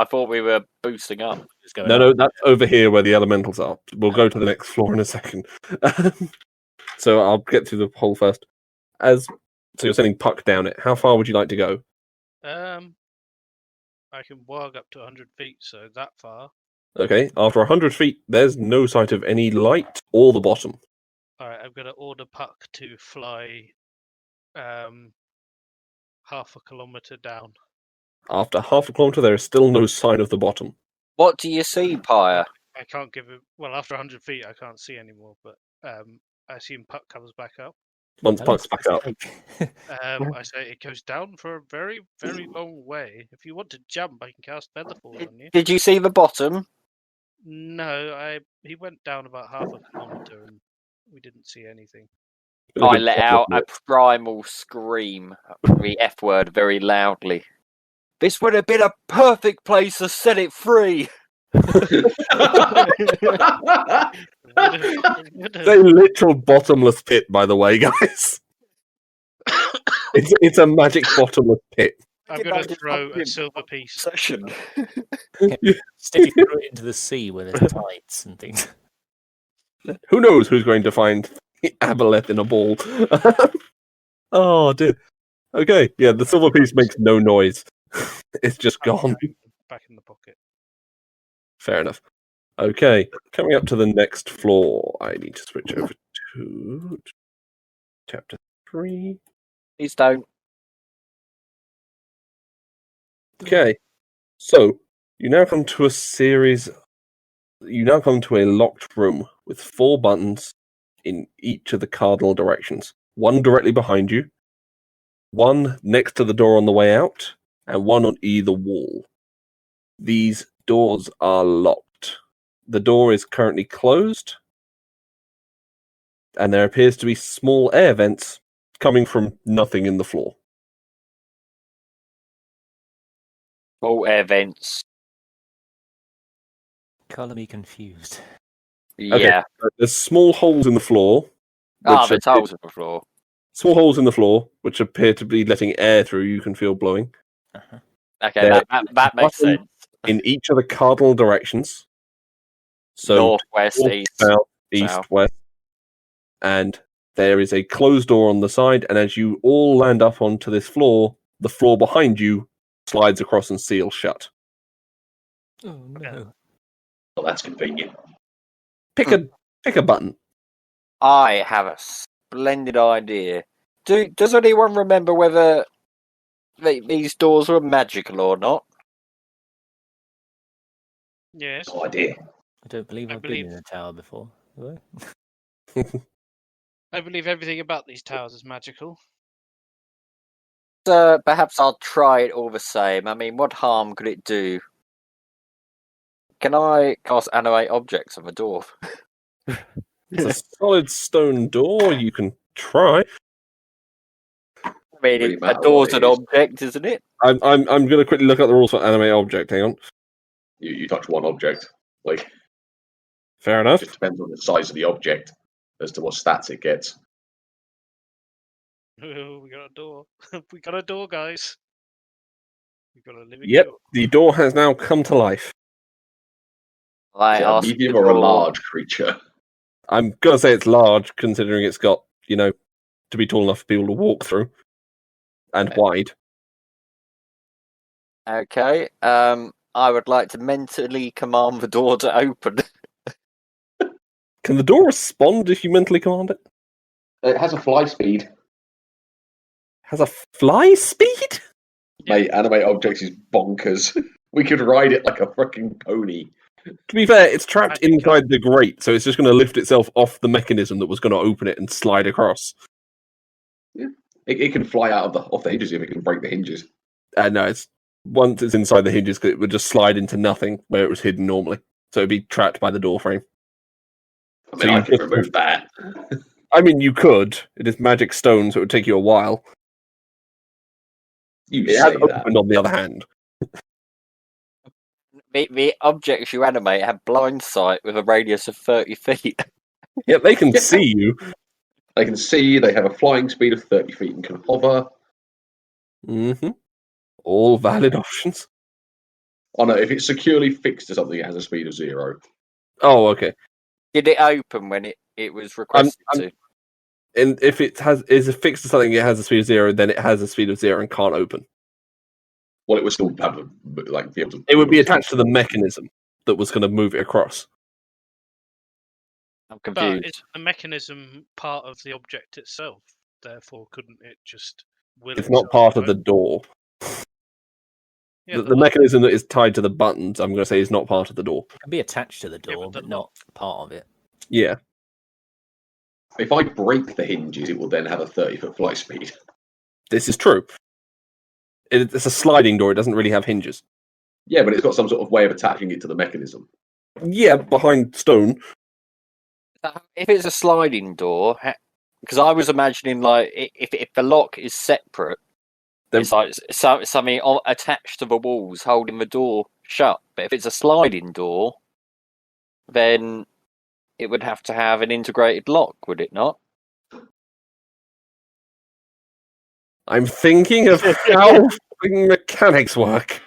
thought we were boosting up. No, that's over here where the elementals are. We'll go to the next floor in a second. So I'll get through the hole first. So you're sending Puck down it. How far would you like to go? I can walk up to 100 feet, so that far. Okay, after 100 feet, there's no sight of any light or the bottom. Alright, I'm going to order Puck to fly half a kilometre down. After half a kilometre, there is still no sign of the bottom. What do you see, Pyre? I can't give it. Well, after 100 feet, I can't see anymore, but I assume Puck comes back up. Once Puck's back up. I say it goes down for a very, very long way. If you want to jump, I can cast Featherfall on you. Did you see the bottom? No, he went down about half a kilometre and we didn't see anything. I let out a primal scream, the F word, very loudly. This would have been a perfect place to set it free. It's a literal bottomless pit, by the way, guys. It's a magic bottomless pit. I'm going to throw a silver piece. Session. Stick it through it into the sea where there's tides and things. Who knows who's going to find Aboleth in a ball? Oh dear. Okay, yeah, the silver piece makes no noise. It's just gone. Back in the pocket. Fair enough. Okay, coming up to the next floor. I need to switch over to chapter 3. Please don't. Okay, so you now come to a series. You now come to a locked room with 4 buttons in each of the cardinal directions. One directly behind you, one next to the door on the way out, and one on either wall. These doors are locked. The door is currently closed, and there appears to be small air vents coming from nothing in the floor. All air vents. Colour me confused. Yeah. There's small holes in the floor. There's holes in the floor. Small holes in the floor, which appear to be letting air through. You can feel blowing. Uh-huh. Okay, that makes sense. In each of the cardinal directions. So Northwest, north, east, south, east, south. west. And there is a closed door on the side, and as you all land up onto this floor, the floor behind you slides across and seals shut. Oh no. Well, that's convenient. Pick a button. I have a splendid idea. Does anyone remember whether these doors were magical or not? Yes. No idea. I don't believe I've been in a tower before. Have I? I believe everything about these towers is magical. Perhaps I'll try it all the same. I mean, what harm could it do? Can I cast animate objects on the door? It's a solid stone door. You can try. I mean, Really a matter door's what an it is. object, isn't it? I'm going to quickly look at the rules for animate object. Hang on. You touch one object. Like, Fair it enough. just depends on the size of the object as to what stats it gets. Oh, we got a door. We got a door, guys. We got a living Yep, door. the door has now come to life. I Is it a asked medium the or a door- large creature? I'm going to say it's large, considering it's got, to be tall enough for people to walk through. And Okay. wide. Okay. I would like to mentally command the door to open. Can the door respond if you mentally command it? It has a fly speed. Has a fly speed? Mate, animate objects is bonkers. We could ride it like a fucking pony. To be fair, it's trapped I think inside the grate, so it's just going to lift itself off the mechanism that was going to open it and slide across. It can fly out off the hinges if it can break the hinges. No, it's once it's inside the hinges, it would just slide into nothing where it was hidden normally. So it'd be trapped by the door frame. I So mean, I you could just- remove that. I mean, you could. It is magic stone, so it would take you a while. You It has say that. opened, on the other hand. The objects you animate have blind sight with a radius of 30 feet. Yeah, they can see you. They can see, they have a flying speed of 30 feet and can hover. Mm-hmm. All valid options. Oh no, if it's securely fixed to something, it has a speed of 0. Oh, okay. Did it open when it was requested to? And if it is affixed to something, it has a speed of 0, then it has a speed of 0 and can't open. Well, it would still have be able to. It would be attached to the mechanism that was going to move it across. I'm But confused. it's the mechanism part of the object itself. Therefore, couldn't it just will It's not itself part of the open? door. Yeah, The mechanism that is tied to the buttons, I'm going to say, is not part of the door. It can be attached to the Yeah, door, but the but not part of it. Yeah. If I break the hinges, it will then have a 30-foot flight speed. This is true. It's a sliding door. It doesn't really have hinges. Yeah, but it's got some sort of way of attaching it to the mechanism. Yeah, behind stone. If it's a sliding door, because I was imagining like if the lock is separate, Then- it's like something attached to the walls holding the door shut. But if it's a sliding door, then it would have to have an integrated lock, would it not? I'm thinking of how fucking mechanics work.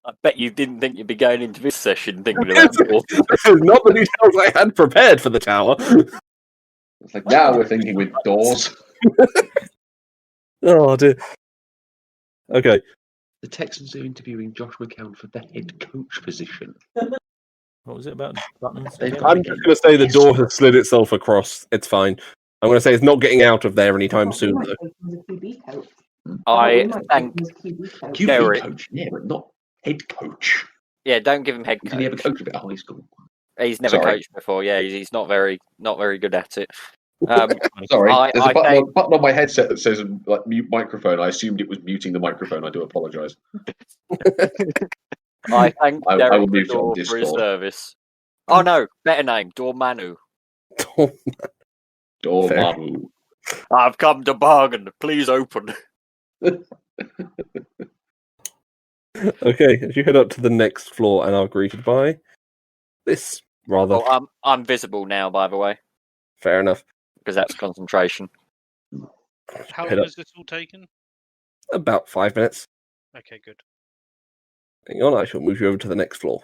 I bet you didn't think you'd be going into this session thinking of that door. This is not the details I had prepared for the tower. It's like, now we're thinking with doors. Oh, dear. Okay. The Texans are interviewing Josh McCown for the head coach position. What was it about buttons? They've again? got- I'm just going to say the door has slid itself across. It's fine. I'm going to say it's not getting out of there anytime We soon, might though. take him as a QB coach. I We might take thank. him as QB coach. QB Derek. coach, yeah, but not head coach. Yeah, don't give him head Did he ever coach. coach a bit of high school? He's never Sorry. coached before. Yeah, he's not very good at it. Sorry, I there's a button, thank- button on my headset that says like mute microphone. I assumed it was muting the microphone. I do apologise. I thank I Derek will mute it on Door for his Discord. service. Oh no, better name, Dormammu. Dormammu. I've come to bargain. Please open. Okay, as you head up to the next floor and are greeted by this rather Oh, I'm visible now, by the way, fair enough. because that's concentration. How Head long up. has this all taken? About 5 minutes. Okay, good. Hang on, I shall move you over to the next floor.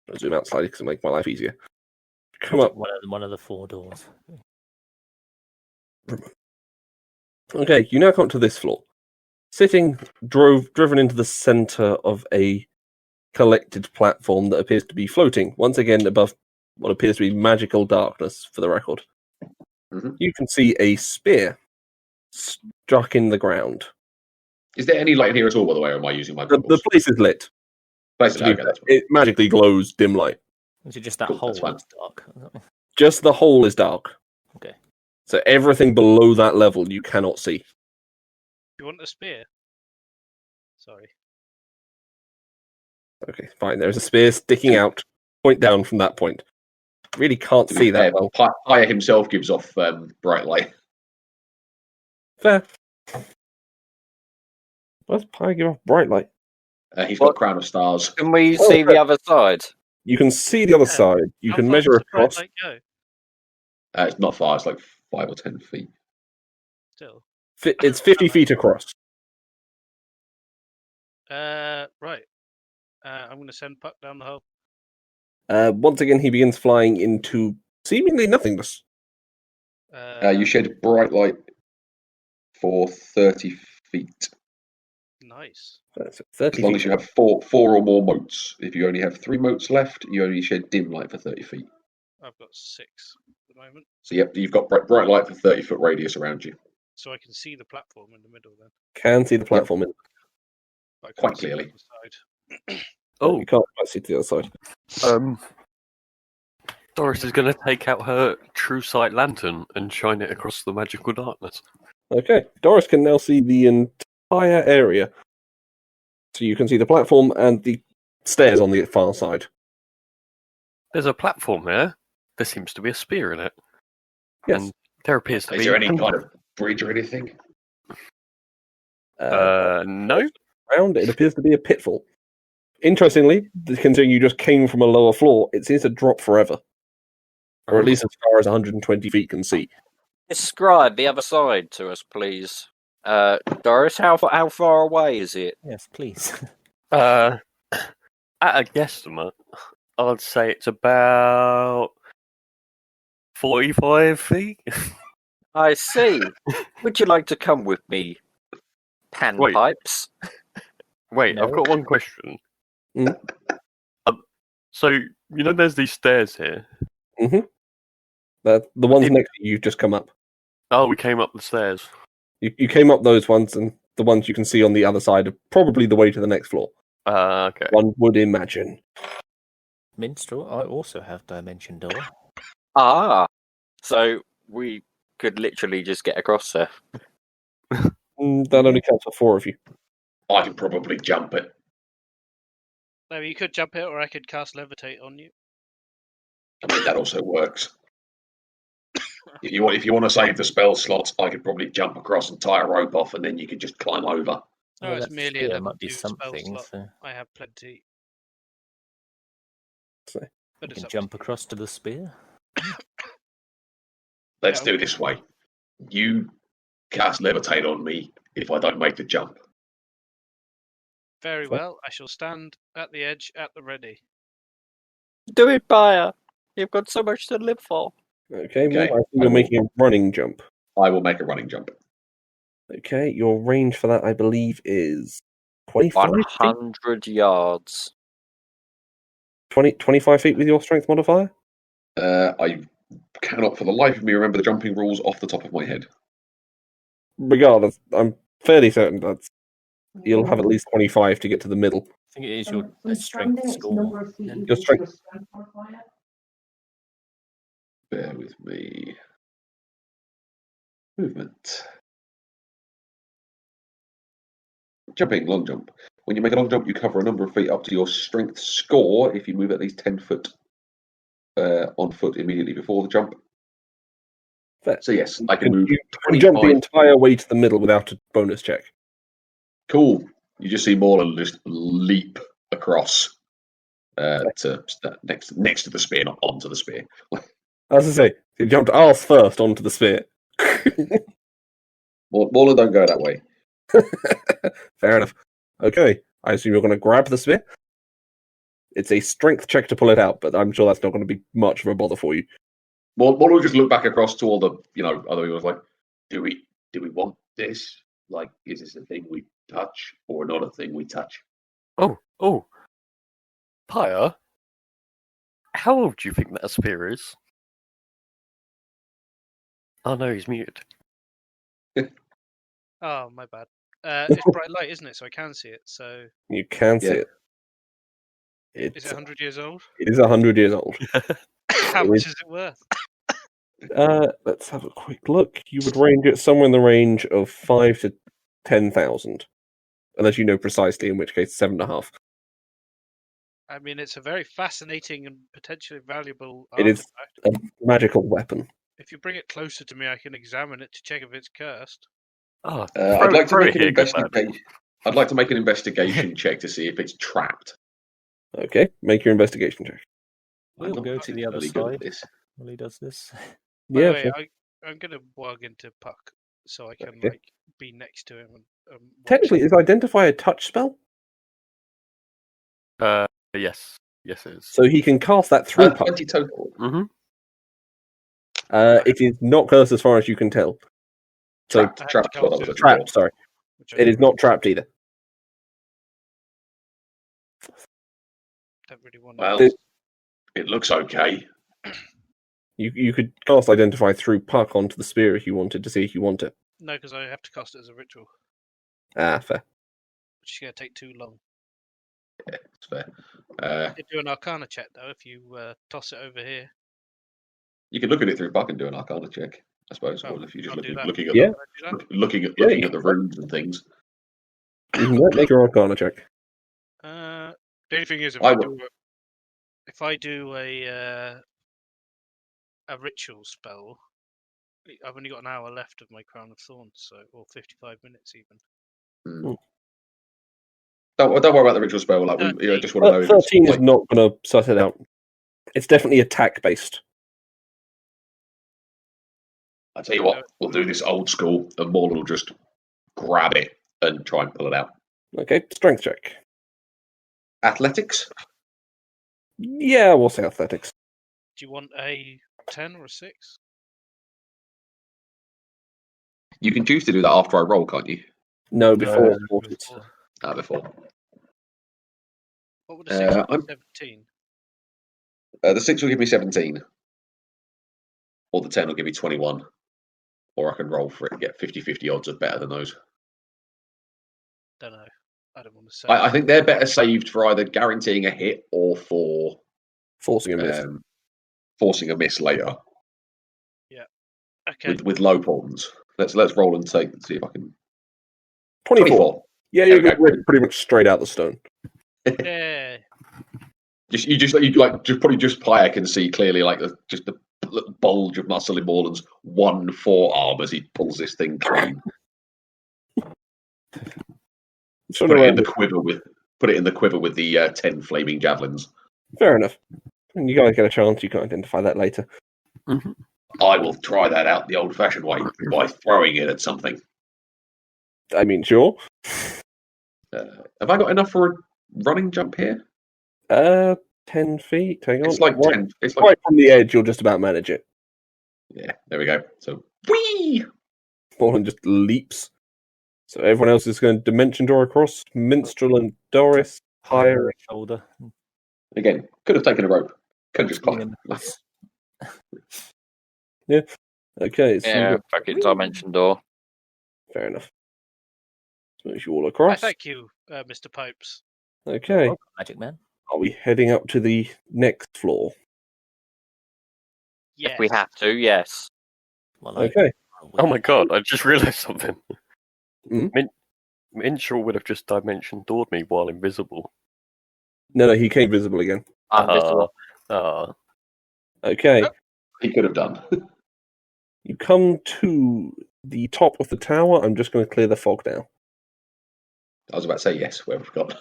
I'll zoom out slightly because it'll make my life easier. Come up. One of the 4 doors. Okay, you now come up to this floor. Sitting, driven into the center of a collected platform that appears to be floating, once again above what appears to be magical darkness, for the record. Mhm. You can see a spear stuck in the ground. Is there any light here at all, by the way, or am I using my The goggles? place is lit. Basically, okay, that's fine. It magically glows dim light. Is it just that Cool, hole that's fine. that's dark? Just the hole is dark. Okay. So everything below that level you cannot see. You want a spear? Sorry. Okay, fine. There's a spear sticking out, point down from that point. Really can't To be see that fair, well. Pyre himself gives off bright light. Fair. Where's Pyre give off bright light? He's What? got Crown of Stars. Can we Oh, see okay. the other side? You can see the other Yeah. side. You How can far measure does the bright across. light go? It's not far. It's like 5 or 10 feet. Still. It's 50 feet across. Right. I'm going to send Puck down the hole. Once again, he begins flying into seemingly nothingness. You shed bright light for 30 feet. Nice. That's 30 As long feet. as you have four or more motes. If you only have 3 motes left, you only shed dim light for 30 feet. I've got 6 at the moment, So yep, you've got bright light for 30-foot radius around you. so I can see the platform in the middle then. Can see the platform. But I Quite can't see the clearly. other side. Oh, You can't quite see to the other side. Doris is going to take out her true sight lantern and shine it across the magical darkness. Okay, Doris can now see the entire area. So you can see the platform and the stairs on the far side. There's a platform there. There seems to be a spear in it. Yes. And there appears to Is be... there any kind of bridge or anything? no? Around it appears to be a pitfall. Interestingly, considering you just came from a lower floor, it seems to drop forever. Or at least as far as 120 feet can see. Describe the other side to us, please. Doris, how far away is it? Yes, please. At a guesstimate, I'd say it's about 45 feet. I see. Would you like to come with me, Wait. panpipes? Wait, No. I've got one question. Mm. So, you know there's these stairs here? The ones It- next to you just come up. Oh, we came up the stairs. You came up those ones, and the ones you can see on the other side are probably the way to the next floor. Okay. One would imagine. Minstrel, I also have Dimension Door. Ah, so we could literally just get across there. That only counts for 4 of you. I can probably jump it. No, you could jump it, or I could cast Levitate on you. I mean, that also works. If you want to save the spell slots, I could probably jump across and tie a rope off, and then you could just climb over. No, it's that merely a spear level might be 2 spell something. slot. So I have plenty. So, But you it's can up jump to you. across to the spear. Let's Yeah. do it this way. You cast levitate on me if I don't make the jump. Very Fine. well. I shall stand at the edge at the ready. Do it, Bayer. You've got so much to live for. Okay, Okay, well, I think I you're will. making a running jump. I will make a running jump. Okay, your range for that, I believe, is 25 feet? 100 yards. 25 feet with your strength modifier? I cannot for the life of me remember the jumping rules off the top of my head. Regardless, I'm fairly certain that you'll have at least 25 to get to the middle. I think it is your From strength standing, it's score. number of feet Then. you Your can strength- your strength modifier. Bear with me. Movement. Jumping, long jump. When you make a long jump, you cover a number of feet up to your strength score if you move at least 10 foot on foot immediately before the jump. Fair. So yes, I can move You can jump the 25. entire way to the middle without a bonus check. Cool. You just see Morland just leap across to next to the spear, not onto the spear. As I say, you jumped arse first onto the spear. Morland don't go that way. Fair enough. Okay, I assume you're going to grab the spear. It's a strength check to pull it out, but I'm sure that's not going to be much of a bother for you. Morland will just look back across to all the other people like, do we want this? Like, is this a thing we touch or not a thing we touch? Oh. Pyre, how old do you think that spear is? Oh no, he's muted. Oh, my bad. It's bright light, isn't it? So I can see it. So You can see Yeah. it. is It's, it 100 years old? it is 100 years old. How It much is- is it worth? Let's have a quick look. You would range it somewhere in the range of 5 to 10,000, unless you know precisely, in which case 7.5. I mean, it's a very fascinating and potentially valuable It is artifact. a magical weapon. If you bring it closer to me, I can examine it to check if it's cursed. Oh, I'd like to throw make it an here, good lad. investigation. I'd like to make an investigation check to see if it's trapped. Okay, make your investigation check. We'll I'm go not to the other particularly good at side this. while he does this. By Yeah, the way, sure. I'm going to walk into Puck so I can Okay. like be next to him and watch Technically, him. is identify a touch spell? Yes. Yes, it is. So he can cast that through Puck. 20 total. Mm-hmm. It is not cursed as far as you can tell. So Trapped. I have Trapped. to What I cast was it. looking trapped, for. sorry. which I It is don't- not trapped either. Don't really want Well, The- it looks okay. You could cast identify through Puck onto the spear if you wanted to see if you want it. No, because I have to cast it as a ritual, Ah, fair. which is going to take too long. It's fair. You do an Arcana check though if you toss it over here. You can look at it through Buck and do an Arcana check, I suppose. Oh, Or if you're just I'll do looking that. at Yeah. Can I do that? looking at Yeah, looking you at the can. runes and things. You can make your Arcana check. The only thing is, if I I will- do a ritual spell, I've only got an hour left of my Crown of Thorns, so or 55 minutes even. Don't worry about the ritual spell. Like, I just want to know if 13 it's is not going to suss it out. It's definitely attack based. I tell you what, we'll do this old school, and Morland will just grab it and try and pull it out. Okay, strength check. Athletics. Yeah, we'll say athletics. Do you want a 10 or a 6? You can choose to do that after I roll, can't you? No, before. Before. What would a 6 be? I'm- 17. The 6 will give me 17, or the 10 will give me 21, or I can roll for it and get 50-50 odds of better than those. Don't know. I don't want to say. I think they're better saved for either guaranteeing a hit or for Forcing a miss. forcing a miss later Okay. with low pawns. Let's roll and see if I can. 24. Yeah, There you're we go. going pretty much straight out the stone. Yeah. You probably just Paya can see clearly like the bulge of muscle in Morland's one forearm as he pulls this thing clean. Sort Put of it in the around- quiver with the 10 flaming javelins. Fair enough. And you guys get a chance, you can identify that later. I will try that out the old-fashioned way by throwing it at something. I mean, sure. Have I got enough for a running jump here? 10 feet. Hang on. It's like right, 10. It's like right from the edge, you'll just about manage it. yeah. There we go. So whee! Morland just leaps. So everyone else is going to dimension door across. Minstrel and Doris higher. Shoulder. Again, could have taken a rope. Could have just climbed. Yeah. Okay. So Yeah, fuck it, dimension door. fair enough. Move you all I across. thank you, Mr. Pipes. Okay. Welcome, Magic Man. Are we heading up to the next floor? Yes. If we have to, yes. Well, Okay. Oh my god, I just realised something. Hmm? Minstrel would have just dimension doored me while invisible. No, he came visible again. Invisible. Okay. He could have done. You come to the top of the tower. I'm just going to clear the fog now. I was about to say yes. Where we've got.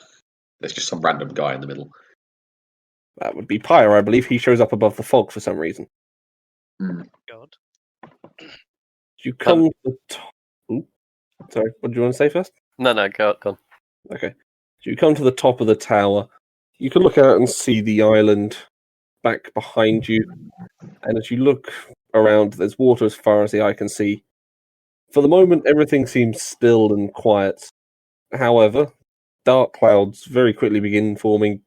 There's just some random guy in the middle. That would be Pyre, I believe. He shows up above the fog for some reason. God. You come to the top. Sorry, what do you want to say first? No, go on. Okay. So you come to the top of the tower. You can look out and see the island back behind you. And as you look around, there's water as far as the eye can see. For the moment, everything seems still and quiet. However, dark clouds very quickly begin forming.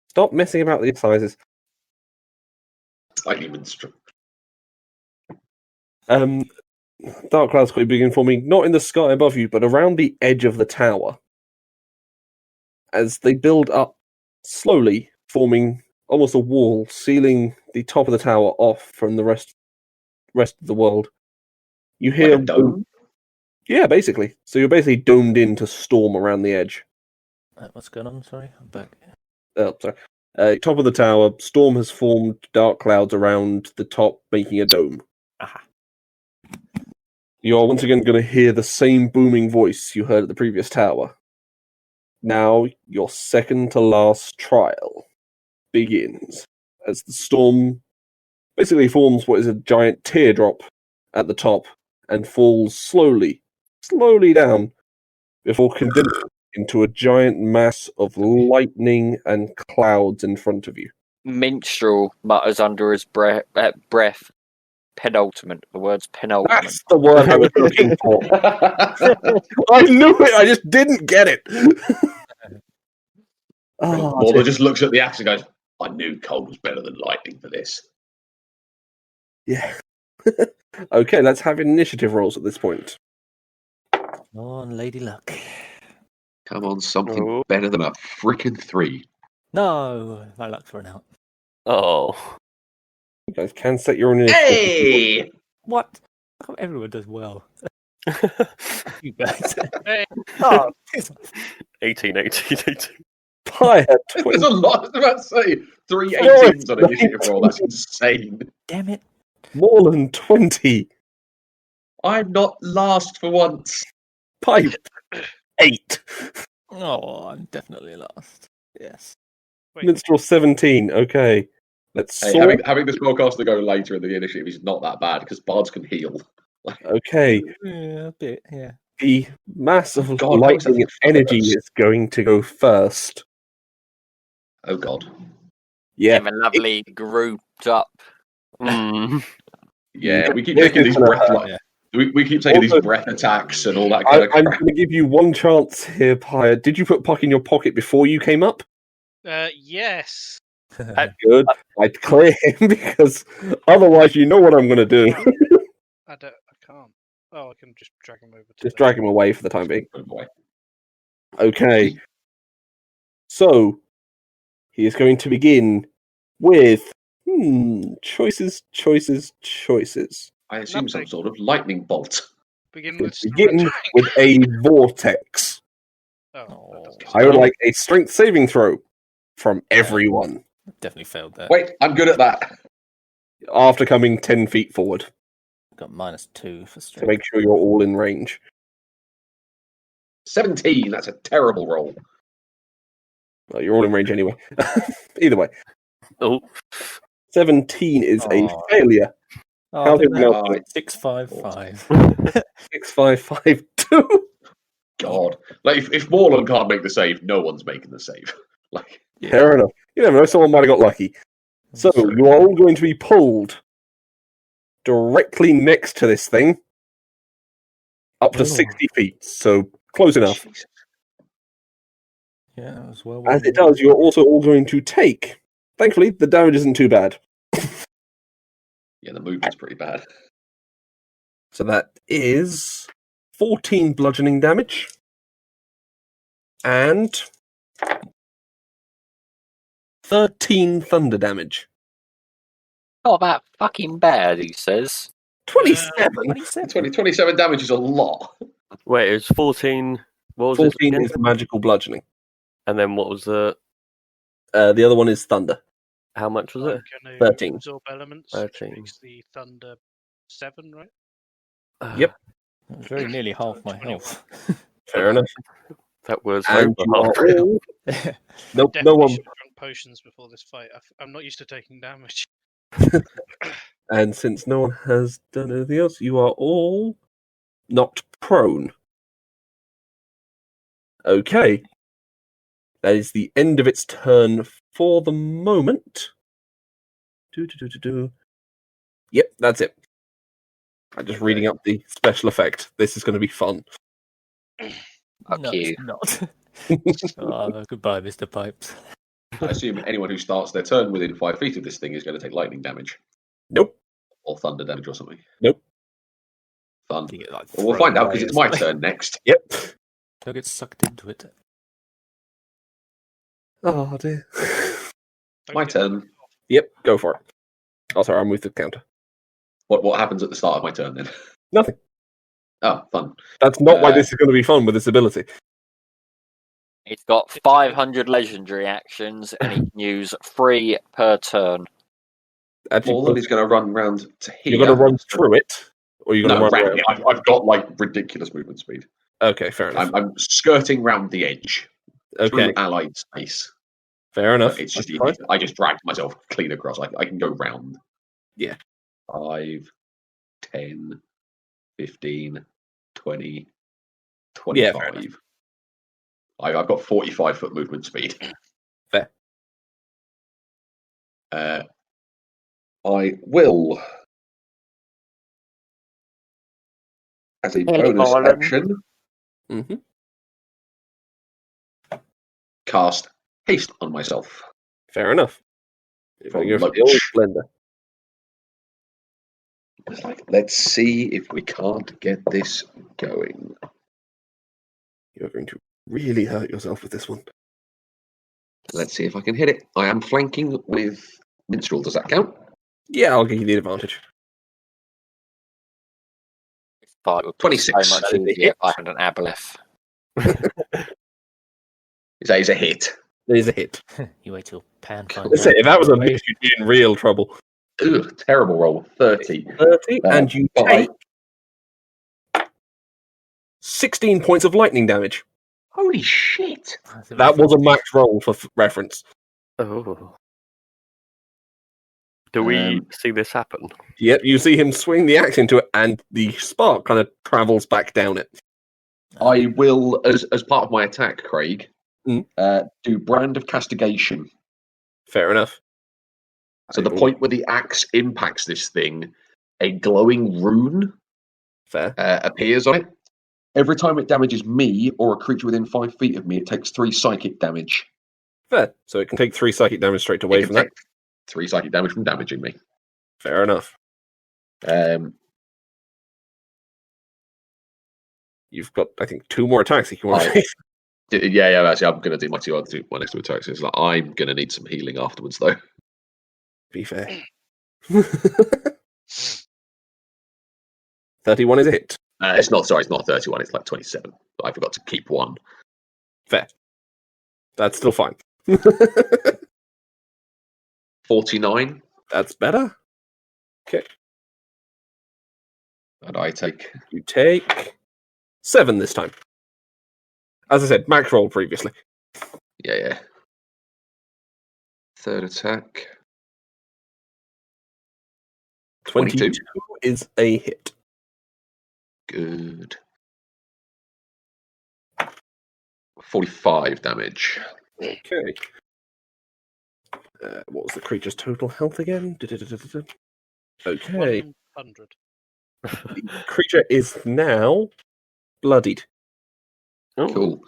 Stop messing about the sizes. Tiny minstrel. Dark clouds quickly begin forming, not in the sky above you, but around the edge of the tower. As they build up slowly, forming almost a wall, sealing the top of the tower off from the rest of the world. You hear Like a dome? Yeah, basically. So you're basically domed in to storm around the edge. What's going on? Sorry, I'm back. Oh, sorry. Top of the tower, storm has formed dark clouds around the top, making a dome. Aha. You're once again going to hear the same booming voice you heard at the previous tower. Now, your second to last trial begins as the storm basically forms what is a giant teardrop at the top and falls slowly down before condensing into a giant mass of lightning and clouds in front of you. Minstrel mutters under his breath, penultimate. The word's penultimate. That's the word I was looking for. I knew it, I just didn't get it. Waldo just looks at the axe and goes, I knew cold was better than lightning for this. Yeah. Okay, let's have initiative rolls at this point. Come on, Lady Luck. Come on, something Oh. better than a frickin' 3. No, my luck's run out. Oh. You guys can set your own initiative. Hey! What? How come everyone does well? You guys. Hey. Oh, 18. Pyre, There's a lot. I was about to say 3 Oh, 18s on initiative roll. That's insane. damn it. more than 20. I'm not last for once. Pipe, 8. Oh, I'm definitely lost. Yes. Wait, Minstrel, 17. Okay. Let's Hey, sort. having the spellcaster go later in the initiative is not that bad because bards can heal. Okay. Yeah, a bit, yeah. The mass of God, lightning and first. energy is going to go first. Oh god. Yeah. Him and lovely grouped up. Yeah, we keep Yeah, taking these it's gonna breath hurt, yeah. we keep taking these Also- breath attacks and all that kind of I'm crap. going to give you one chance here, Pyre. Did you put Puck in your pocket before you came up? yes. Good. I'd clear him because otherwise you know what I'm going to do. I can't. Oh, I can just drag him over to Just the- drag him away for the time being. Oh boy. Okay. So, he is going to begin with choices. I assume some Nothing. sort of lightning bolt. Begin Let's with begin with a vortex. Oh, that Oh. doesn't- I would like a strength saving throw from everyone Definitely failed that. Wait, I'm good at that. after coming 10 feet forward Got -2 for to strength. make sure you're all in range. 17, that's a terrible roll. Well, you're all in range anyway. Either way, Oh. 17 is a Oh. failure. Oh, How's I think everyone that- else doing? 655. 6552. God. Like if Morland can't make the save, no one's making the save. Like Fair enough. You never know, someone might have got lucky. So, you are all going to be pulled directly next to this thing up to Oh. 60 feet. So, close enough. Jesus. Yeah, that was well. As it does, you're also all going to take. Thankfully, the damage isn't too bad. Yeah, the movement's pretty bad. So that is 14 bludgeoning damage and 13 thunder damage. Not that fucking bad, he says. 27? 27 damage is a lot. Wait, it was 14. What was 14 it? is the magical bludgeoning. And then what was the? The other one is thunder. How much was it? Can 13. absorb elements, 13. which makes the thunder 7, right? Yep. That was very nearly half my health. Fair enough. That was And over you are half. all... Nope, Definitely no one. should have drunk potions before this fight. I'm not used to taking damage. And since no one has done anything else, you are all knocked prone. Okay. That is the end of its turn for the moment. Yep, that's it. I'm just reading up the special effect. This is going to be fun. Fuck No, you. it's not. Oh, goodbye, Mr. Pipes. I assume anyone who starts their turn within 5 feet of this thing is going to take lightning damage. Nope. Or thunder damage or something. Nope. Fun. You get, like, Well, we'll thrown find out away because it's or my something. turn next. Yep. Don't get sucked into it. Oh, dear. Don't My get- turn. Yep, go for it. Oh, sorry, I'll move the counter. What happens at the start of my turn then? Nothing. Oh, fun. That's not why this is going to be fun with this ability. He's got 500 legendary actions, and he can use 3 per turn. Actually, Morland is going to run round to here. you're going to run through it, or you're going No, to run round. around? I've got like ridiculous movement speed. Okay, fair enough. I'm skirting round the edge Okay, through allied space. fair enough. It's just That's fine. I just dragged myself clean across. I can go round. Yeah. 5, 10, 15, 20, Yeah, fair 25. I've got 45 foot movement speed. Fair. I will, as a Hey, bonus Morland. action, Mm-hmm. cast haste on myself. Fair enough. If I From go for the old Loach. blender. It's like, let's see if we can't get this going. You're going to really hurt yourself with this one. Let's see if I can hit it. I am flanking with Minstrel. Does that count? Yeah, I'll give you the advantage. Fight would be 26. so much That is a easier hit. if I had an aboleth. That is a hit. There is a hit. You wait till Pan finds Let's say, out. if that was a miss, you'd be in real trouble. Ugh, terrible roll. 30. 30, and you but take 16 points of lightning damage. Holy shit! That was a max roll for reference. Oh. Do we see this happen? Yep, you see him swing the axe into it, and the spark kind of travels back down it. I will, as part of my attack, Craig, Mm. do Brand of Castigation. Fair enough. So the point where the axe impacts this thing, a glowing rune Fair. appears on it. Every time it damages me or a creature within 5 feet of me, it takes 3 psychic damage. Fair. So it can take 3 psychic damage straight away It from can that. take 3 psychic damage from damaging me. Fair enough. You've got, I think, 2 more attacks if you want to Right. take. Yeah, actually, I'm going to do my my next 2 attacks. It's like, I'm going to need some healing afterwards, though. Be fair. 31 is a hit. It's not 31, it's like 27. But I forgot to keep 1. Fair. That's still fine. 49, That's better. Okay. and I take... You take 7 this time. As I said, max roll previously. Yeah. Third attack. 22. is a hit. Good. 45 damage. Okay. What was the creature's total health again? Okay. 100. The creature is now bloodied. Oh. Cool.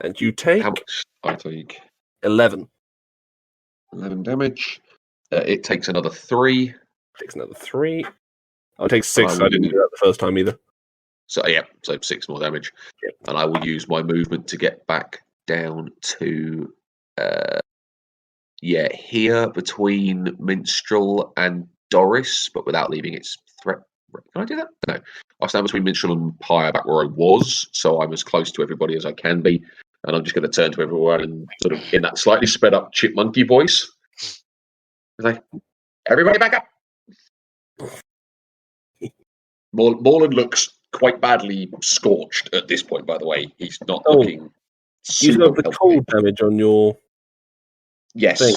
And you take How much? I take 11. 11 damage. It takes another 3. Takes another 3. I'll take 6. I I didn't do that the first time either. So 6 more damage. Yep. And I will use my movement to get back down to here between Minstrel and Doris, but without leaving its threat. Can I do that? No. I'll stand between Minstrel and Pyre back where I was, so I'm as close to everybody as I can be. And I'm just going to turn to everyone and sort of in that slightly sped up chipmunky voice. Like, everybody back up! Morland looks quite badly scorched at this point, by the way. He's not looking You super have the healthy. cold damage on your Yes. thing.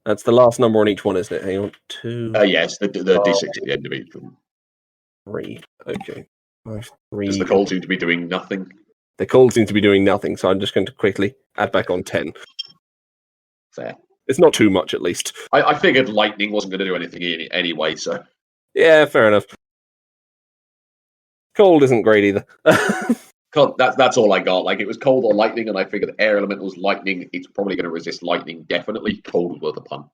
That's the last number on each one, isn't it? Hang on. 2. Yes, the D6 at the end of each one. 3. Okay. 5, 3. Does the cold seem to be doing nothing? The cold seems to be doing nothing, so I'm just going to quickly add back on 10. Fair. It's not too much, at least. I figured lightning wasn't going to do anything anyway, so... Yeah, fair enough. Cold isn't great either. That's all I got. Like, it was cold or lightning, and I figured air elemental's lightning. It's probably going to resist lightning, definitely. Cold was worth a punt.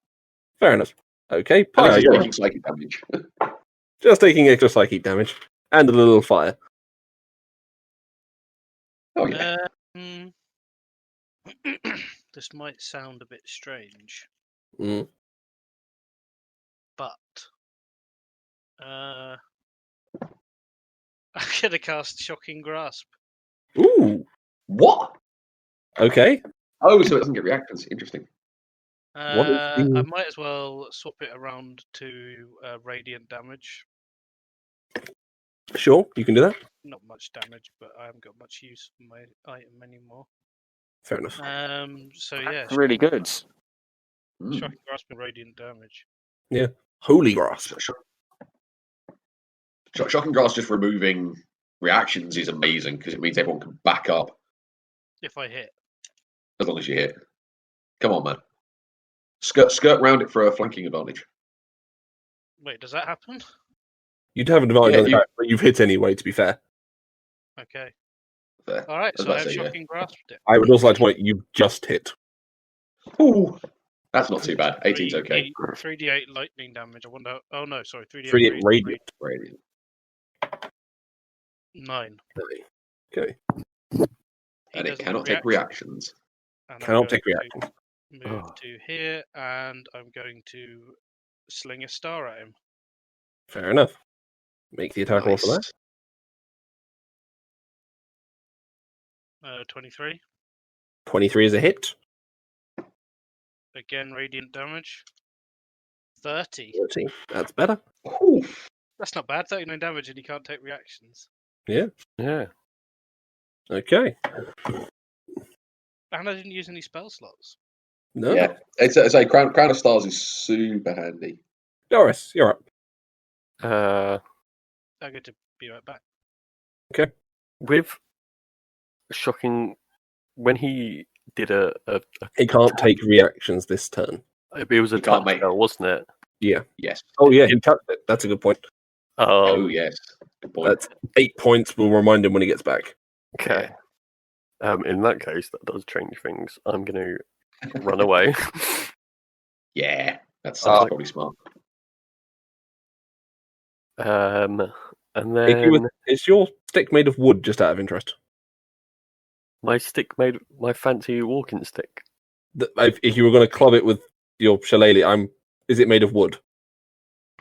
Fair enough. Okay, Unless Pyre, it's you're taking psychic damage. just taking extra psychic damage. And a little fire. Oh, yeah. This might sound a bit strange, Mm. but I'm gonna cast Shocking Grasp. Ooh, What? okay. Oh, so it doesn't get reactions. Interesting. What is I the- might as well swap it around to radiant damage. Sure, you can do that. Not much damage, but I haven't got much use for my item anymore. Fair enough. So yeah, Really good. Shocking Grasp and radiant damage. Holy grasp. Shocking Grasp just removing reactions is amazing because it means everyone can back up If I hit, as long as you hit. Come on, man. Skirt round it for a flanking advantage. wait, does that happen? You'd have an advantage Yeah, on the fact, but you've hit anyway, to be fair. Okay. Fair. All right. I was So I about have to say, yeah. Shocking Grasped it. I would also like to point you just hit. Ooh, that's not too bad. 18's okay. 3d8 lightning damage. I wonder. Oh no, sorry. 3d8 3d8 radiant. Radiant. 9. Okay. He And it doesn't cannot get take reactions. And I'm Cannot take going reaction. to Move to here, and I'm going to sling a star at him. Fair enough. Make the attack roll for that. Nice. 23. 23 is a hit. Again, radiant damage. 30. 13. That's better. Ooh. That's not bad. 39 damage, and he can't take reactions. Yeah. Okay. And I didn't use any spell slots. No. Yeah, it's a Crown of Stars is super handy. Doris, you're up. I'm going to be right back. With Shocking, when he did a He can't take reactions this turn. it was a He can't touch make- spell, wasn't it? Yeah. Yes. Oh, yeah, he touched it. That's a good point. Oh, yes. Good point. That's 8 points. We'll remind him when he gets back. Okay. In that case, that does change things. I'm going to run away. Yeah, that's Oh. probably smart. And If then is your stick made of wood, just out of interest? my stick made my fancy walking stick. If you were going to club it with your shillelagh, is it made of wood?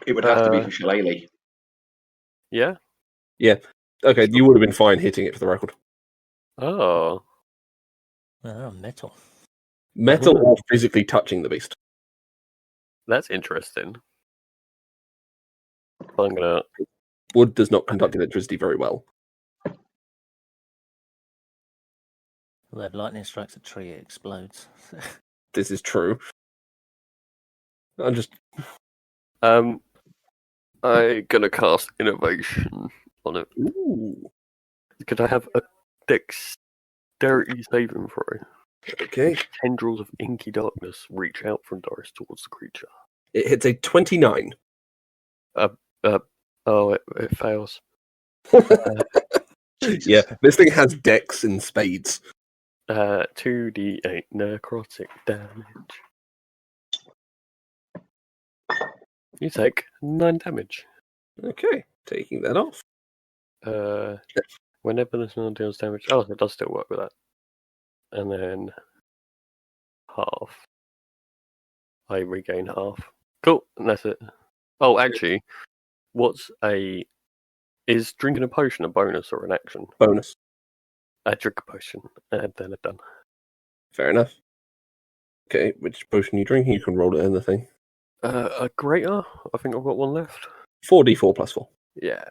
It would have to be for Shillelagh. Yeah. Okay, you would have been fine hitting it for the record. Oh. Oh, metal. Metal or physically touching the beast. That's interesting. I'm gonna. Wood does not conduct electricity very well. Although if lightning strikes a tree, it explodes. This is true. I'm just I'm gonna cast innovation on it. ooh. Could I have a dexterity saving throw? Okay. Tendrils of inky darkness reach out from Doris towards the creature. It hits a 29. Oh, it fails. Yeah, this thing has decks in spades. 2d8 necrotic damage. You take 9 damage. Okay, taking that off. Whenever this one deals damage. Oh, it does still work with that. And then half. I regain half. Cool, and that's it. Oh, actually, is drinking a potion a bonus or an action? Bonus. I drink a potion, and then it's done. Fair enough. Okay, which potion are you drinking? You can roll it in the thing. A greater? I think I've got one left. 4d4 plus 4. Yeah.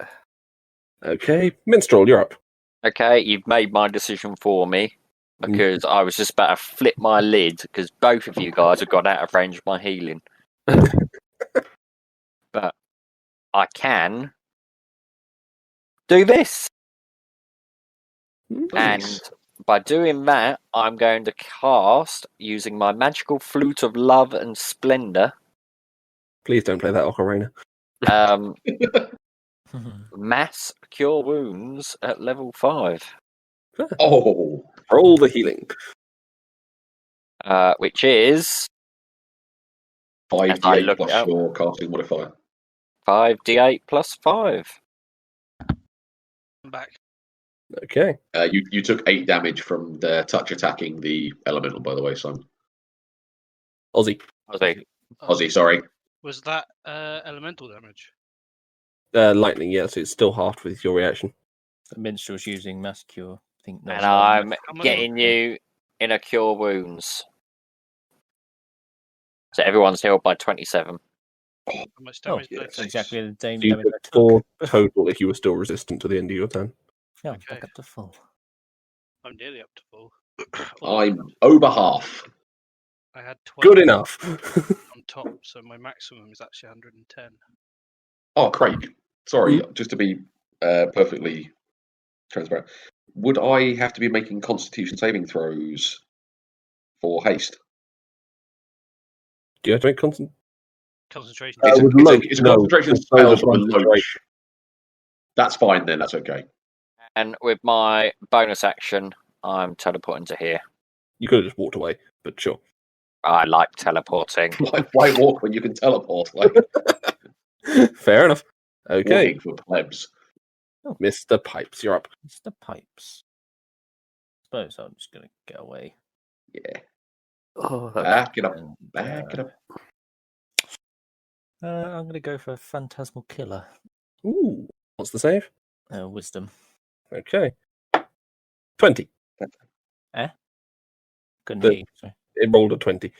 Okay, Minstrel, you're up. Okay, you've made my decision for me because I was just about to flip my lid because both of you guys have got out of range of my healing. But I can do this. And by doing that, I'm going to cast, using my magical flute of love and splendor. Please don't play that ocarina. Mass cure wounds at level 5. Oh, Roll the healing. Which is 5d8 plus your casting modifier. 5d8 plus 5. I'm back. Okay. You took 8 damage from the touch attacking the elemental, by the way, son. Ozzy. Ozzy, sorry. Was that elemental damage? Lightning, yes, it's still halved with your reaction. The minstrel's using mass cure. I think And I'm getting you in a cure wounds. So everyone's healed by 27. How much damage did I yes. take? exactly the same So you damage took I took. 4 total if you were still resistant to the end of your turn. Yeah, Okay. back up to full. I'm nearly up to full. I'm over half. I had 12 Good enough. on top, so my maximum is actually 110. Oh, Craig, sorry, just to be perfectly transparent, would I have to be making Constitution saving throws for haste? Do you have to make constant? Concentration. It's a, with it's Loach, a, it's a no, concentration with spell, bonus but with concentration. Loach. That's fine then, that's okay. And with my bonus action, I'm teleporting to here. You could have just walked away, but sure. I like teleporting. Why walk when you can teleport? Like, Fair enough. Okay, walking for plebs. Mr. Pipes, you're up. It's the pipes. Suppose I'm just going to get away. Yeah. Oh, that's Back it up. And, Back it up. I'm going to go for a phantasmal killer. Ooh, what's the save? Wisdom. Okay. 20. Couldn't The- hear you, sorry. It rolled a 20.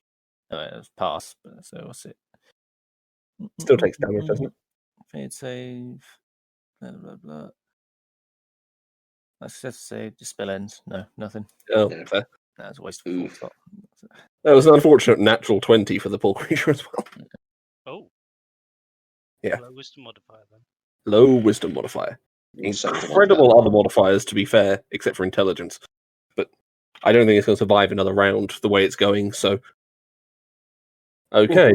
Oh, it was pass. So what's it? Still takes damage, doesn't it? Fade save. Blah blah blah. Let's just say dispel ends. No, nothing. Oh, Yeah. fair. That's a waste of a full Oof. stop. That was an unfortunate natural 20 for the poor creature as well. Oh. Yeah. Low wisdom modifier then. Low wisdom modifier. Incredible other modifiers, to be fair, except for intelligence. But I don't think it's going to survive another round the way it's going, so. Okay.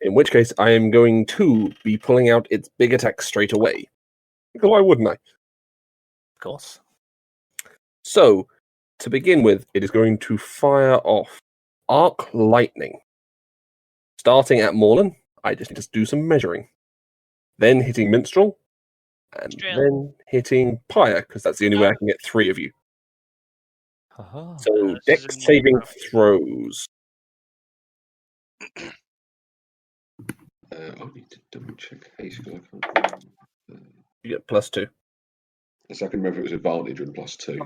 In which case, I am going to be pulling out its big attack straight away. Because why wouldn't I? Of course. So, to begin with, it is going to fire off Arc Lightning. Starting at Morlan, I just need to do some measuring. Then hitting Minstrel, and Minstrel. then hitting Pyre, because that's the only way I can get 3 of you. Haha. So, this Dex isn't saving more throws. I need to double check haste. 'Cause I can't remember. You get +2. So I can remember if it was advantage and +2.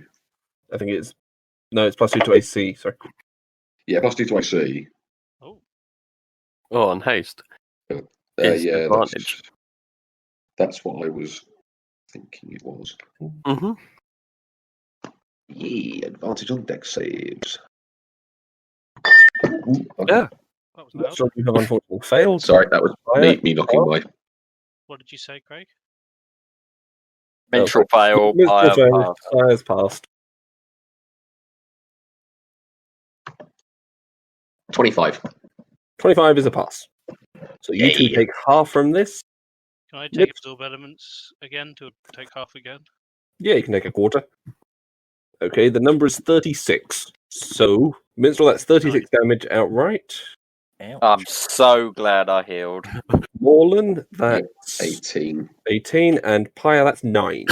I think it's. No, it's +2 to AC, sorry. Yeah, +2 to AC. Oh. Oh, on haste. Is Yeah, advantage. that's what I was thinking it was. Mm-hmm. Yeah, advantage on dex saves. Yeah. That was loud. So you have unfortunately failed. Sorry, that was Pyre. me knocking my. What did you say, Craig? Minstrel fail, Minstrel Pyre failed, pass. Pyre's passed. 25. 25 is a pass. So you two Yay. take half from this. Can I Yep. take absorb elements again to take half again? Yeah, you can take a quarter. Okay, the number is 36. So, Minstrel, that's 36 damage outright. Ouch. I'm so glad I healed. Morlan, that's 18. 18, and Pyre, that's 9.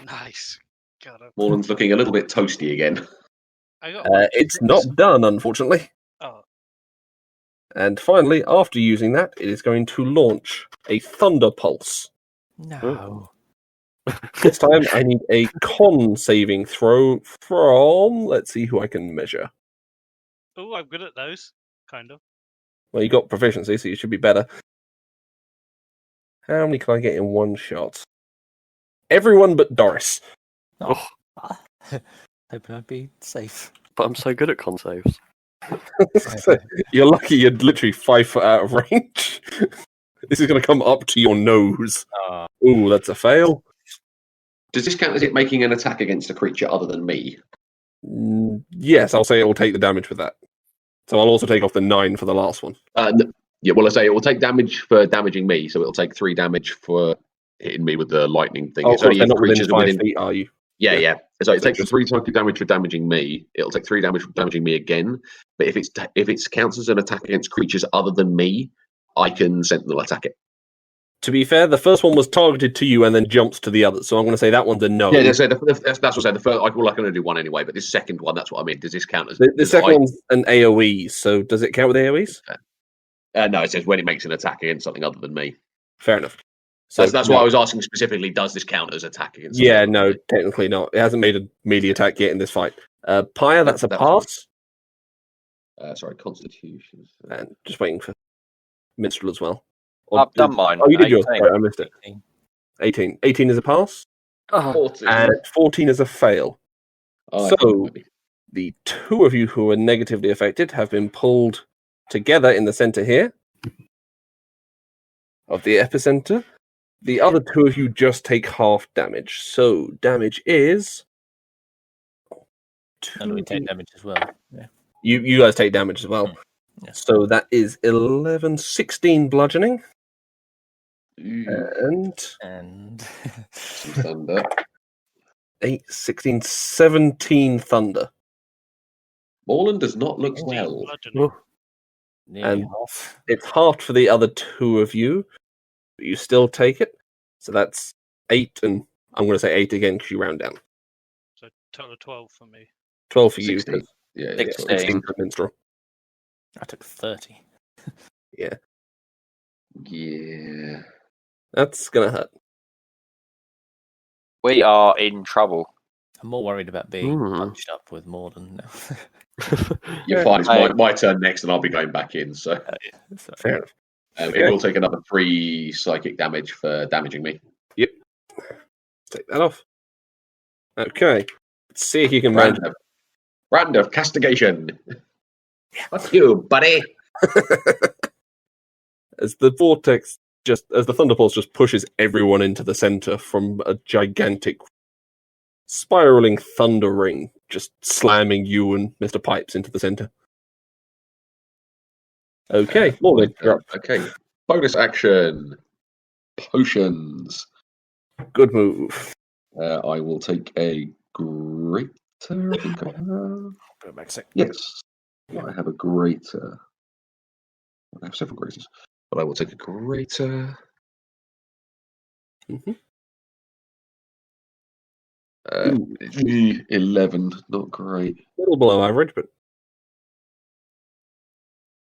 Nice. God, Morland's looking a little bit toasty again. I got one It's six. not done, unfortunately. Oh, And finally, after using that, it is going to launch a Thunder Pulse. No. This time, I need a con saving throw from. Let's see who I can measure. oh, I'm good at those. Kind of. Well, you got proficiency, so you should be better. How many can I get in one shot? Everyone but Doris. Oh. Hoping I'd be safe. But I'm so good at con saves. You're lucky you're literally 5 foot out of range. This is going to come up to your nose. Ooh, that's a fail. Does this count as it making an attack against a creature other than me? Yes, I'll say it will take the damage for that. So I'll also take off the 9 for the last one. Yeah, well, I say it will take damage for damaging me, so it'll take 3 damage for hitting me with the lightning thing. Oh, It's so only they're if not within creatures 5 are within. feet, are you? Yeah. So it So takes just- 3 times damage for damaging me. It'll take 3 damage for damaging me again. But if it counts as an attack against creatures other than me, I can Sentinel attack it. To be fair, the first one was targeted to you and then jumps to the others. So I'm going to say that one's a no. Yeah, that's what I said. The first, I can only do one anyway. But this second one, that's what I mean. Does this count as The does second I- one's an AoE, so does it count with AoEs? No, it says when it makes an attack against something other than me. Fair enough. So That's no. why I was asking specifically. Does this count as attack against? Yeah, something other no, than me? technically not. It hasn't made a melee attack yet in this fight. Pyre, that's a That's pass. Sorry, Constitution. And just waiting for Minstrel as well. Or I've done mine. Oh, you did yours. 18. Sorry, I missed it. 18. 18. 18 is a pass, 14. and 14 is a fail. Oh, so- The two of you who are negatively affected have been pulled together in the center here of the epicenter. The other two of you just take half damage. So damage is. And we take damage as well. Yeah. You guys take damage as well. Yeah. So that is 11, 16 bludgeoning, Ooh, and some thunder. 8, 16, 17 thunder. Morland does not look 16 well. bludgeoning. Nearly And- half. It's halved for the other two of you, but you still take it. So that's 8, and I'm going to say 8 again because you round down. So total of 12 for me. 12 for you, 16. Yeah, 16. 16 for Minstrel. I took 30. yeah. That's going to hurt. We are in trouble. I'm more worried about being Hmm. punched up with more than. You're fine. It's my turn next, and I'll be going back in. So Sorry. Fair enough. it will take another 3 psychic damage for damaging me. Take that off. Okay. Let's see if you can round. Round of castigation. Fuck you, buddy. As the vortex as the thunderpulse just pushes everyone into the center from a gigantic spiraling thunder ring, just slamming you and Mr. Pipes into the center. Okay, Morgan, you're up. Okay. Bonus action. Potions. Good move. I will take a greater. I think I have. Go back a sec. Yes. I have a greater. I have several greaters. But I will take a greater. Mhm. 11. Not great. A little below average, but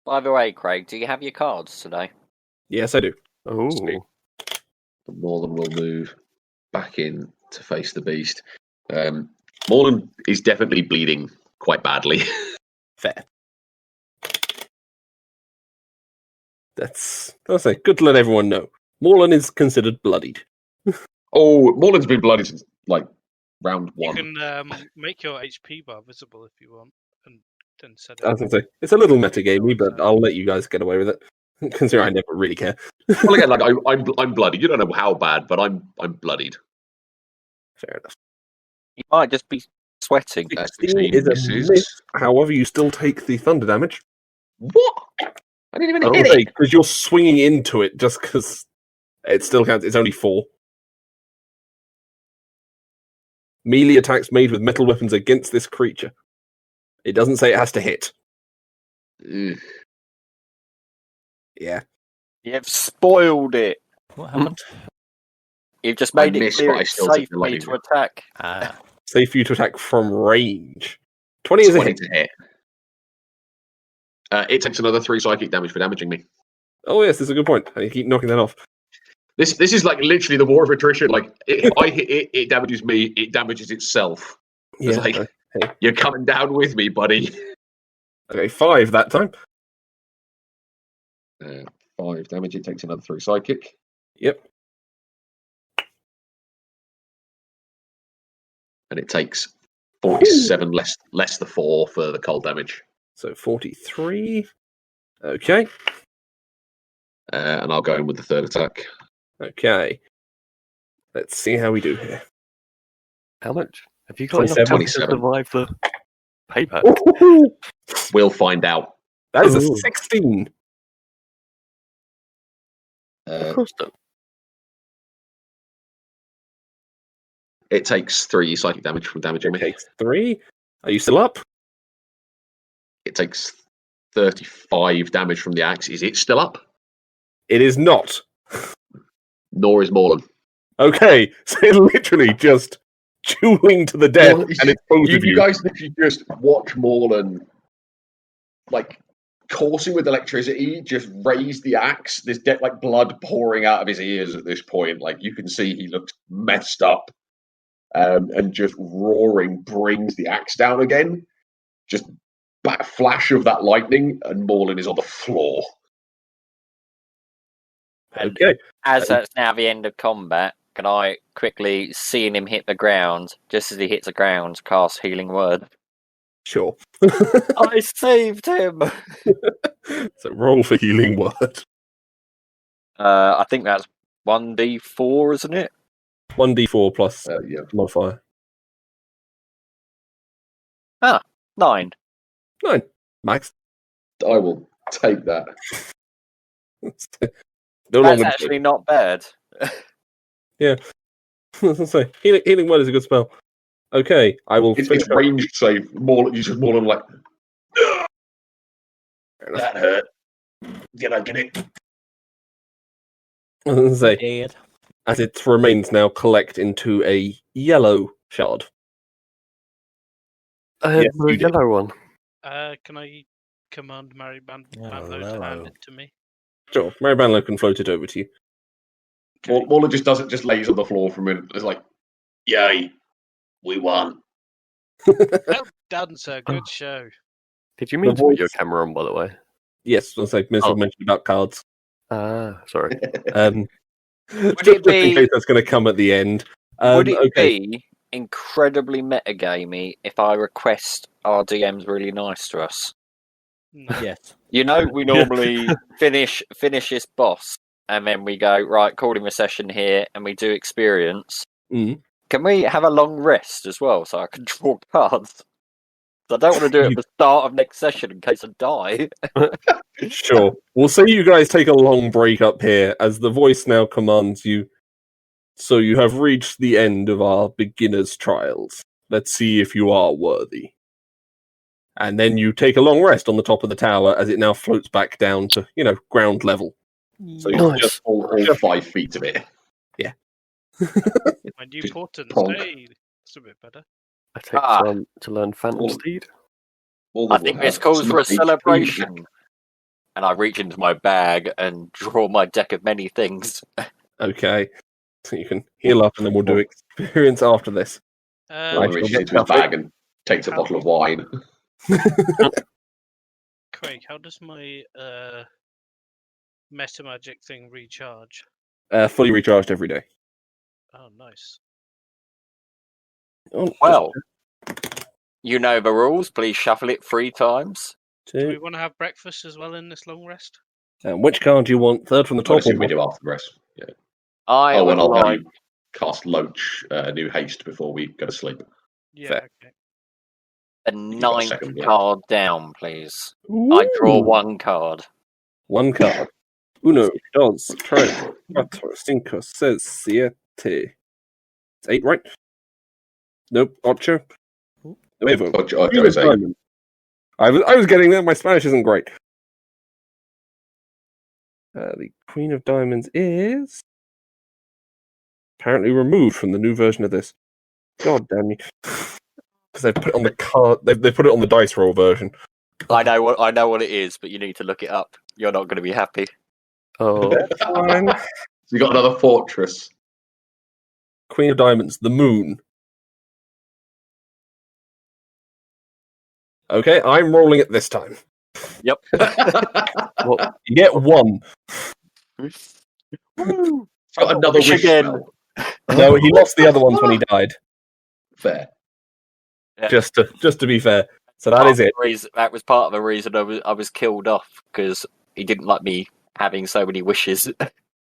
By the way, Craig, do you have your cards today? yes, I do. Oh, But Morland will move back in to face the beast. Morland is definitely bleeding quite badly. Fair. I'll say, good to let everyone know. Morlan is considered bloodied. Oh, Morland's been bloody since like round You 1. can make your HP bar visible if you want, and then set it. I was going to say, it's a little metagamey, but I'll let you guys get away with it. Considering I never really care. Well, again, like I'm bloodied. You don't know how bad, but I'm bloodied. Fair enough. You might just be sweating. 16 is a misses. miss. However, you still take the thunder damage. What? I didn't even hit it. Because you're swinging into it just because it still counts. It's only 4. Melee attacks made with metal weapons against this creature. It doesn't say it has to hit. Ugh. Yeah. You've spoiled it. What happened? You've just I made it missed, clear but I it's still safe took the for me lightning to bolt. attack. Ah, Safe for you to attack from range. 20 is a 20 hit. to hit. It takes another 3 psychic damage for damaging me. Oh yes, that's a good point. I keep knocking that off. This is like literally the war of attrition. Like if I hit it, it damages me. It damages itself. It's Yeah. like Okay. you're coming down with me, buddy. Okay, 5 that time. 5 damage. It takes another 3 psychic. Yep. And it takes 47 less the 4 for the cold damage. So 43. Okay. And I'll go in with the third attack. Okay. Let's see how we do here. How much? Have you got enough 27. time to survive the payback? Ooh, We'll find out. that is a Ooh. 16. Of course not. It takes 3 psychic damage from damaging me. It takes 3. Are you still up? It takes 35 damage from the axe. Is it still up? It is not. Nor is Morlan. Okay, so it's literally just dueling to the death, Well, and it's both You, of you you. guys literally just watch Morlan like coursing with electricity, just raise the axe. There's like blood pouring out of his ears at this point. Like you can see he looks messed up. And just roaring brings the axe down again. Just flash of that lightning, and Morlan is on the floor. Okay. As that's now the end of combat, can I quickly, seeing him hit the ground, just as he hits the ground, cast Healing Word? Sure. I saved him! So roll for healing word. I think that's 1d4, isn't it? 1d4 plus Yeah. modifier. 9. 9. Max. I will take that. No That's longer. actually not bad. So, healing word is a good spell. Okay, I will finish It's ranged save. Morlan like, that hurt. Did I get it? say, dead. as its remains now collect into a yellow shard. Yes, The you did. yellow one. Can I command Mary Oh, Banlo to hand hello. it to me? Sure, Mary Banlow can float it over to you. Okay. Morlan just lays on the floor for a minute. It's like, yay, we won. Well done, sir. Good show. Did you mean to put your voice- camera on, by the way? Yes, as I mentioned about cards. Ah, sorry. Just it in be- case that's going to come at the end. Would it Okay. be incredibly metagamey if I request our DMs really nice to us? No. Yes. You know, we normally finish this boss, and then we go, right, call him a session here, and we do experience. Mm. Can we have a long rest as well, so I can draw cards? I don't want to do it at the start of next session in case I die. Sure. We'll say you guys take a long break up here as the voice now commands you. So you have reached the end of our beginner's trials. Let's see if you are worthy. And then you take a long rest on the top of the tower as it now floats back down to, ground level. So you're Nice. just All 5 feet of it. My new Just portents. bonk. Hey, that's a bit better. I take Ah. time to learn Phantom All- Steed. All I of think them this have calls for a some HP celebration. back. And I reach into my bag and draw my deck of many things. okay. So you can heal up and then we'll do experience after this. Uh, Right. Morlan reaches into his bag and takes a bottle of wine. Craig, how does my meta magic thing recharge? Fully recharged every day. Oh, nice. Oh, Well, you know the rules. Please shuffle it 3 times. Do we two. want to have breakfast as well in this long rest? Which card do you want? Third from the I top? assume Or we do after the rest. Yeah. I would And I'll like... cast Loach New Haste before we go to sleep. Yeah, Fair. okay. the You've got a 9th second, yeah. card down, please. I draw Ooh. 1 card. One card. Uno, dos, tres, cuatro, cinco, seis, siete. It's 8, right? Nope. Ocho. Nuevo. Ocho is 8. Diamond. I was getting there. My Spanish isn't great. The Queen of Diamonds is apparently removed from the new version of this. God damn you! Because they've put it on the card. They put it on the dice roll version. I know what it is, but you need to look it up. You're not going to be happy. Oh, Fine. So you got another fortress. Queen of Diamonds, the Moon. Okay, I'm rolling it this time. Yep. well, You get 1. Got another wish again. spell. No, he lost the other ones when he died. Fair. Yeah. Just to be fair. So that is it. That was part of the reason I was killed off, because he didn't like me having so many wishes.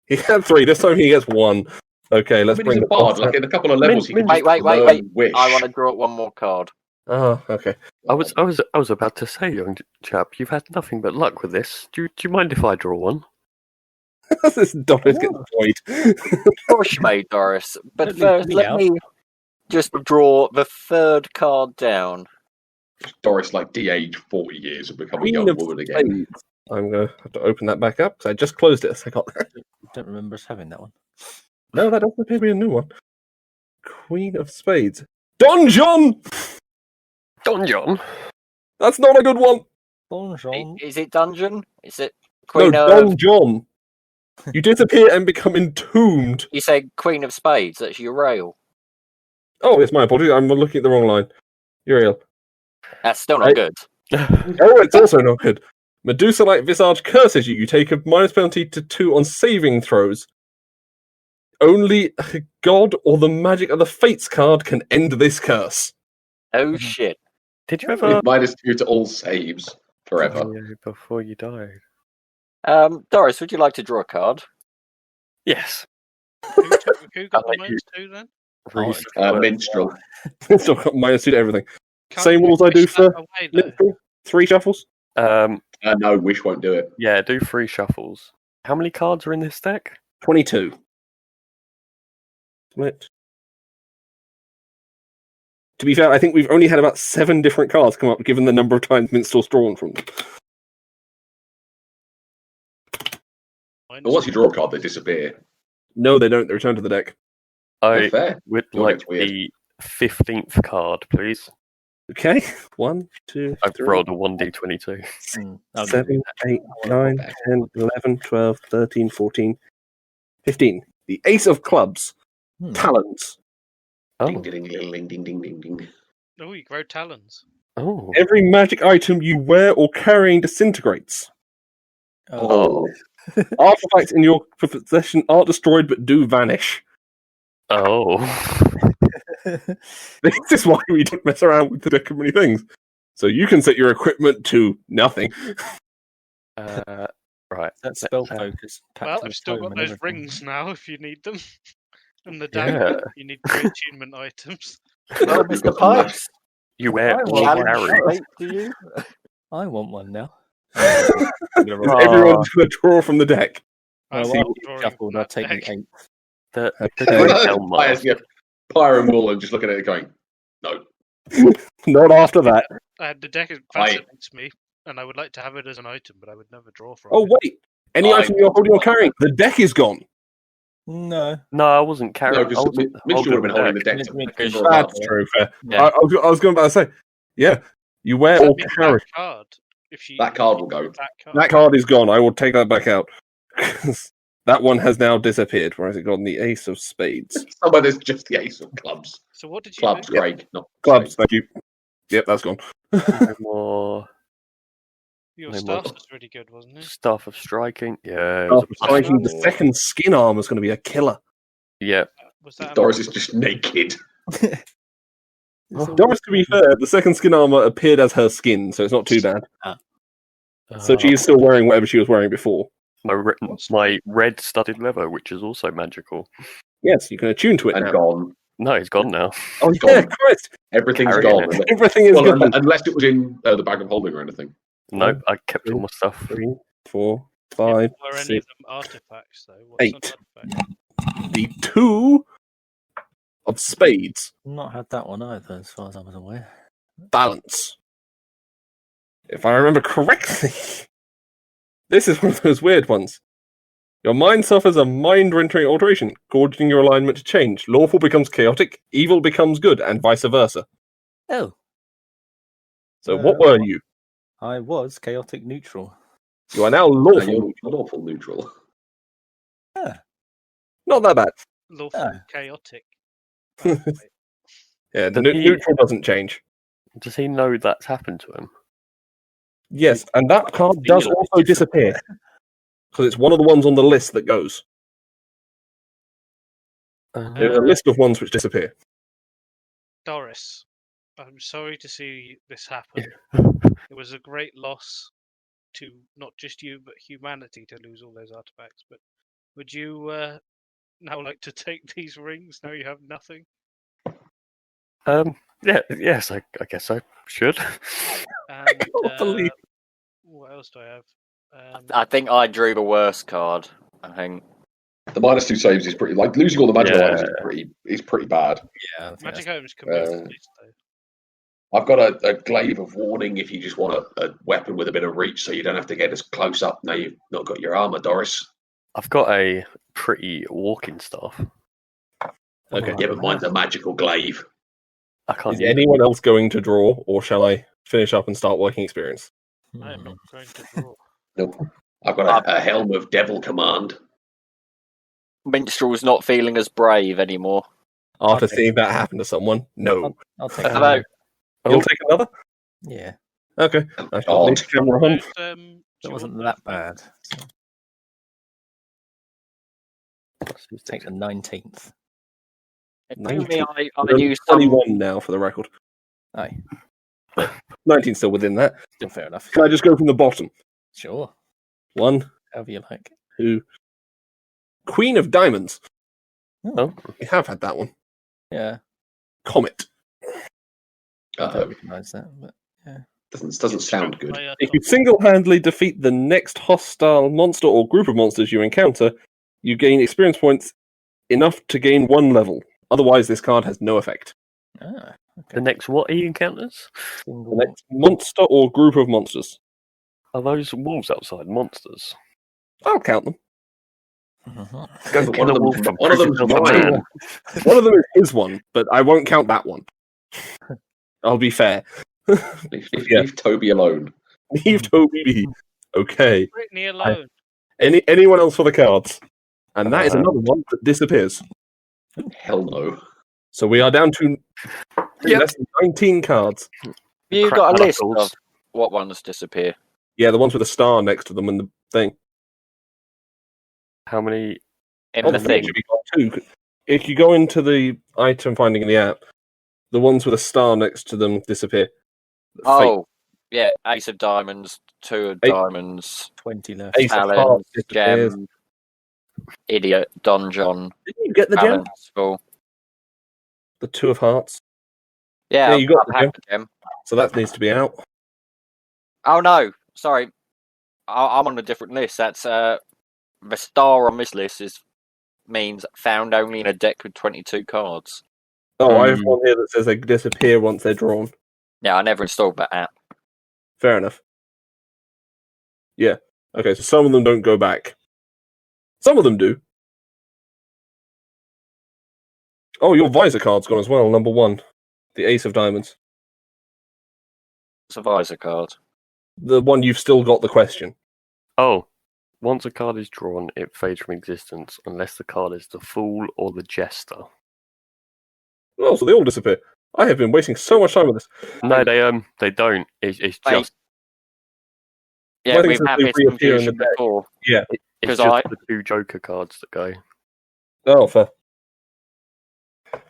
He had 3. This time he gets 1. Okay, let's I mean, bring he's a the bard. Like in a couple of levels, he can Wait, just wait. learn wish. I want to draw one more card. Oh, okay. I was about to say, young chap, you've had nothing but luck with this. Do you mind if I draw one? This Doris gets void. Of course you may, Doris. But Don't leave first, me let out. me just draw the 3rd card down. Doris, like de-age 40 years and become a Queen young of woman again. Spades. I'm going to have to open that back up because I just closed it a second. Don't remember us having that one. No, that doesn't appear to be a new one. Queen of Spades. Don John! Don John. That's not a good one. Bonjour. Is it Dungeon? Is it No, Queen of... Don John. You disappear and become entombed. You say Queen of Spades, that's your rail. Oh, it's my apologies. I'm looking at the wrong line. Uriel. That's still not good. Oh, it's also not good. Medusa-like visage curses you. You take a minus penalty to 2 on saving throws. Only a god or the magic of the Fates card can end this curse. Oh shit. Did you ever -2 to all saves forever. before you died? Doris, would you like to draw a card? Yes. Who got the like -2 then? Minstrel. Still got minus 2 to everything. Can't Same you rules I do wish that for away, though? Minstrel. 3 shuffles. No, wish won't do it. Yeah, do 3 shuffles. How many cards are in this deck? 22. Split. To be fair, I think we've only had about 7 different cards come up, given the number of times Minstrel's drawn from them. Mine's- But once you draw a card, they disappear. No, they don't. They return to the deck. I Fair. would Your like deck's weird. the 15th card, please. Okay. 1, 2, I've 3, rolled a 1d22. I'll do 7, 8, 9, 10, 11, 12, 13, 14, 15. The Ace of Clubs. Hmm. Talons. Oh, Ding, ding, ding, ding, ding, ding, ding, ding. Oh, you grow talons. oh, Every magic item you wear or carrying disintegrates. oh, Artifacts in your possession aren't destroyed but do vanish. oh. This is why we don't mess around with the deck of many things. So you can set your equipment to nothing. Right. That's spell focus. Well, I've still got those rings now if you need them. And the dagger. You need 3 attunement items. Well, Mr. Pipes, You wear I all will challenge carry. straight to you. I want one now. Everyone's going to draw from the deck. I'm Well, not I'll drawing shuffled. from I'll that take deck. the 8. The Okay. Great Helm Pyre's, yeah, Pyre and Wool and just looking at it going, no. Not after that. The deck fascinates me, and I would like to have it as an item, but I would never draw from Oh, it. wait. Any item you're holding or carrying, the deck is gone. No. No, I wasn't carrying. No, because Minstrel would have been holding the deck. Because to That's true. Fair. Yeah. I was going to say, yeah, you wear Does that or mean carry. that card. If she, That card will go. That card is gone. I will take that back out. That one has now disappeared. Where has it gone? The Ace of Spades. Somewhere there's just the Ace of Clubs. So what did you Clubs, make? Craig, not Clubs, spades. thank you. Yep, that's gone. No more Your No staff more. was really good, wasn't it? Staff of Striking. Yeah. It was After a striking, the +4. second skin armor is going to be a killer. Yeah. Was that Doris is just naked. Doris, to be fair, the second skin armor appeared as her skin, so it's not too bad. So she is still wearing whatever she was wearing before. My red studded leather, which is also magical. Yes, you can attune to it And now. gone. No, it's gone now. Oh, Gone. yeah, Christ. Everything's Carrying gone. Everything is Well, gone. unless it was in the bag of holding or anything. Nope, I kept all my stuff. 3, 4, 5, Were any 6, of them artifacts, though? What's 8. an artifact? the 2 of spades. Not had that one either, as far as I was aware. Balance. if I remember correctly, this is one of those weird ones. Your mind suffers a mind-rendering alteration, causing your alignment to change. Lawful becomes chaotic, evil becomes good, and vice versa. Oh, So what were you? I was chaotic neutral. You are now lawful. You're lawful neutral. Not that bad. Lawful chaotic. Yeah, Does he- neutral doesn't change. Does he know that's happened to him? Yes, and that card does also disappear. Because it's one of the ones on the list that goes. There's a list of ones which disappear. Doris, I'm sorry to see this happen. It was a great loss to not just you, but humanity to lose all those artifacts. But would you now like to take these rings? Now you have nothing. Yes, I guess I should. And, can't believe- what else do I have? I think I drew the worst card. I think. The -2 saves is pretty like losing all the magical Yeah. items is pretty bad. Yeah, Magic Items can be released, though. I've got a glaive of warning if you just want a weapon with a bit of reach, so you don't have to get as close up. Now you've not got your armor, Doris. I've got a pretty walking staff. Okay. Yeah, but mine's a magical glaive. I can't. Is use it. anyone else going to draw, or shall I finish up and start working experience? I am not going to draw. Nope. I've got a helm of devil command. Minstrel's not feeling as brave anymore. After seeing that happen to someone, no. I'll take Hello. it. You'll take another? Yeah, Okay. I shall Oh, leave the camera on. Do that you wasn't want that bad. So. Let's take the 19th. Tell me I We're use 21 now for the record. Aye, 19 still within that. still fair enough. Can I just go from the bottom? Sure, 1, however you like. 2. Queen of Diamonds. Oh. We have had that one. Yeah, Comet. I don't recognise that, but Doesn't sound good. If you single-handedly defeat the next hostile monster or group of monsters you encounter, you gain experience points enough to gain 1 level. Otherwise, this card has no effect. okay. The next what he encounters? The next monster or group of monsters. Are those wolves outside monsters? I'll count them. Mhm. Go But kill a wolf and one of prove them's yourself a mine. man. One of them is his one, but I won't count that one. I'll be fair. Leave Toby alone. Leave Toby be. Okay. Brittany alone. Anyone else for the cards? And that is another one that disappears. Hell no. So we are down to less than 19 cards. You Crap got a list knuckles. of what ones disappear. Yeah, the ones with a star next to them and the thing. How many? In Oh, the thing. should be got 2. If you go into the item finding in the app, the ones with a star next to them disappear. Oh, yeah. Ace of Diamonds, 2 of Eight. Diamonds, 20 left. Ace of Talons, Hearts disappears. Gem, Idiot, Donjon, Didn't you get the gem? Talons. The 2 of Hearts. Yeah, Yeah, you got I've the had the gem. So that needs to be out. Oh no, sorry. I'm on a different list. That's the star on this list means found only in a deck with 22 cards. Oh, I have one here that says they disappear once they're drawn. Yeah, I never installed that app. Fair enough. Yeah. Okay, so some of them don't go back. Some of them do. Oh, your visor card's gone as well, number 1. The Ace of Diamonds. It's a visor card. The one you've still got the question. Oh, once a card is drawn, it fades from existence unless the card is the Fool or the Jester. Oh, so they all disappear. I have been wasting so much time with this. No, they don't. It's Wait. just Yeah, Well, I think we've since had they this reappear in the confusion deck. before. it's 'cause just the 2 Joker cards that go. Oh, fair.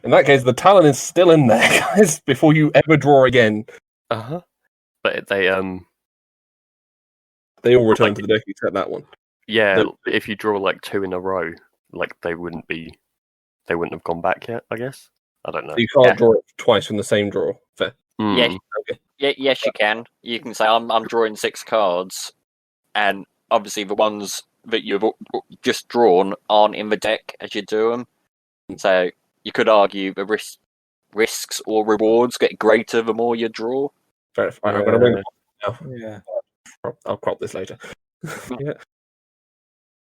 In that case, the Talon is still in there, guys, before you ever draw again. But they They all return to the deck except that one. yeah. If you draw like 2 in a row, like they wouldn't have gone back yet. I guess I don't know. So you can't Yeah. draw it twice from the same draw. Fair. Mm. Yeah. Yeah, yes, you can. You can say I'm drawing 6 cards, and obviously the ones that you've just drawn aren't in the deck as you do them. So you could argue the risks or rewards get greater the more you draw. Fair enough. I'm going to bring now. Yeah. I'll crop this later. Yeah.